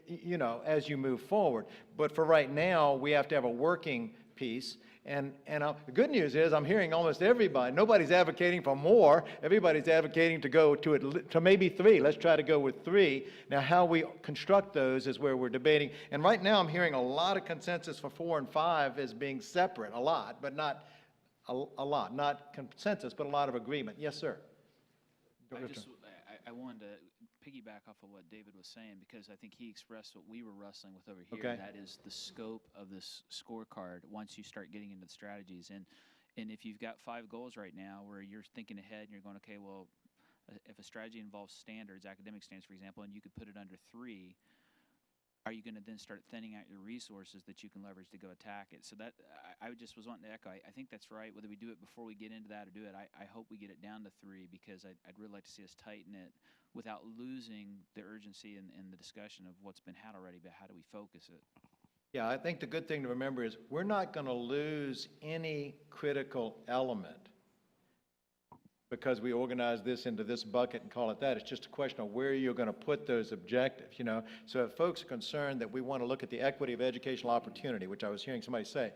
you know, as you move forward. But for right now, we have to have a working piece. And the good news is I'm hearing almost everybody. Nobody's advocating for more. Everybody's advocating to go to maybe 3. Let's try to go with 3. Now, how we construct those is where we're debating. And right now, I'm hearing a lot of consensus for 4 and 5 as being separate, a lot, but not a lot. Not consensus, but a lot of agreement. Yes, sir. I wanted to piggyback off of what David was saying, because I think he expressed what we were wrestling with over here. Okay. That is the scope of this scorecard once you start getting into the strategies. And if you've got 5 goals right now where you're thinking ahead and you're going, okay, well, if a strategy involves standards, academic standards, for example, and you could put it under 3, are you going to then start thinning out your resources that you can leverage to go attack it? So that, I just was wanting to echo, I think that's right, whether we do it before we get into that or do it, I hope we get it down to 3, because I'd really like to see us tighten it without losing the urgency in the discussion of what's been had already, but how do we focus it? Yeah, I think the good thing to remember is we're not going to lose any critical element because we organize this into this bucket and call it that. It's just a question of where you're going to put those objectives, you know. So if folks are concerned that we want to look at the equity of educational opportunity, which I was hearing somebody say,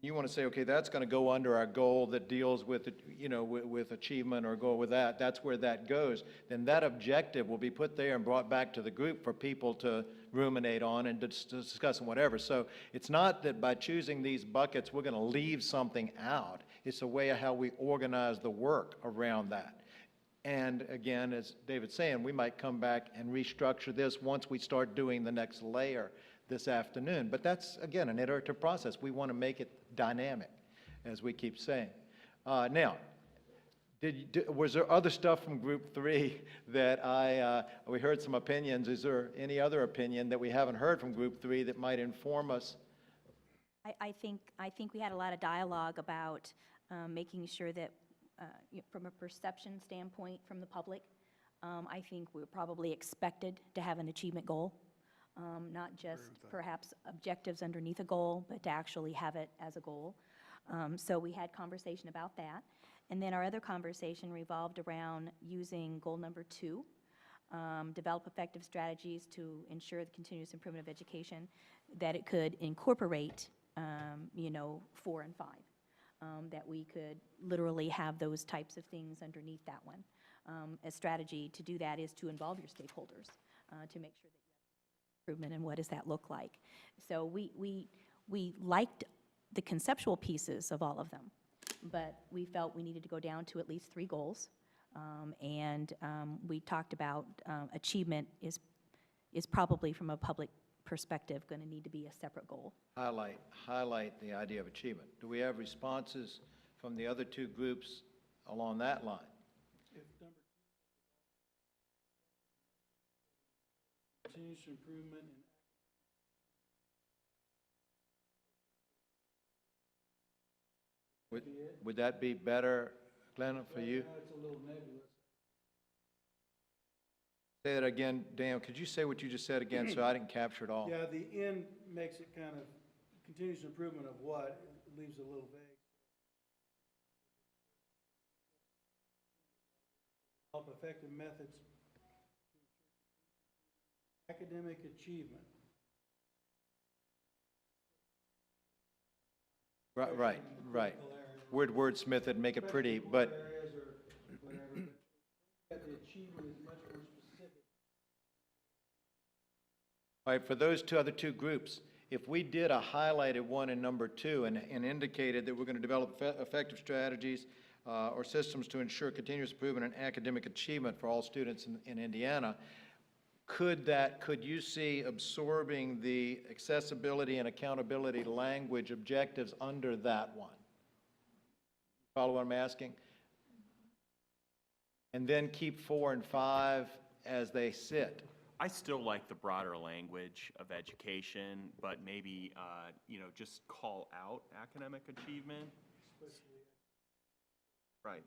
you want to say, okay, that's going to go under our goal that deals with, you know, with achievement or go with that, that's where that goes, then that objective will be put there and brought back to the group for people to ruminate on and to discuss and whatever. So it's not that by choosing these buckets, we're going to leave something out. It's a way of how we organize the work around that. And again, as David's saying, we might come back and restructure this once we start doing the next layer this afternoon. But that's, again, an iterative process. We want to make it dynamic, as we keep saying. Now, was there other stuff from Group 3 that we heard some opinions? Is there any other opinion that we haven't heard from Group 3 that might inform us? I think we had a lot of dialogue about making sure that, from a perception standpoint from the public, I think we're probably expected to have an achievement goal. not just perhaps objectives underneath a goal, but to actually have it as a goal. So we had conversation about that. And then our other conversation revolved around using goal number 2, develop effective strategies to ensure the continuous improvement of education, that it could incorporate, 4 and 5, that we could literally have those types of things underneath that one. A strategy to do that is to involve your stakeholders, to make sure that you have improvement, and what does that look like. So we liked the conceptual pieces of all of them, but we felt we needed to go down to at least 3 goals. We talked about achievement is probably, from a public perspective, going to need to be a separate goal. Highlight the idea of achievement. Do we have responses from the other 2 groups along that line? If number 2, continuous improvement in Would that be better, Glenn, for you? It's a little nebulous. Say that again, Dan. Could you say what you just said again, so I didn't capture it all? Yeah, the end makes it kind of continuous improvement of what, it leaves it a little vague. Develop effective methods to academic achievement. Right. Wordsmith it, make it pretty, but Areas or whatever, but the achievement is much more specific. all right, for those other two groups, if we did a highlighted one in number 2 and indicated that we're going to develop effective strategies or systems to ensure continuous improvement in academic achievement for all students in Indiana, could you see absorbing the accessibility and accountability language objectives under that one? Follow what I'm asking? And then keep 4 and 5 as they sit. I still like the broader language of education, but maybe, just call out academic achievement. Right.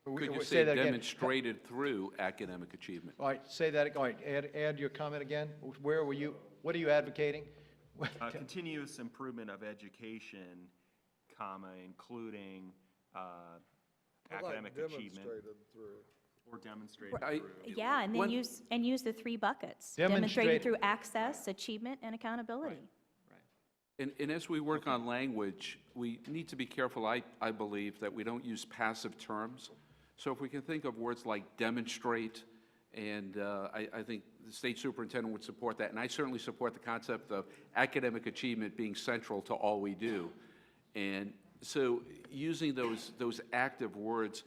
Could you Say say that again. demonstrated through academic achievement? All right, say that, all right, add your comment again. Where were you, what are you advocating? Continuous improvement of education, including academic achievement. Demonstrated through. Or demonstrated Right. through. Yeah, and then When- use the 3 buckets. Demonstrate- Demonstrated through access, achievement, and accountability. And as we work on language, we need to be careful, I believe, that we don't use passive terms. So if we can think of words like demonstrate, and I think the state superintendent would support that, and I certainly support the concept of academic achievement being central to all we do. And so using those active words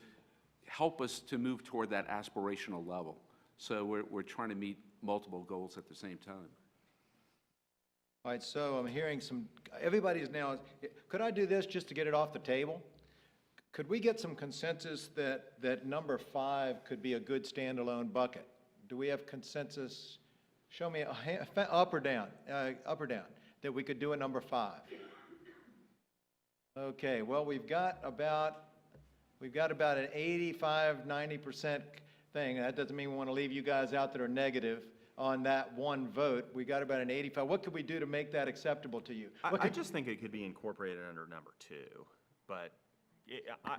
help us to move toward that aspirational level. So we're trying to meet multiple goals at the same time. All right, so I'm hearing everybody's now, could I do this just to get it off the table? Could we get some consensus that number 5 could be a good standalone bucket? Do we have consensus? Show me up or down, that we could do a number 5. Okay, well, we've got about an 85, 90% thing. That doesn't mean we want to leave you guys out that are negative on that one vote. We got about an 85. What could we do to make that acceptable to you? I just think it could be incorporated under number 2, but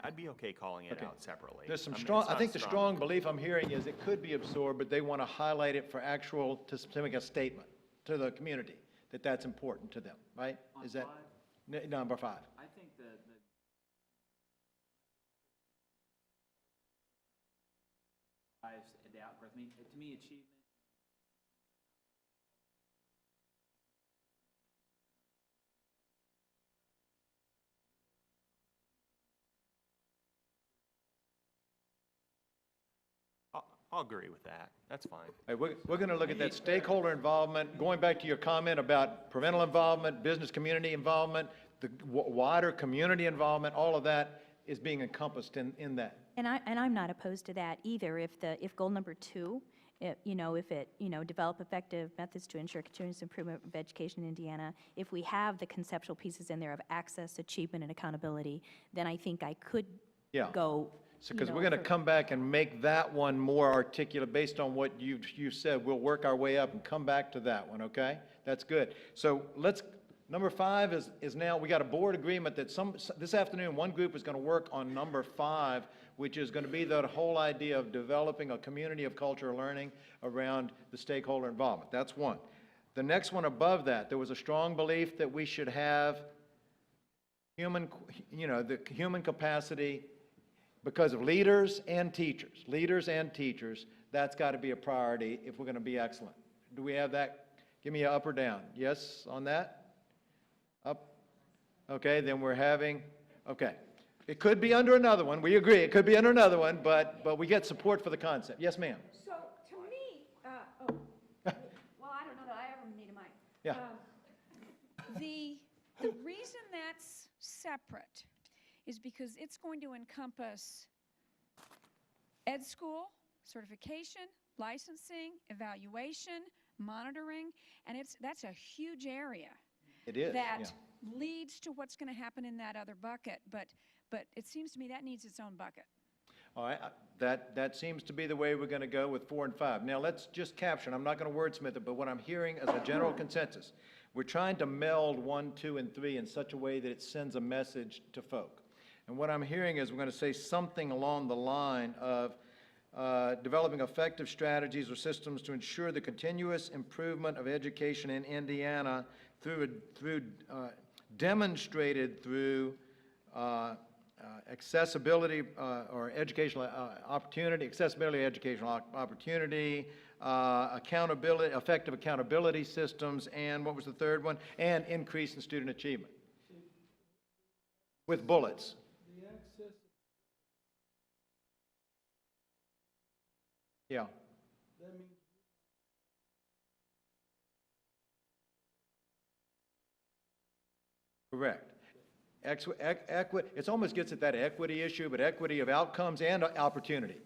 I'd be okay calling it out separately. There's some I mean, strong, it's I not think the strong belief I'm hearing is it could be absorbed, but they want to highlight it to make a statement to the community that that's important to them, right? On Is that 5? number 5? I think the outgrowth. I mean, to me, achievement. I'll agree with that. That's fine. All right, we're going to look at that stakeholder involvement, going back to your comment about parental involvement, business community involvement, the wider community involvement, all of that is being encompassed in that. And I'm not opposed to that either. If goal number 2, develop effective methods to ensure continuous improvement of education in Indiana, if we have the conceptual pieces in there of access, achievement, and accountability, then I think I could Yeah. go because know, we're going to for- come back and make that one more articulate based on what you've said. We'll work our way up and come back to that one, okay? That's good. So number 5 is now, we got a board agreement that this afternoon, one group is going to work on number 5, which is going to be the whole idea of developing a community of cultural learning around the stakeholder involvement. That's one. The next one above that, there was a strong belief that we should have the human capacity because of leaders and teachers. Leaders and teachers, that's got to be a priority if we're going to be excellent. Do we have that? Give me an up or down. Yes on that? Up? Okay, then we're having, okay. It could be under another one. We agree. It could be under another one, but we get support for the concept. Yes, ma'am. So to me, well, I don't know that I ever need a mic. Yeah. The reason that's separate is because it's going to encompass ed school, certification, licensing, evaluation, monitoring, and that's a huge area. It is, That yeah. leads to what's going to happen in that other bucket, but it seems to me that needs its own bucket. All right, that seems to be the way we're going to go with 4 and 5. Now, let's just capture, and I'm not going to wordsmith it, but what I'm hearing as a general consensus, we're trying to meld 1, 2, and 3 in such a way that it sends a message to folk. And what I'm hearing is we're going to say something along the line of developing effective strategies or systems to ensure the continuous improvement of education in Indiana demonstrated through accessibility or educational opportunity, accessibility educational opportunity, accountability, effective accountability systems, and what was the third one? And increase in student achievement. With bullets. The access, Yeah. that means Correct. It almost gets at that equity issue, but equity of outcomes and opportunity.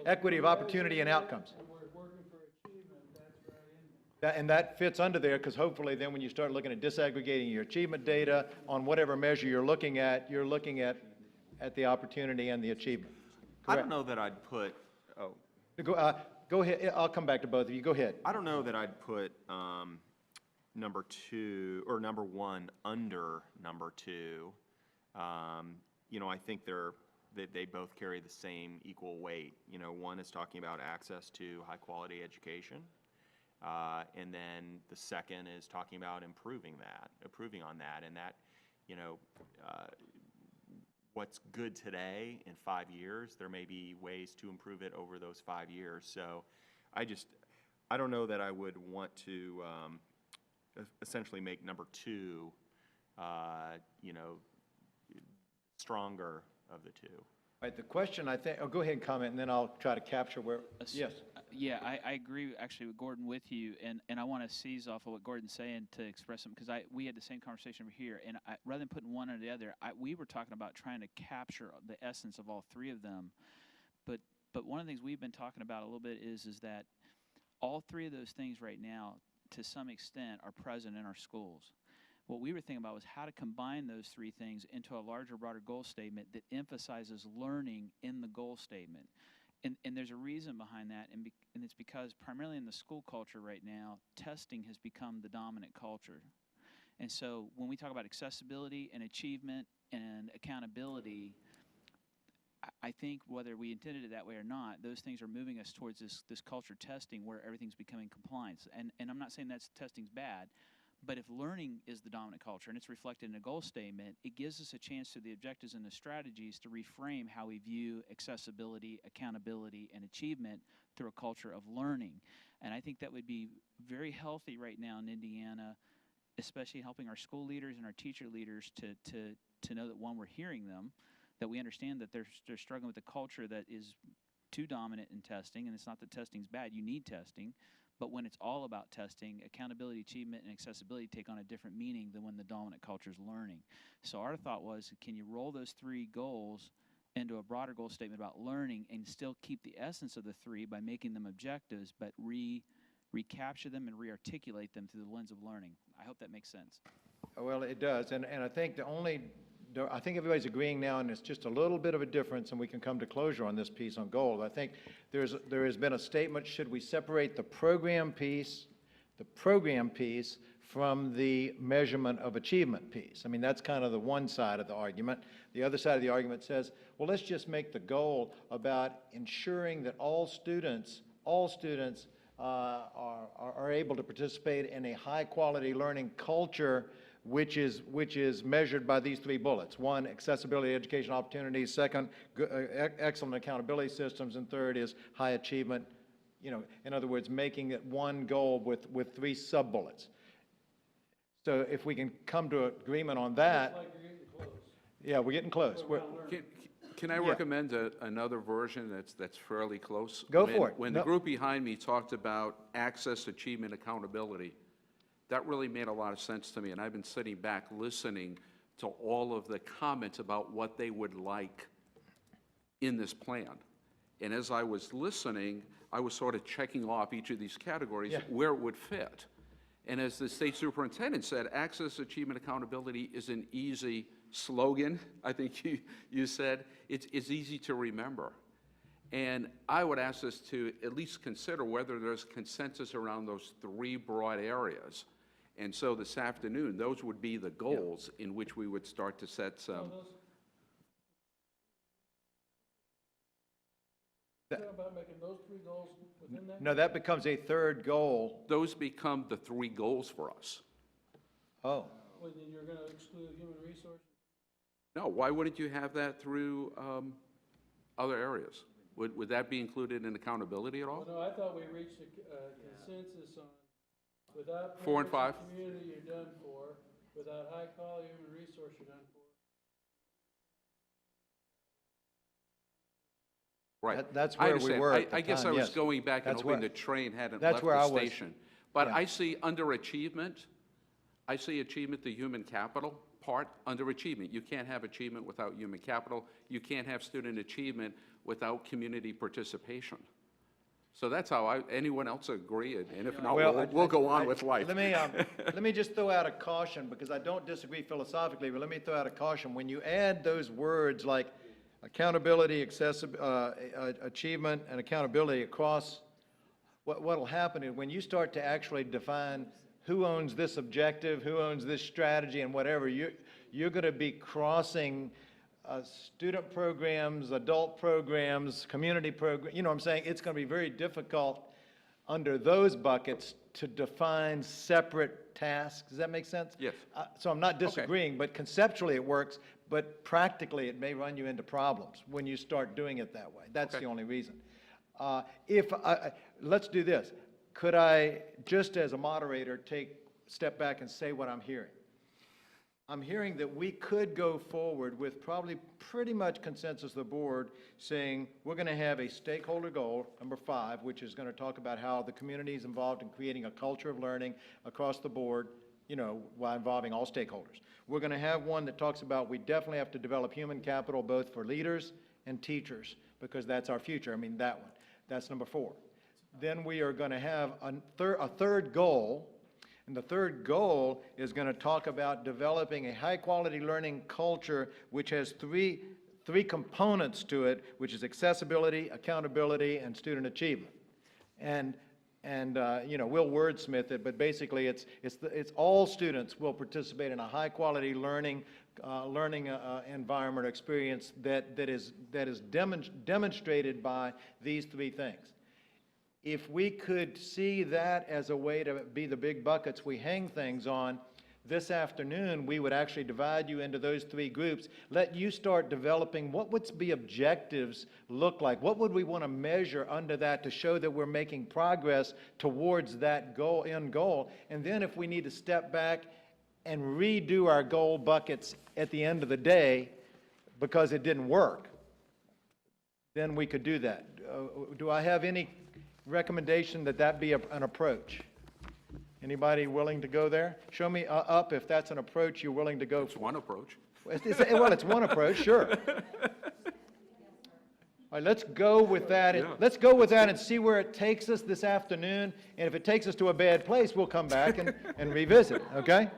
Equity of opportunity and outcomes. we're working for achievement, that's right in there. And that fits under there, because hopefully then when you start looking at disaggregating your achievement data on whatever measure you're looking at the opportunity and the achievement. I don't know that I'd put, Go ahead, I'll come back to both of you, go ahead. I don't know that I'd put number 2 or number 1 under number 2. I think they both carry the same equal weight. One is talking about access to high quality education, and then the second is talking about improving on that, and that, what's good today in 5 years, there may be ways to improve it over those 5 years. So I don't know that I would want to essentially make number 2, stronger of the 2. All right, the question I think, go ahead and comment, and then I'll try to capture where, yes. Yeah, I agree actually with Gordon with you, and I want to seize off of what Gordon's saying to express something, because we had the same conversation over here, and rather than putting one or the other, we were talking about trying to capture the essence of all 3 of them. But one of the things we've been talking about a little bit is that all 3 of those things right now, to some extent, are present in our schools. What we were thinking about was how to combine those 3 things into a larger, broader goal statement that emphasizes learning in the goal statement. And there's a reason behind that, and it's because primarily in the school culture right now, testing has become the dominant culture. And so when we talk about accessibility and achievement and accountability, I think whether we intended it that way or not, those things are moving us towards this culture testing where everything's becoming compliance. And I'm not saying that testing's bad, but if learning is the dominant culture and it's reflected in a goal statement, it gives us a chance through the objectives and the strategies to reframe how we view accessibility, accountability, and achievement through a culture of learning. And I think that would be very healthy right now in Indiana, especially helping our school leaders and our teacher leaders to know that, one, we're hearing them, that we understand that they're struggling with a culture that is too dominant in testing, and it's not that testing's bad, you need testing, but when it's all about testing, accountability, achievement, and accessibility take on a different meaning than when the dominant culture is learning. So our thought was, can you roll those 3 goals into a broader goal statement about learning and still keep the essence of the 3 by making them objectives, but recapture them and rearticulate them through the lens of learning? I hope that makes sense. Well, it does, and I think the only I think everybody's agreeing now, and it's just a little bit of a difference, and we can come to closure on this piece on goals. I think there has been a statement, should we separate the program piece from the measurement of achievement piece? I mean, that's kind of the one side of the argument. The other side of the argument says, well, let's just make the goal about ensuring that all students are able to participate in a high-quality learning culture, which is measured by these three bullets. One, accessibility, education opportunities. Second, excellent accountability systems. And third is high achievement. You know, in other words, making it one goal with three sub-bullets. So if we can come to agreement on that. Looks like you're getting close. Yeah, we're getting close. Can I recommend another version that's fairly close? Go for it. When the group behind me talked about access, achievement, accountability, that really made a lot of sense to me, and I've been sitting back listening to all of the comments about what they would like in this plan. And as I was listening, I was sort of checking off each of these categories where it would fit. And as the state superintendent said, access, achievement, accountability is an easy slogan, I think you said. It's easy to remember. And I would ask us to at least consider whether there's consensus around those three broad areas. And so this afternoon, those would be the goals in which we would start to set some. About making those three goals within that? No, that becomes a third goal. Those become the three goals for us. Oh. Well, then you're going to exclude human resources? No, why wouldn't you have that through other areas? Would that be included in accountability at all? Well, no, I thought we reached a consensus on, without 4 and 5. community, you're done for. Without high-quality human resource, you're done for. Right. That's I where we understand. were at the I guess time, I was yes. going back and That's hoping where- the train hadn't that's left where the I was. station. But Yeah. I see underachievement, I see achievement, the human capital part, underachievement. You can't have achievement without human capital. You can't have student achievement without community participation. So that's how anyone else agree, and if not, we'll go on with life. Let me just throw out a caution, because I don't disagree philosophically, but let me throw out a caution. When you add those words like accountability, achievement, and accountability across, what'll happen is when you start to actually define who owns this objective, who owns this strategy, and whatever, you're going to be crossing student programs, adult programs, community programs. You know what I'm saying? It's going to be very difficult under those buckets to define separate tasks. Does that make sense? Yes. So I'm not disagreeing, but conceptually it works, but practically it may run you into problems when you start doing it that way. That's the only reason. Let's do this. Could I, just as a moderator, step back and say what I'm hearing? I'm hearing that we could go forward with probably pretty much consensus of the board saying we're going to have a stakeholder goal, number 5, which is going to talk about how the community is involved in creating a culture of learning across the board, you know, while involving all stakeholders. We're going to have one that talks about we definitely have to develop human capital both for leaders and teachers, because that's our future. I mean, that one. That's number 4. Then we are going to have a third goal. And the third goal is going to talk about developing a high-quality learning culture which has three components to it, which is accessibility, accountability, and student achievement. And you know, we'll wordsmith it, but basically it's all students will participate in a high-quality learning environment or experience that is demonstrated by these 3 things. If we could see that as a way to be the big buckets we hang things on, this afternoon we would actually divide you into those 3 groups, let you start developing what would the objectives look like, what would we want to measure under that to show that we're making progress towards that end goal, and then if we need to step back and redo our goal buckets at the end of the day because it didn't work, then we could do that. Do I have any recommendation that be an approach? Anybody willing to go there? Show me up if that's an approach you're willing to go for. It's one approach. Well, it's one approach, sure. All right, let's go with that. Let's go with that and see where it takes us this afternoon. And if it takes us to a bad place, we'll come back and revisit, okay?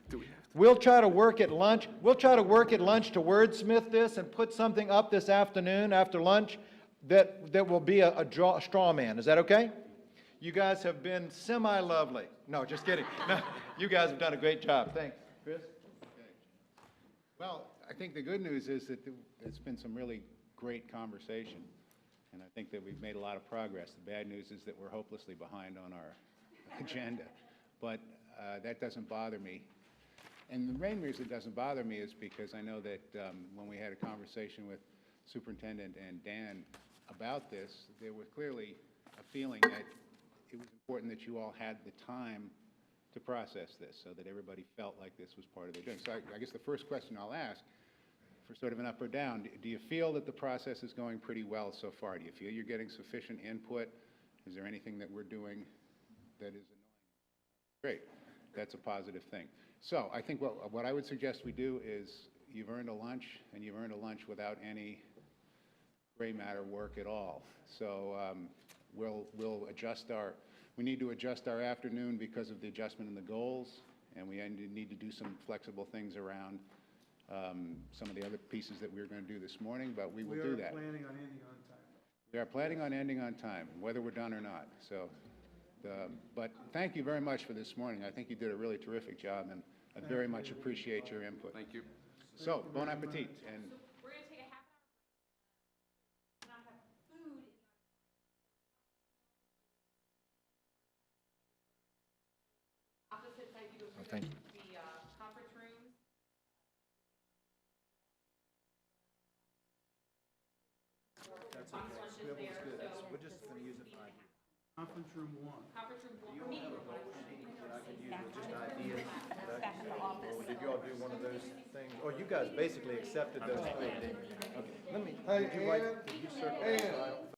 Do we have We'll try to work at lunch. We'll try to work at lunch to wordsmith this and put something up this afternoon after lunch that will be a straw man. Is that okay? You guys have been semi-lovely. No, just kidding. No, you guys have done a great job. Thanks. Chris? Okay. Well, I think the good news is that it's been some really great conversation, and I think that we've made a lot of progress. The bad news is that we're hopelessly behind on our agenda, but that doesn't bother me. And the main reason it doesn't bother me is because I know that when we had a conversation with Superintendent and Dan about this, there was clearly a feeling that it was important that you all had the time to process this so that everybody felt like this was part of their doing. So I guess the first question I'll ask, for sort of an up or down, do you feel that the process is going pretty well so far? Do you feel you're getting sufficient input? Is there anything that we're doing that is annoying? Great. That's a positive thing. So I think what I would suggest we do is you've earned a lunch, and you've earned a lunch without any gray matter work at all. So we'll adjust we need to adjust our afternoon because of the adjustment in the goals, and we need to do some flexible things around some of the other pieces that we were going to do this morning, but we will do that. We are planning on ending on time. We are planning on ending on time, whether we're done or not. So, but thank you very much for this morning. I think you did a really terrific job, and I very much appreciate your input. Thank you. So, bon appetit. And We're going to take a half hour break. Not have food. Opposite side, you go through thank you. the conference rooms. That's Box lunches there, so. We're just gonna use it for Conference room 1. Conference room, or meeting room. Back at the office. did you all do one of those things? Oh, you guys basically accepted those. Okay, let me, Hey, would you like, Ann, did you circle? Ann.